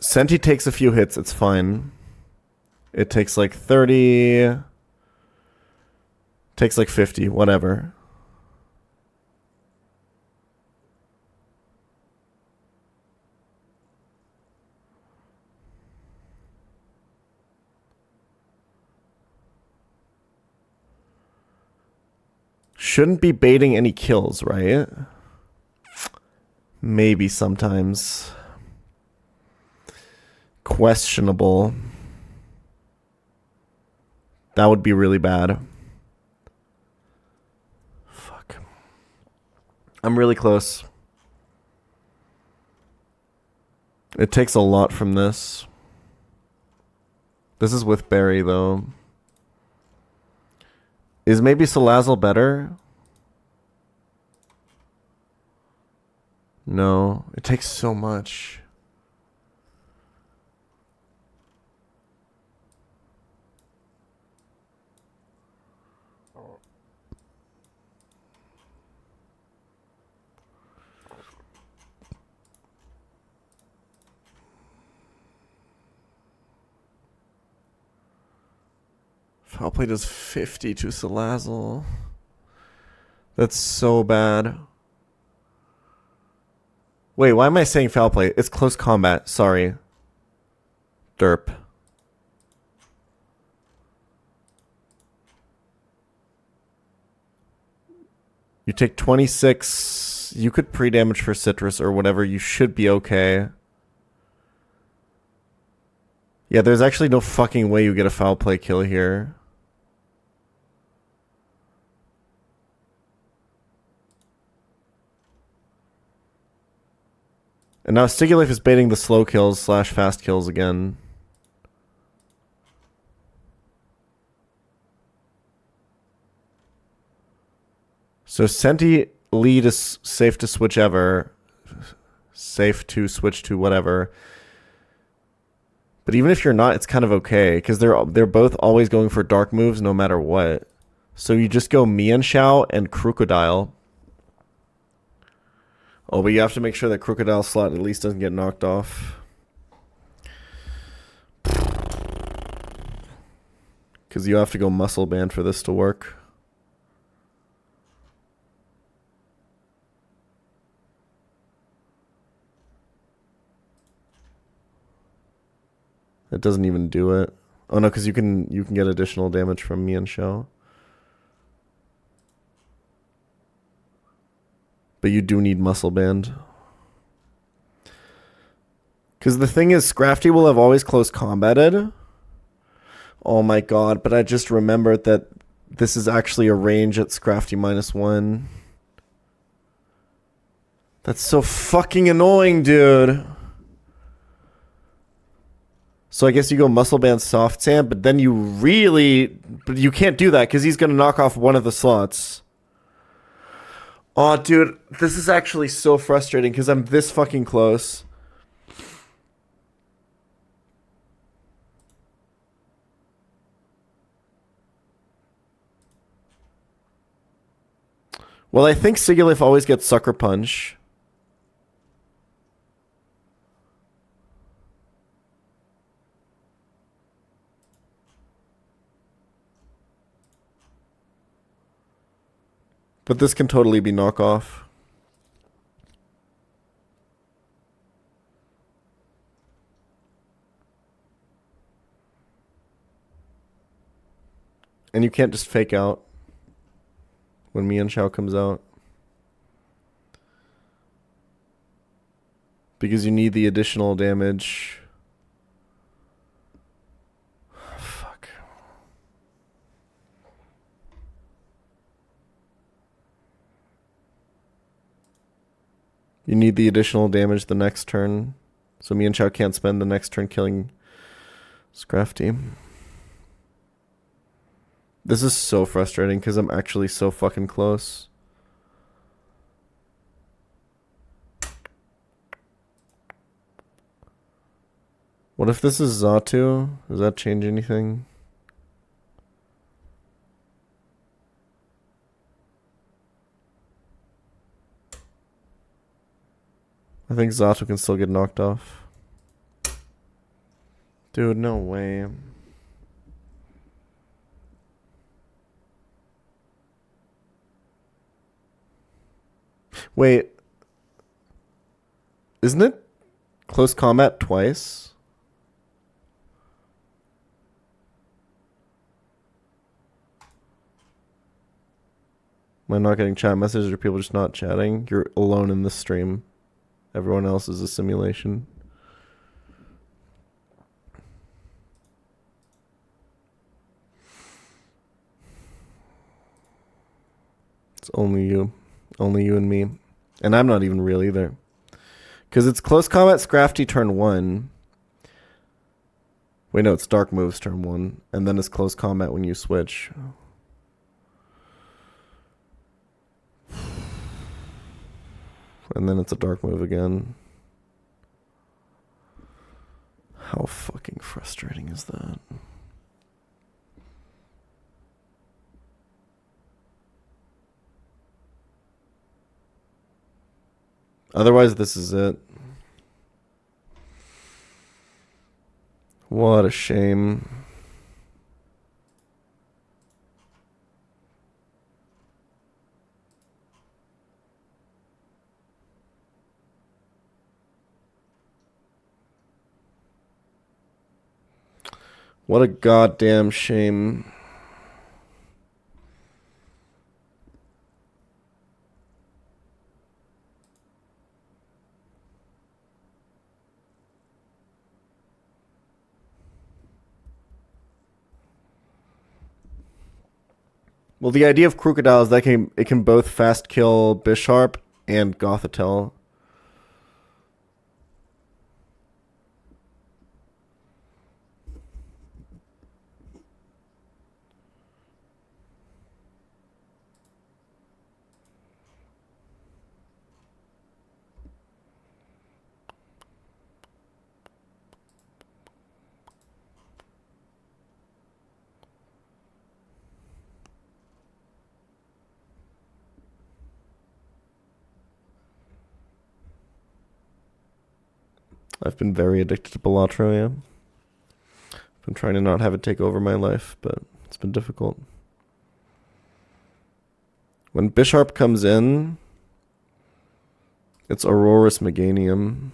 Senti takes a few hits, it's fine. It takes like 30. Takes like 50, whatever. Shouldn't be baiting any kills, right? Maybe sometimes. Questionable. That would be really bad. Fuck. I'm really close. It takes a lot from this. This is with Barry, though. Is maybe Salazzle better? No. It takes so much. Foul play does 50 to Salazzle. That's so bad. Wait, why am I saying foul play? It's close combat. Sorry. Derp. You take 26. You could pre-damage for Citrus or whatever. You should be okay. Yeah, there's actually no fucking way you get a foul play kill here. And now Stigilife is baiting the slow kills / fast kills again. So Senti lead is safe to switch ever. Safe to switch to whatever. But even if you're not, it's kind of okay. Because they're both always going for dark moves no matter what. So you just go Mienshao and Crocodile. Oh, but you have to make sure that Crocodile slot at least doesn't get knocked off. Because you have to go Muscle Band for this to work. It doesn't even do it. Oh no, because you can get additional damage from Mienshao. But you do need Muscle Band. Because the thing is, Scrafty will have always close combated. Oh my god, but I just remembered that this is actually a range at Scrafty -1. That's so fucking annoying, dude. So I guess you go Muscle Band Soft Sand, but then but you can't do that because he's going to knock off one of the slots. Oh, dude, this is actually so frustrating because I'm this fucking close. Well, I think Sigilyph always gets Sucker Punch. But this can totally be knockoff. And you can't just fake out when Mienshao comes out. Because you need the additional damage. Fuck. You need the additional damage the next turn. So Mienshao can't spend the next turn killing Scrafty. This is so frustrating because I'm actually so fucking close. What if this is Xatu? Does that change anything? I think Xatu can still get knocked off. Dude, no way. Wait. Isn't it close combat twice? Am I not getting chat messages or people just not chatting? You're alone in this stream. Everyone else is a simulation. It's only you. Only you and me. And I'm not even real either. Because it's close combat Scrafty turn 1. Wait, no, it's dark moves turn 1. And then it's close combat when you switch. And then it's a dark move again. How fucking frustrating is that? Otherwise, this is it. What a shame. What a goddamn shame. Well, the idea of Crocodile is that it can both fast kill Bisharp and Gothitelle. I've been very addicted to Balatro, yeah. I've been trying to not have it take over my life, but it's been difficult. When Bisharp comes in, it's Aurorus Meganium.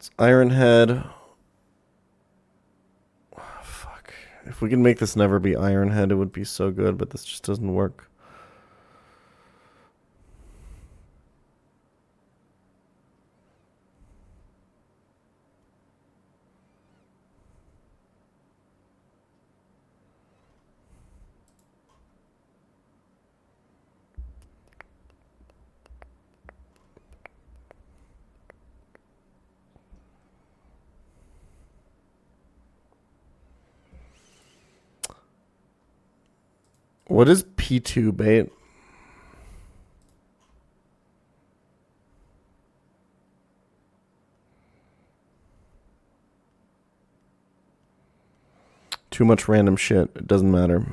It's Iron Head. Oh, fuck. If we can make this never be Iron Head, it would be so good, but this just doesn't work. What is P2 bait? Too much random shit. It doesn't matter.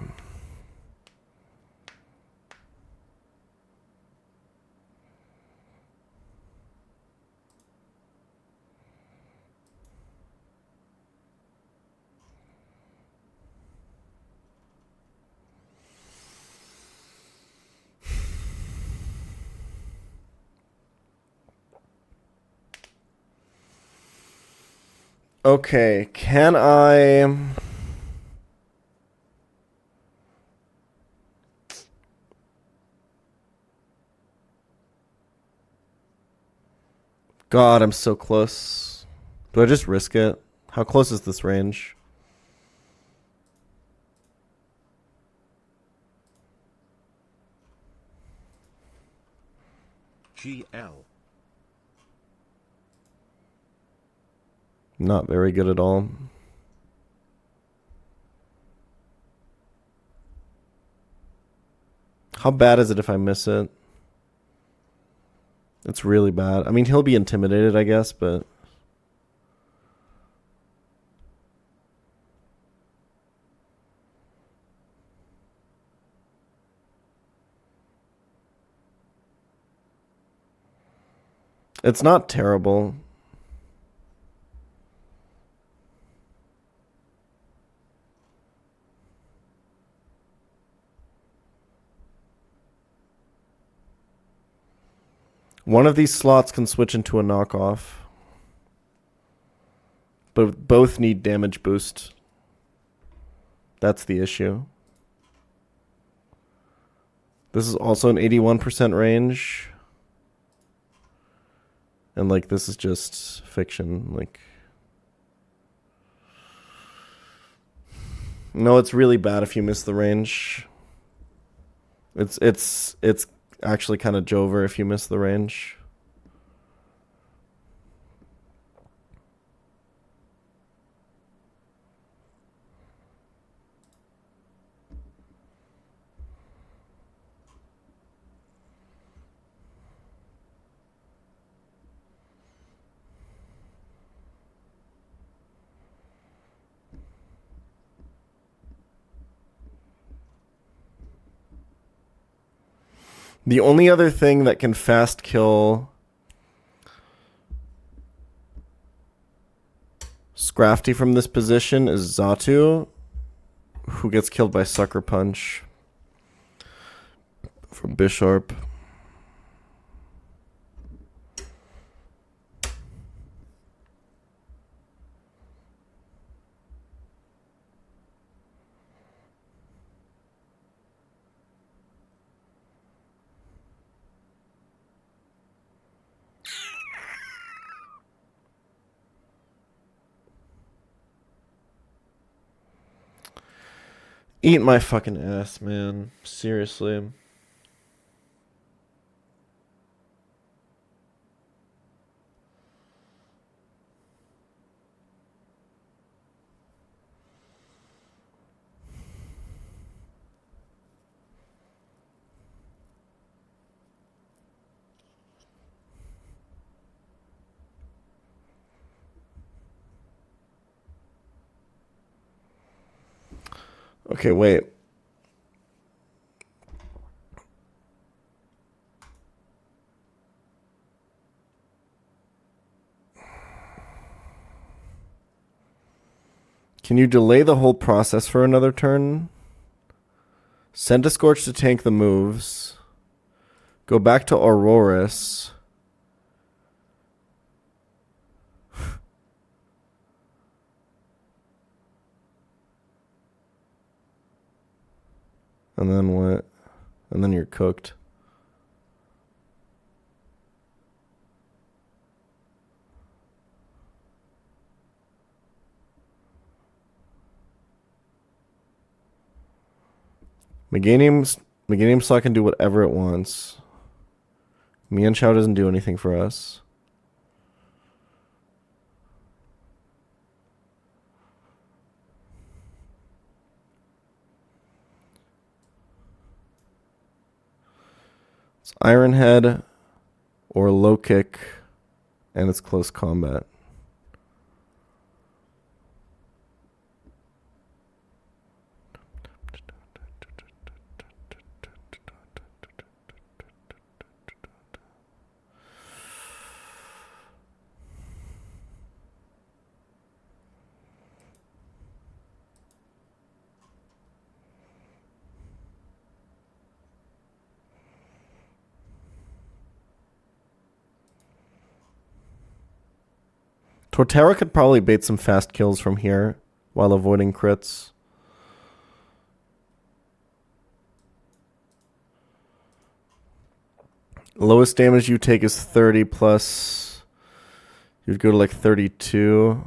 Okay, can I... God, I'm so close. Do I just risk it? How close is this range? pChal. Not very good at all. How bad is it if I miss it? It's really bad. I mean, he'll be intimidated, I guess, but... It's not terrible. One of these slots can switch into a knockoff. But both need damage boost. That's the issue. This is also an 81% range. And like this is just fiction. Like no, it's really bad if you miss the range. It's actually kind of Jover if you miss the range. The only other thing that can fast kill Scrafty from this position is Xatu, who gets killed by Sucker Punch from Bisharp. Eat my fucking ass, man. Seriously. Okay, wait. Can you delay the whole process for another turn? Send a Scorch to tank the moves. Go back to Auroras. And then what? And then you're cooked. Meganium Saw can do whatever it wants. Mian Chao doesn't do anything for us. It's Iron Head or Low Kick, and it's close combat. Torterra could probably bait some fast kills from here while avoiding crits. Lowest damage you take is 30 plus. You'd go to like 32.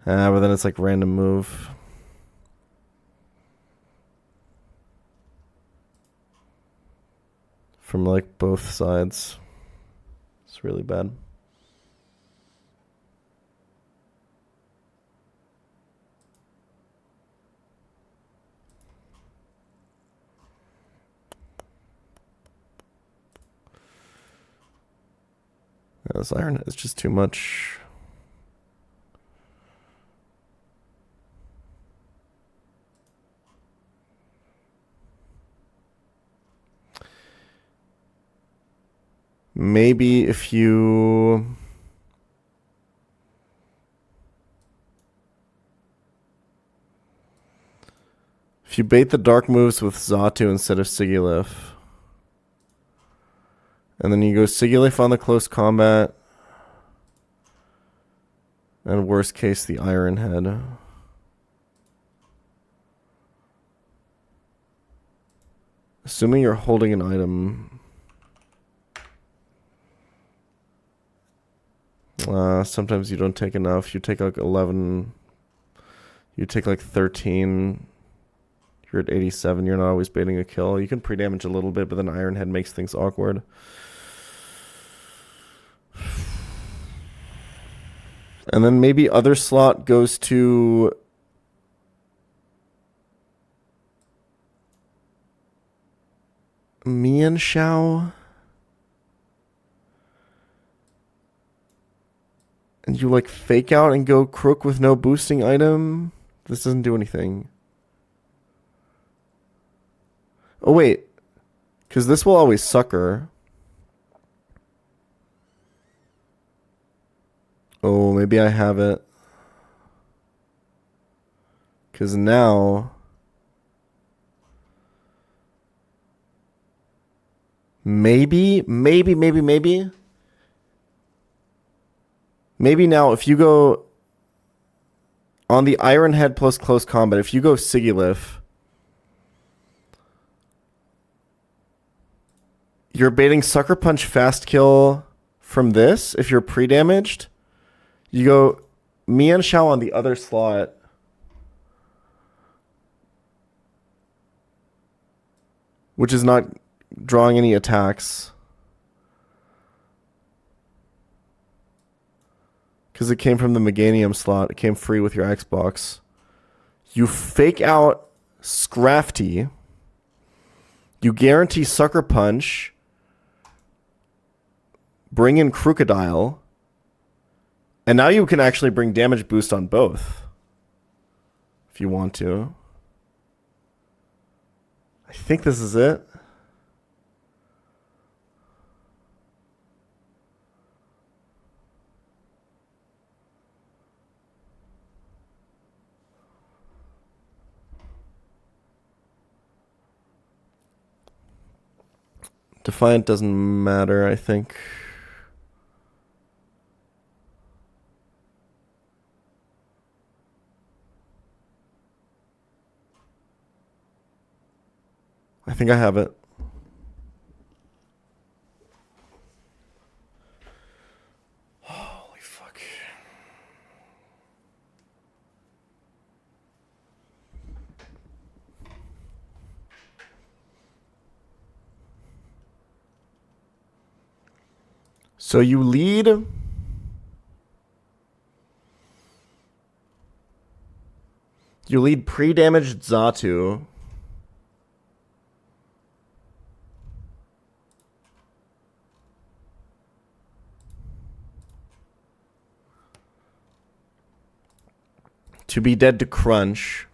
But then it's like random move. from like both sides. It's really bad. Yeah, this iron is just too much. Maybe if you bait the dark moves with Xatu instead of Sigilif, and then you go Sigilif on the close combat, and worst case the Iron Head. Assuming you're holding an item. Sometimes you don't take enough. You take like 11. You take like 13. You're at 87. You're not always baiting a kill. You can pre-damage a little bit, but then Iron Head makes things awkward. And then maybe other slot goes to Mian Shao. And you like fake out and go crook with no boosting item. This doesn't do anything. Oh wait, because this will always sucker. Oh, maybe I have it. Because now maybe now if you go on the Iron Head plus close combat, if you go Sigilif, you're baiting Sucker Punch fast kill from this. If you're pre-damaged, you go Mian Shao on the other slot. Which is not drawing any attacks. Because it came from the Meganium slot. It came free with your Xbox. You fake out Scrafty. You guarantee Sucker Punch. Bring in Crocodile. And now you can actually bring damage boost on both. If you want to. I think this is it. Defiant doesn't matter, I think. I think I have it. Holy fuck. So you lead. You lead pre-damaged Xatu. To be dead to Crunch.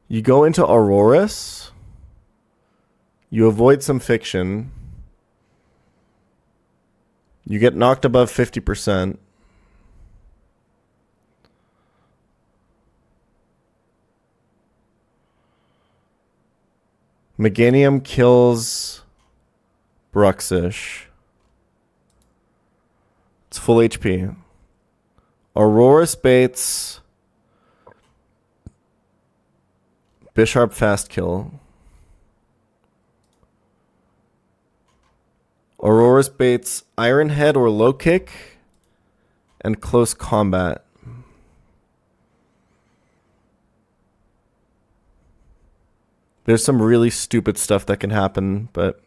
You go into Auroras. You avoid some fiction. You get knocked above 50%. Meganium kills Bruxish. It's full HP. Aurora baits Bisharp fast kill. Aurora's baits Iron Head or low kick and close combat. There's some really stupid stuff that can happen, but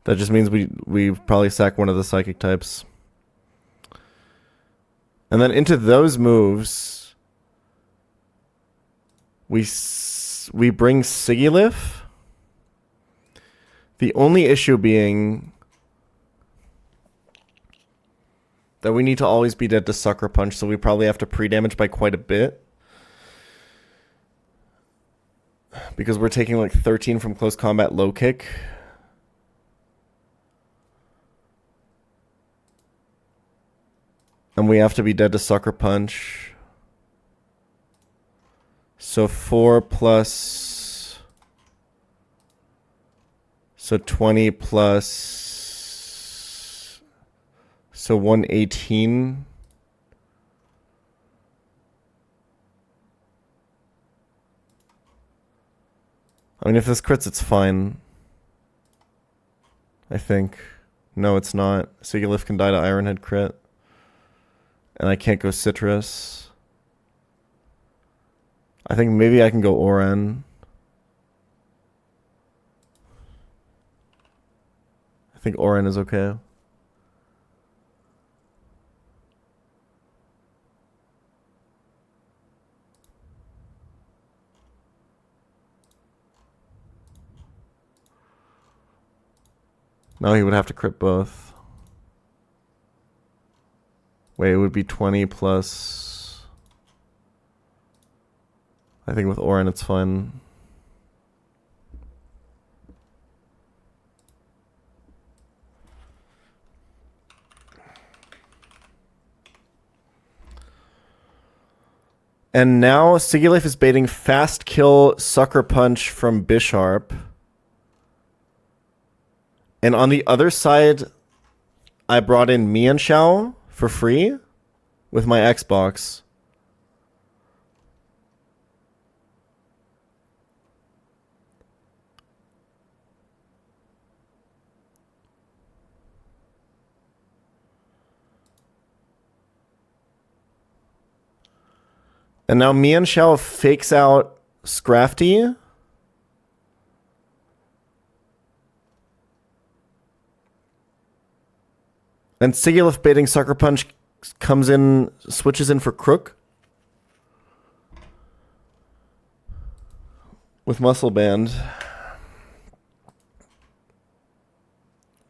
that just means we probably sack one of the psychic types. And then into those moves, we bring Sigilif. The only issue being that we need to always be dead to Sucker Punch, so we probably have to pre-damage by quite a bit. Because we're taking like 13 from close combat low kick. And we have to be dead to Sucker Punch. So 4 plus... So 20 plus... So 118. I mean, if this crits, it's fine. I think. No, it's not. Sigilif can die to Ironhead crit. And I can't go Citrus. I think maybe I can go Oran. I think Oran is okay. No, he would have to crit both. Wait, it would be 20 plus... I think with Oran it's fine. And now Sigilif is baiting Fast Kill Sucker Punch from Bisharp. And on the other side, I brought in Mianshao for free with my Xbox. And now Mianshao fakes out Scrafty. And Sigilif baiting Sucker Punch comes in, switches in for Crook. With Muscle Band.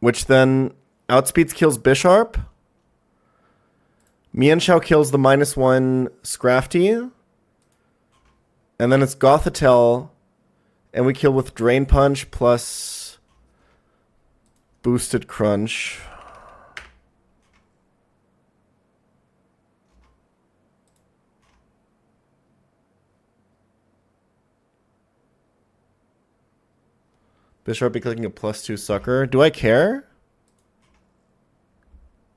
Which then outspeeds kills Bisharp. Mianshao kills the -1 Scrafty. And then it's Gothitelle. And we kill with Drain Punch plus Boosted Crunch. Bisharp be clicking a +2 sucker. Do I care?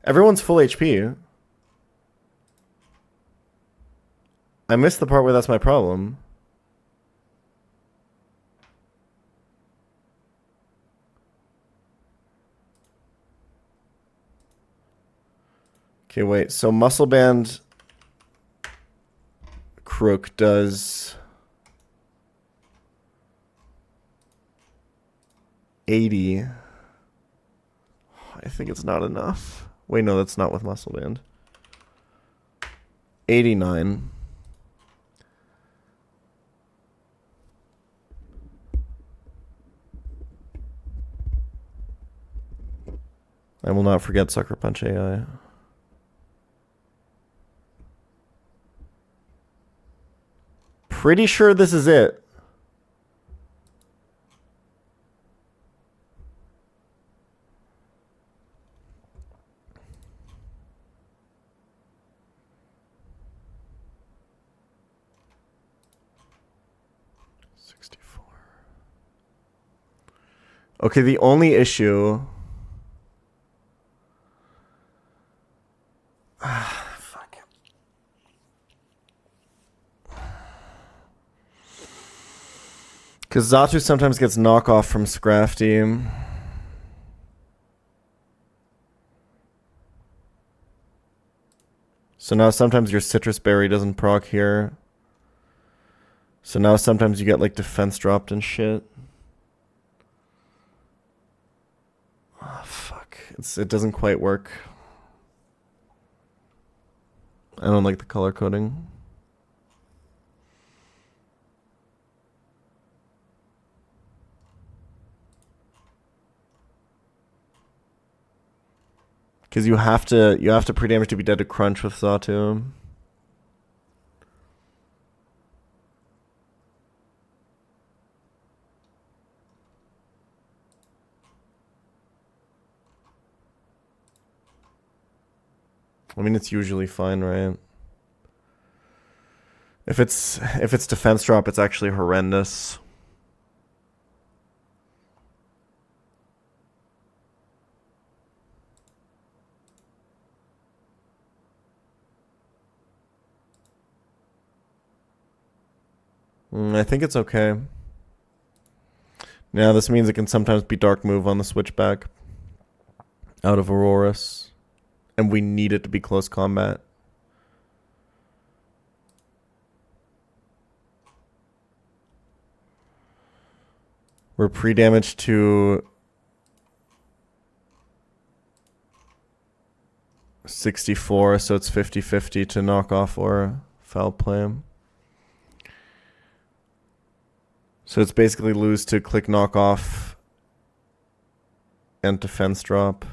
Everyone's full HP. I missed the part where that's my problem. Okay, wait. So Muscle Band Crook does 80. I think it's not enough. Wait, no, that's not with Muscle Band. 89. I will not forget Sucker Punch AI. Pretty sure this is it. Okay, the only issue... Fuck. Because Xatu sometimes gets knockoff from Scrafty. So now sometimes your Citrus Berry doesn't proc here. So now sometimes you get like defense dropped and shit. Oh, fuck. It doesn't quite work. I don't like the color coding. Because you have to pre-damage to be dead to crunch with Sawtooth. I mean, it's usually fine, right? If it's defense drop, it's actually horrendous. I think it's okay. Now this means it can sometimes be dark move on the switchback out of Auroras, and we need it to be close combat. We're pre-damaged to 64, so it's 50-50 to knock off or foul play. So it's basically lose to click knock off and defense drop.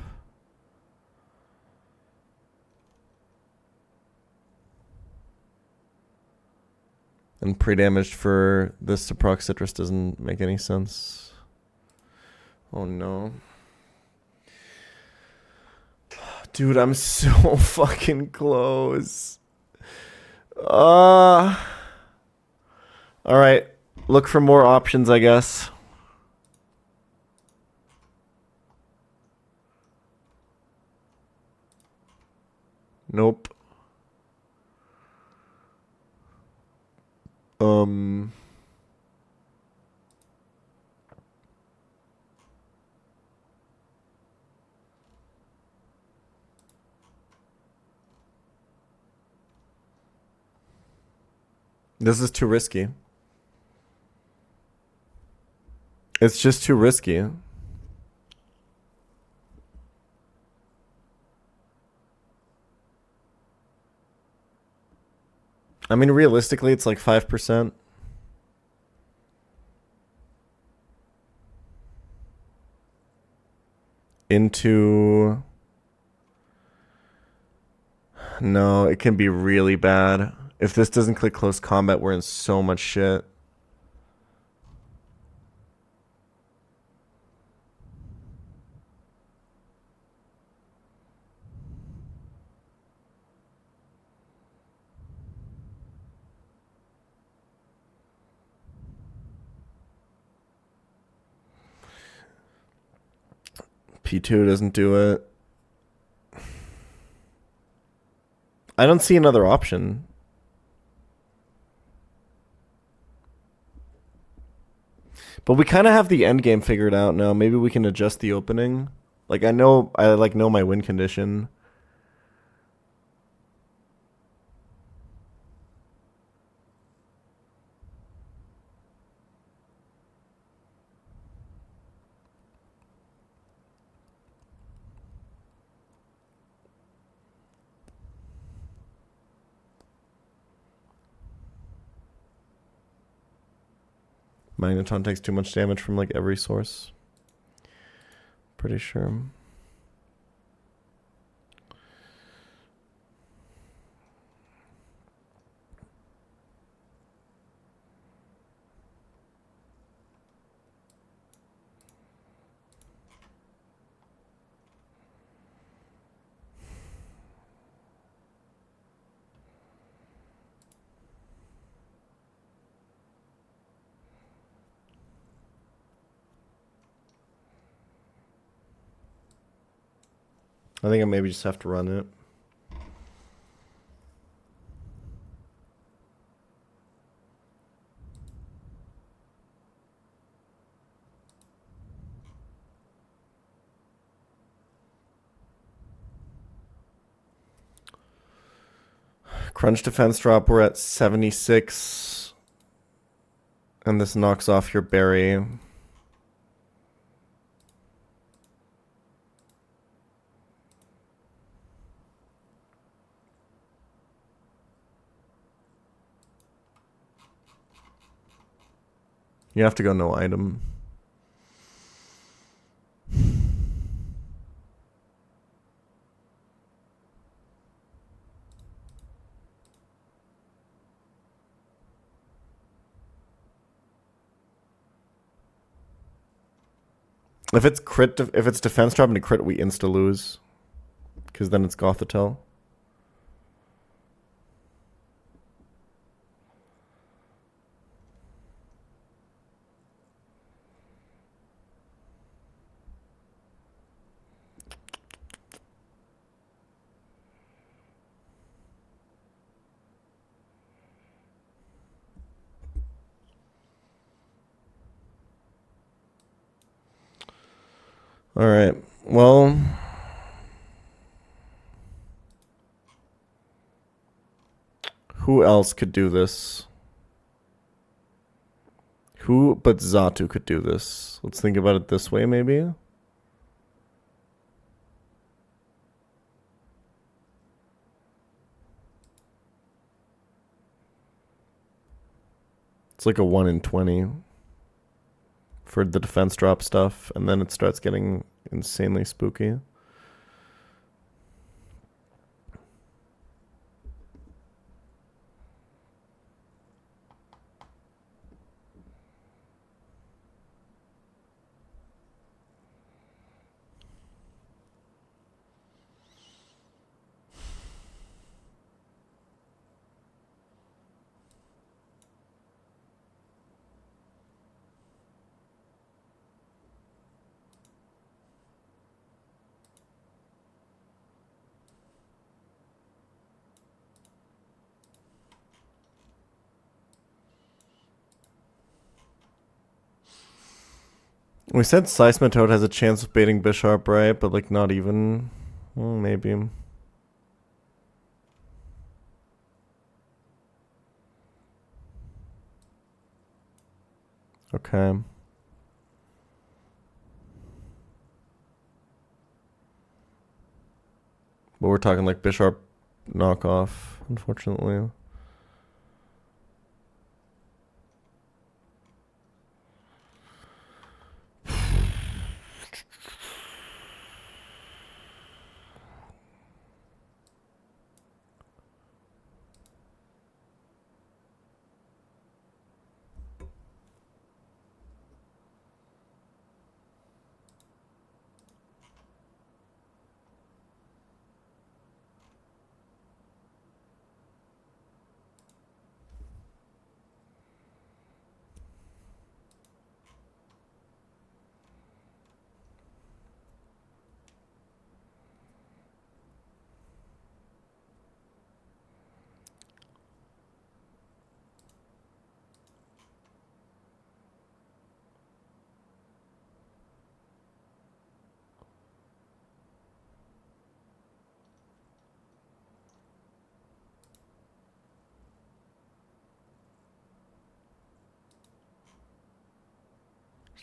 And pre-damaged for this to proc citrus doesn't make any sense. Oh no. Dude, I'm so fucking close. Alright. Look for more options, I guess. Nope. This is too risky. It's just too risky. I mean, realistically, it's like 5%. Into... No, it can be really bad. If this doesn't click close combat, we're in so much shit. P2 doesn't do it. I don't see another option. But we kind of have the end game figured out now. Maybe we can adjust the opening. Like I know my win condition. Magneton takes too much damage from like every source. Pretty sure. I think I maybe just have to run it. Crunch defense drop, we're at 76. And this knocks off your berry. You have to go no item. If it's crit, if it's defense drop into crit, we insta lose, because then it's Gothitelle. All right. Well, who else could do this? Who but Xatu could do this? Let's think about it this way, maybe. It's like a 1 in 20 for the defense drop stuff, and then it starts getting insanely spooky. We said Seismitoad has a chance of baiting Bisharp, right? But like not even. Well, maybe. Okay. But we're talking like Bisharp knockoff, unfortunately.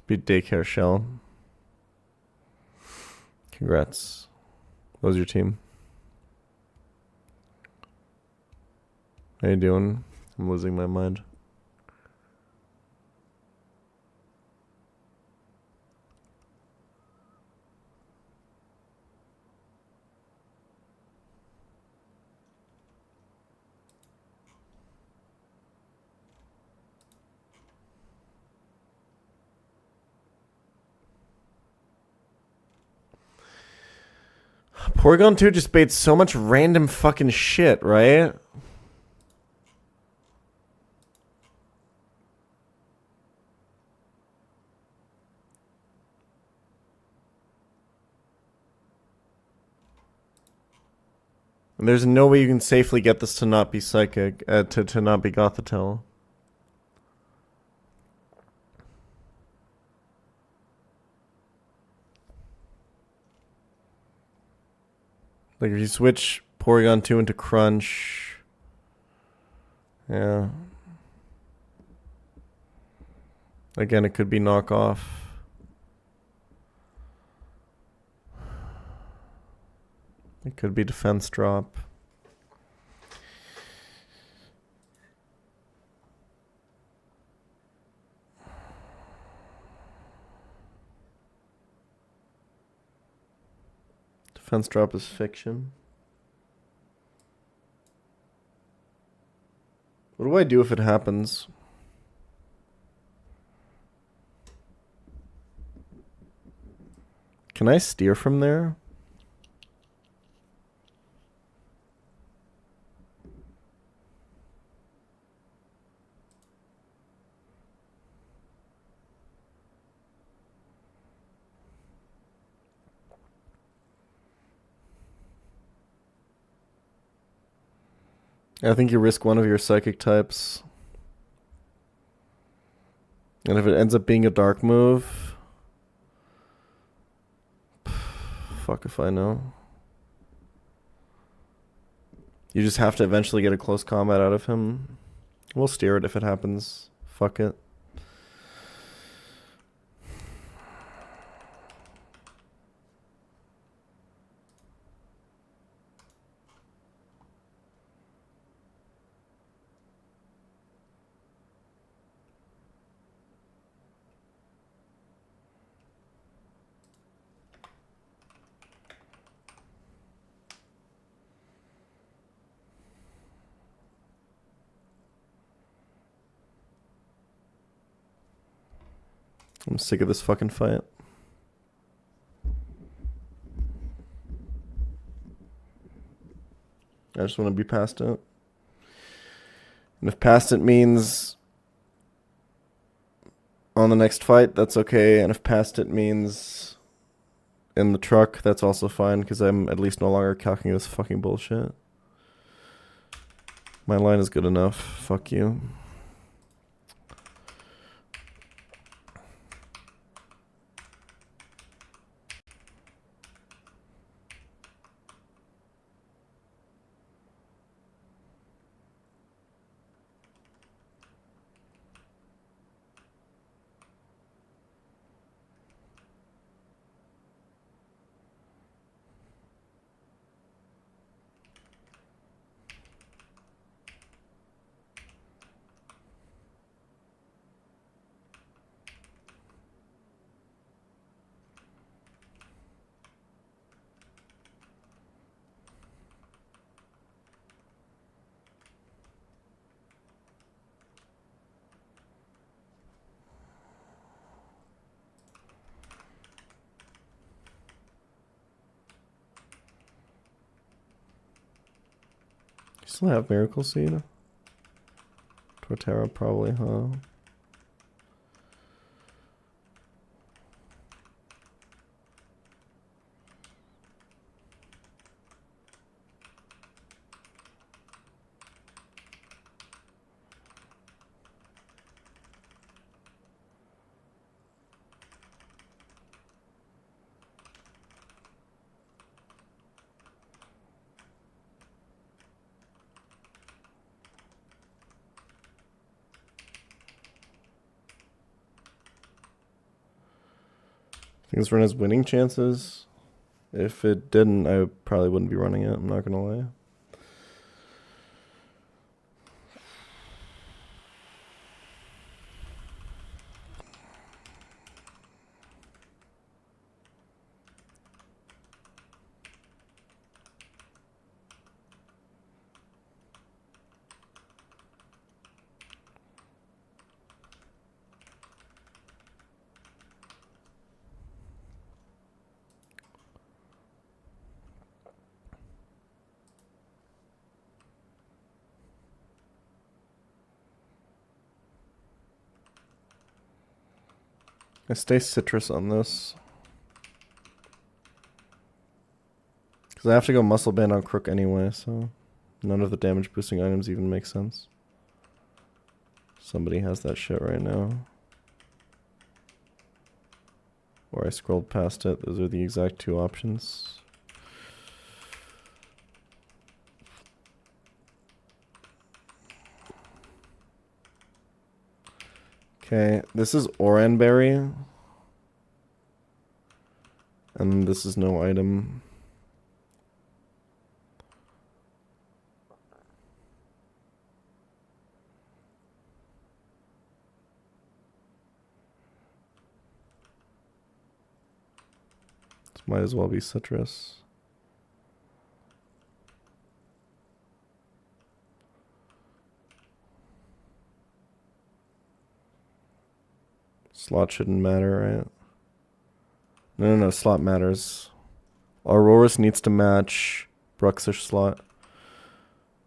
Speed Daycare Shell. Congrats. What was your team? How you doing? I'm losing my mind. Porygon 2 just baits so much random fucking shit, right? And there's no way you can safely get this to not be Psychic, to not be Gothitelle. Like if you switch Porygon 2 into Crunch. Yeah. Again, it could be knockoff. It could be defense drop. Defense drop is fiction. What do I do if it happens? Can I steer from there? I think you risk one of your psychic types. And if it ends up being a dark move... Fuck if I know. You just have to eventually get a close combat out of him. We'll steer it if it happens. Fuck it. I'm sick of this fucking fight. I just want to be past it. And if past it means on the next fight, that's okay. And if past it means in the truck, that's also fine, because I'm at least no longer calculating this fucking bullshit. My line is good enough. Fuck you. Still have Miracle Seed? Torterra probably, huh? I think this run has winning chances. If it didn't, I probably wouldn't be running it. I'm not gonna lie. I stay citrus on this. Because I have to go muscle band on Crook anyway, so none of the damage boosting items even make sense. Somebody has that shit right now. Or I scrolled past it. Those are the exact two options. Okay, this is Oranberry. And this is no item. This might as well be citrus. Slot shouldn't matter, right? No, slot matters. Aurorus needs to match Bruxish slot.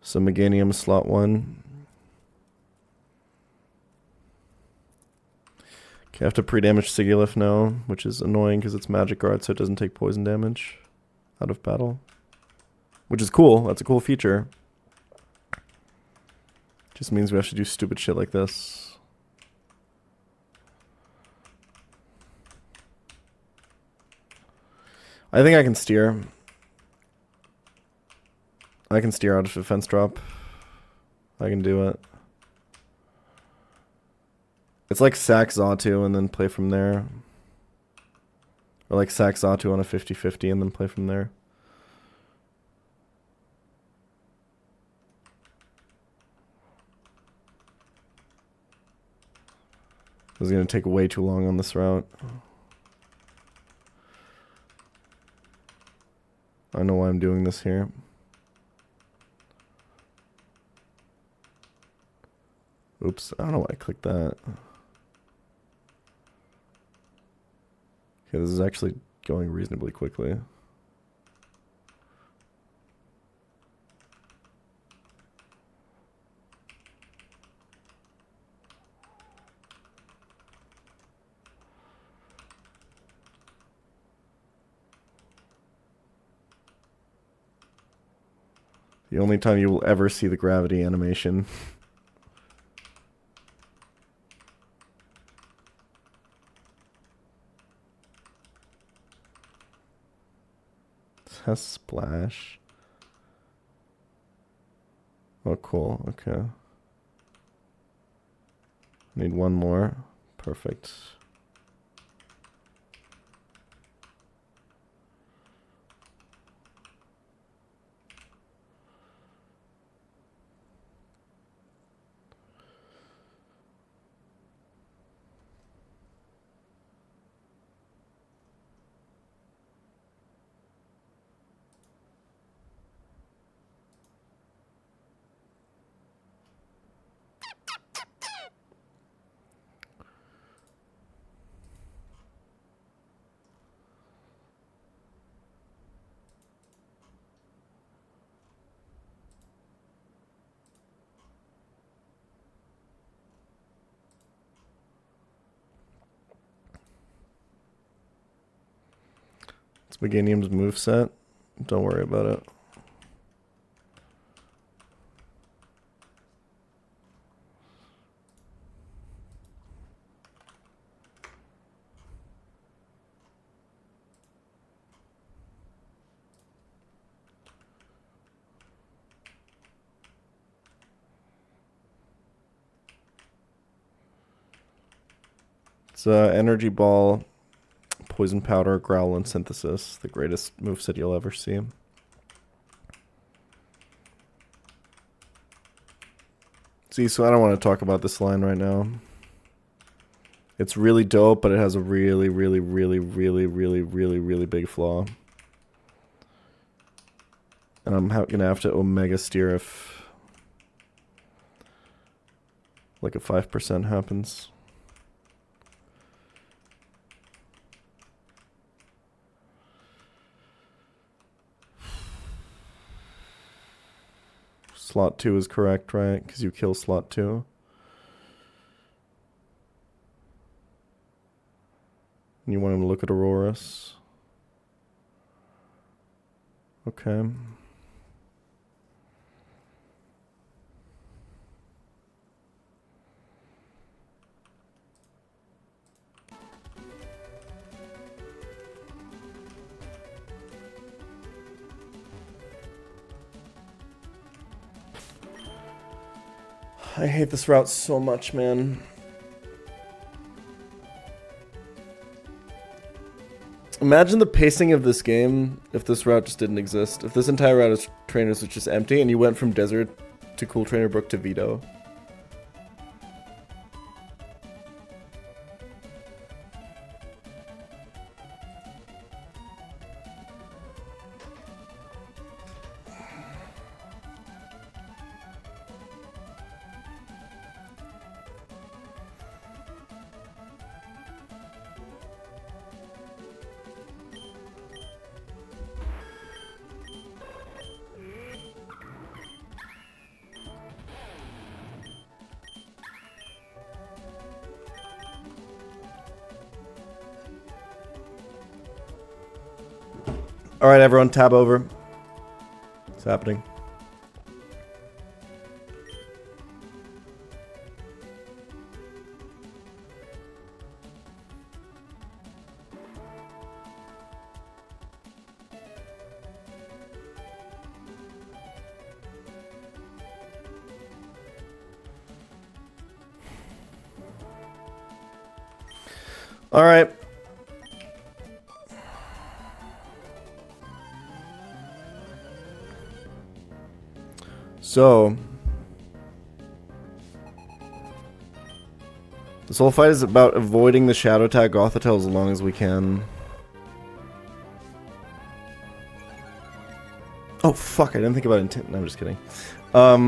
So Meganium slot 1. Okay, I have to pre-damage Sigilif now, which is annoying because it's magic guard, so it doesn't take poison damage out of battle. Which is cool. That's a cool feature. Just means we have to do stupid shit like this. I think I can steer. I can steer out of defense drop. I can do it. It's like sack Zatu and then play from there. Or like sack Zatu on a 50-50 and then play from there. This is going to take way too long on this route. I know why I'm doing this here. Oops, I don't know why I clicked that. Okay, this is actually going reasonably quickly. The only time you will ever see the gravity animation. Has splash. Oh, cool. Okay. Need one more. Perfect. It's Meganium's moveset. Don't worry about it. It's Energy Ball, Poison Powder, Growl, and Synthesis. The greatest moveset you'll ever see. See, so I don't want to talk about this line right now. It's really dope, but it has a really big flaw. And I'm gonna have to Omega steer if like a 5% happens. Slot 2 is correct, right? Because you kill slot 2. And you want him to look at Aurorus. Okay. I hate this route so much, man. Imagine the pacing of this game if this route just didn't exist. If this entire route of trainers was just empty and you went from Desert to Cool Trainer Brook to Vito. All right, everyone, tab over. What's happening? All right. So, this whole fight is about avoiding the Shadow Tag Gothitelle as long as we can. Oh, fuck, I didn't think about intent. No, I'm just kidding. That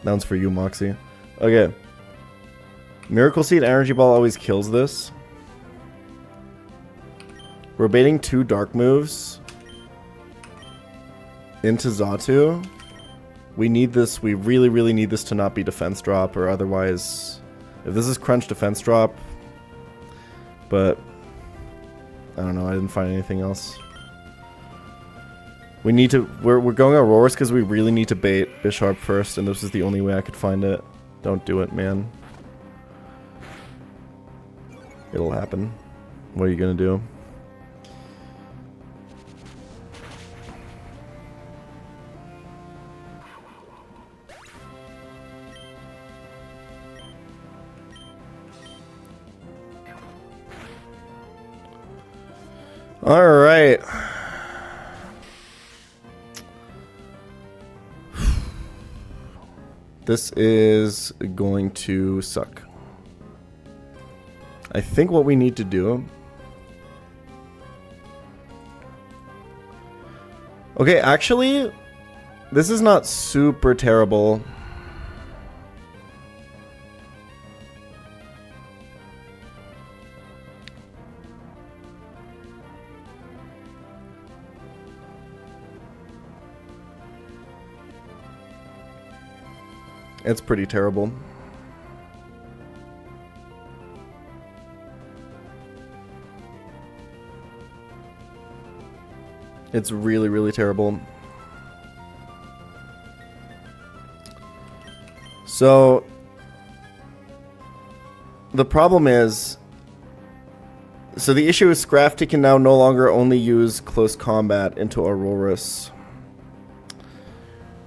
one's for you, Moxie. Okay. Miracle Seed Energy Ball always kills this. We're baiting 2 dark moves into Xatu. We need this, we really, really need this to not be defense drop, or otherwise, if this is crunch defense drop, but I don't know, I didn't find anything else. We need to, we're going Auroras because we really need to bait Bisharp first, and this is the only way I could find it. Don't do it, man. It'll happen. What are you gonna do? All right. This is going to suck. I think what we need to do... Okay, actually, this is not super terrible. It's pretty terrible. It's really, really terrible. So, the problem is... So the issue is Scrafty can now no longer only use close combat into Auroras.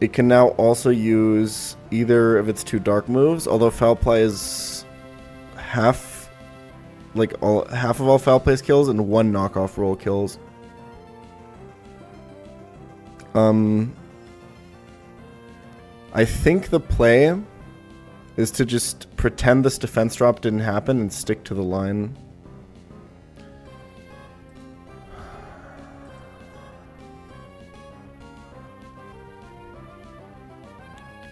It can now also use either of its 2 dark moves, although Foul Play is half of all Foul Play's kills and 1 knockoff roll kills. I think the play is to just pretend this defense drop didn't happen and stick to the line.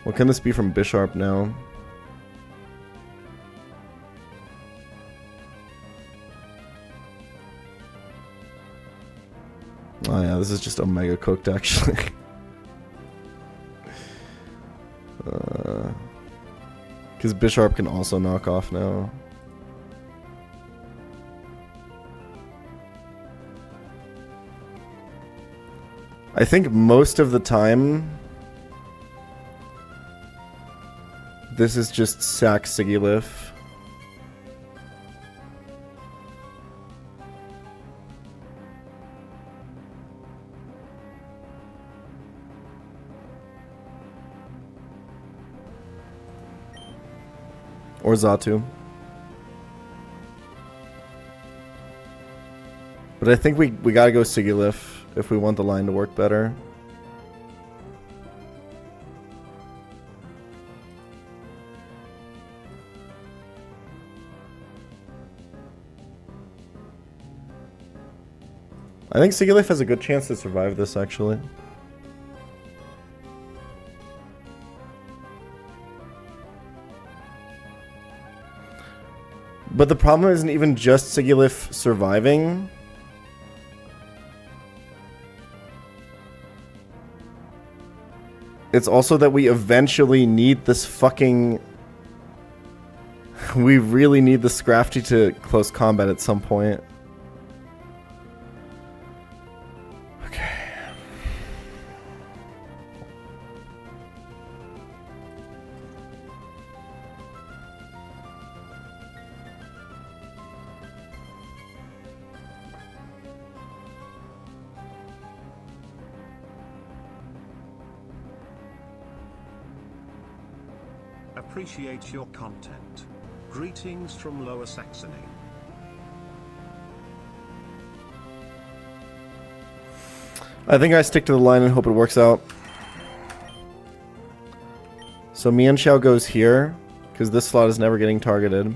What can this be from Bisharp now? Oh yeah, this is just Omega cooked actually. Because Bisharp can also knock off now. I think most of the time this is just sack Sigilif. Or Xatu. But I think we gotta go Sigilif if we want the line to work better. I think Sigilif has a good chance to survive this, actually. But the problem isn't even just Sigilif surviving. It's also that we eventually need this fucking... We really need the Scrafty to close combat at some point. Appreciate your content. Greetings from Lower Saxony. I think I stick to the line and hope it works out. So Mianxiao goes here, because this slot is never getting targeted.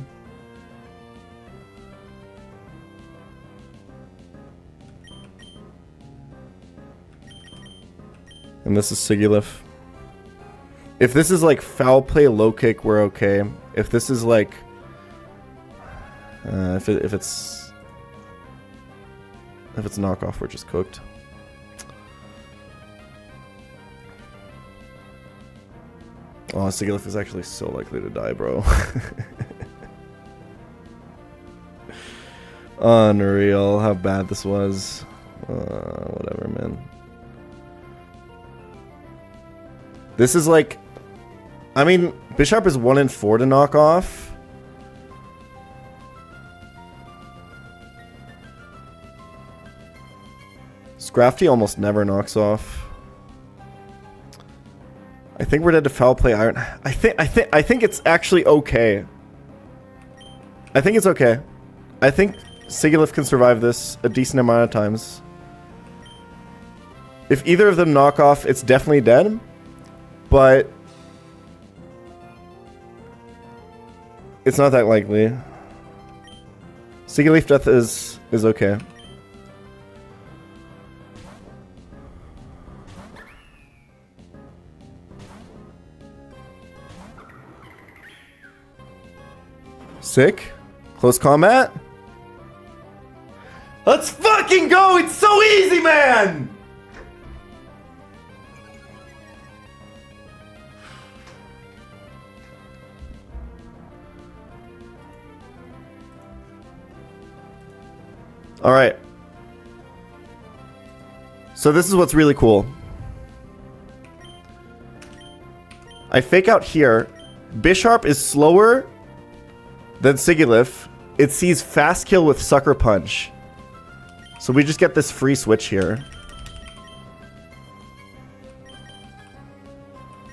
And this is Sigilif. If this is like foul play, low kick, we're okay. If this is like, if it's knockoff, we're just cooked. Oh, Sigilif is actually so likely to die, bro. Unreal, how bad this was. Whatever, man. This is like, I mean, Bisharp is 1 in 4 to knock off. Scrafty almost never knocks off. I think we're dead to foul play iron. I think it's actually okay. I think it's okay. I think Sigilif can survive this a decent amount of times. If either of them knock off, it's definitely dead. But it's not that likely. Sigilif death is okay. Sick. Close combat. Let's fucking go! It's so easy, man! Alright. So this is what's really cool. I fake out here. Bisharp is slower than Sigilif. It sees fast kill with Sucker Punch. So we just get this free switch here.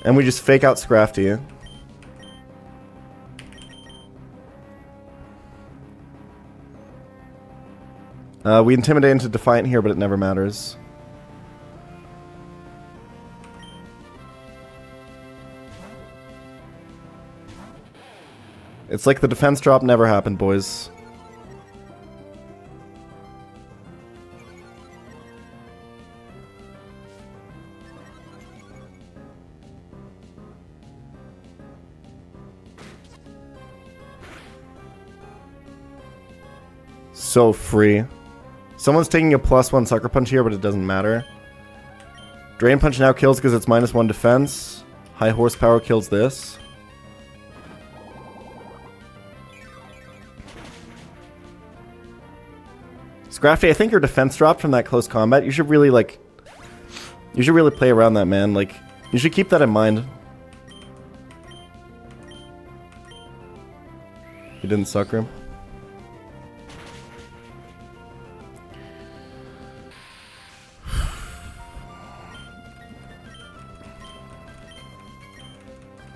And we just fake out Scrafty. We intimidate into Defiant here, but it never matters. It's like the defense drop never happened, boys. So free. Someone's taking a +1 Sucker Punch here, but it doesn't matter. Drain Punch now kills because it's -1 defense. High Horsepower kills this. Scrafty, I think your defense dropped from that close combat. You should really, like... You should really play around that, man. Like, you should keep that in mind. You didn't sucker him.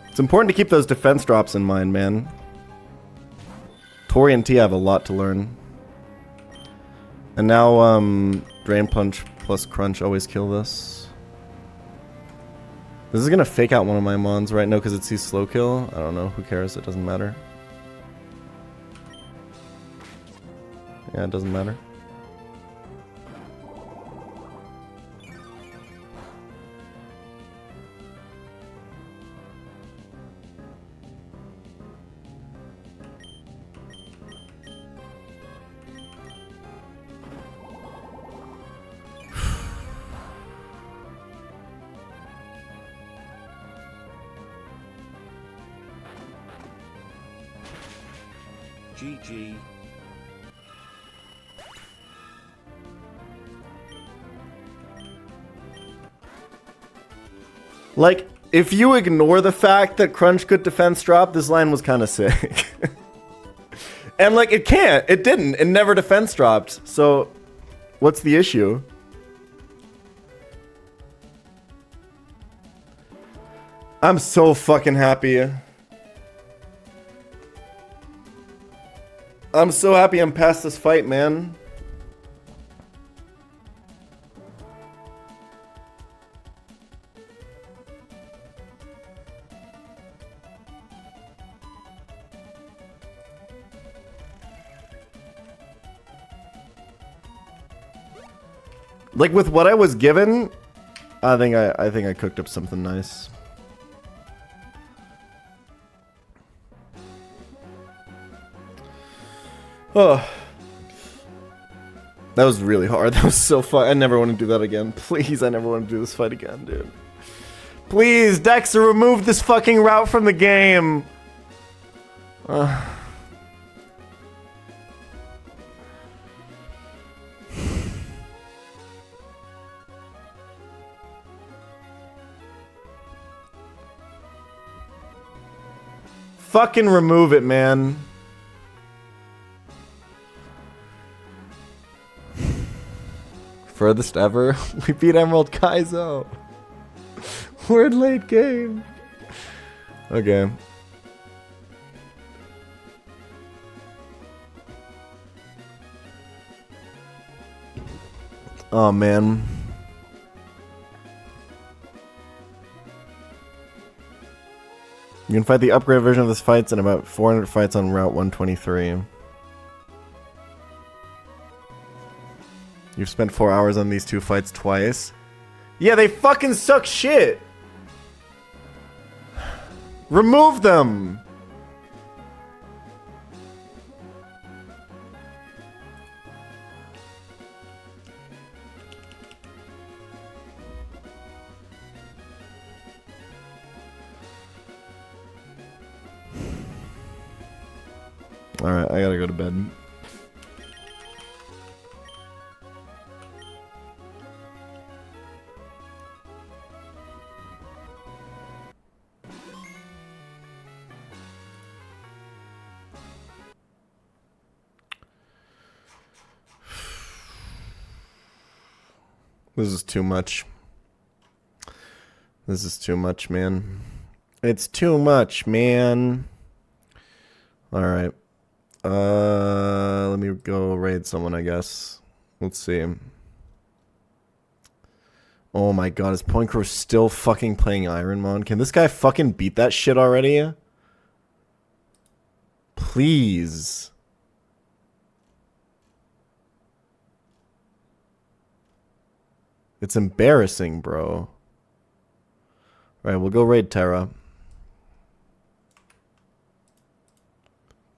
It's important to keep those defense drops in mind, man. Tori and T have a lot to learn. And now, Drain Punch plus Crunch always kill this. This is gonna fake out one of my mons right now because it sees slow kill. I don't know, who cares, it doesn't matter. Yeah, it doesn't matter. GG. Like, if you ignore the fact that Crunch could defense drop, this line was kind of sick. And like, it can't. It didn't. It never defense dropped. So, what's the issue? I'm so fucking happy. I'm so happy I'm past this fight, man. Like with what I was given, I think I cooked up something nice. Oh. That was really hard. That was so fun. I never want to do that again. Please, I never want to do this fight again, dude. Please, Dexter, remove this fucking route from the game. Fucking remove it, man. Furthest ever? We beat Emerald Kaizo. We're in late game. Okay. Oh, man. You can fight the upgrade version of this fights in about 400 fights on Route 123. You've spent 4 hours on these 2 fights twice. Yeah, they fucking suck shit. Remove them. Alright, I gotta go to bed. This is too much. This is too much, man. It's too much, man. Alright. Let me go raid someone, I guess. Let's see. Oh my god, is Point Crow still fucking playing Ironmon? Can this guy fucking beat that shit already? Please. It's embarrassing, bro. Alright, we'll go raid Terra.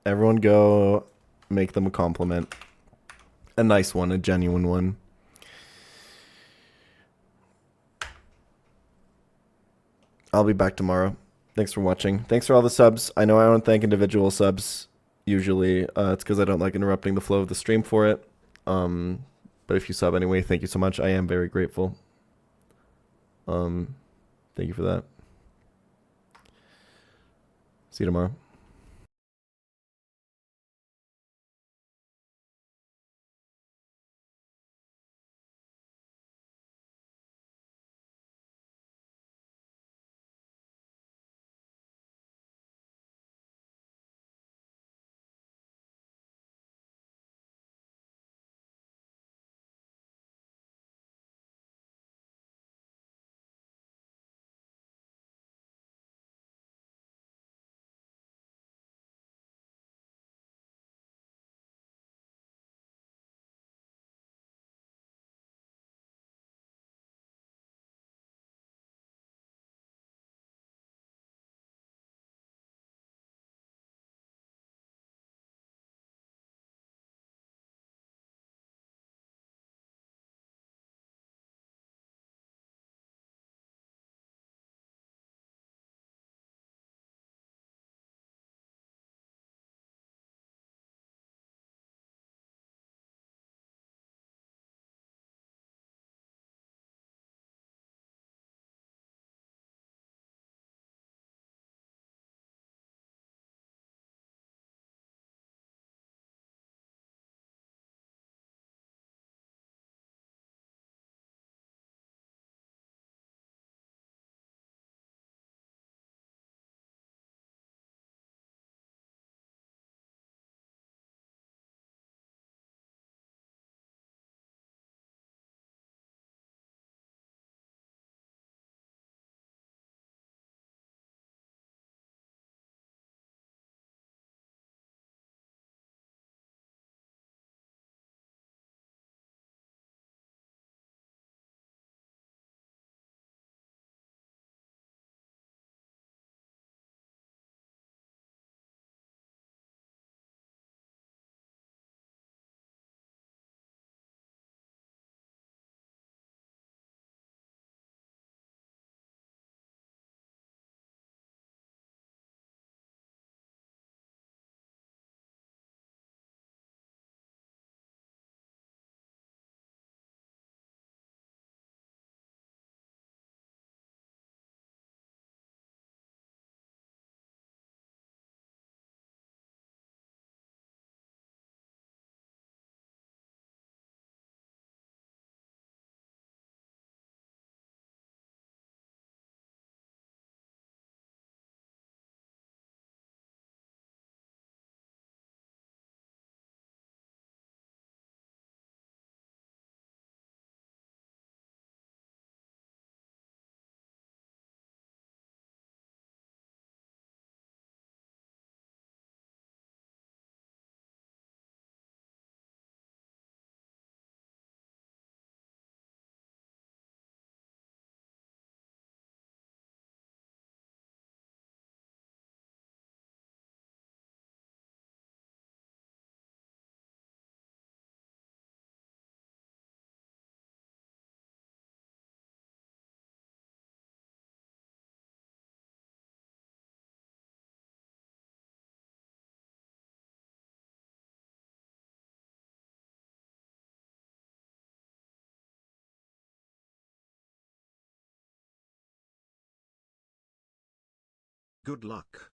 Everyone go make them a compliment. A nice one, a genuine one. I'll be back tomorrow. Thanks for watching. Thanks for all the subs. I know I don't thank individual subs usually. It's because I don't like interrupting the flow of the stream for it. But if you sub anyway, thank you so much. I am very grateful. Thank you for that. See you tomorrow. Good luck.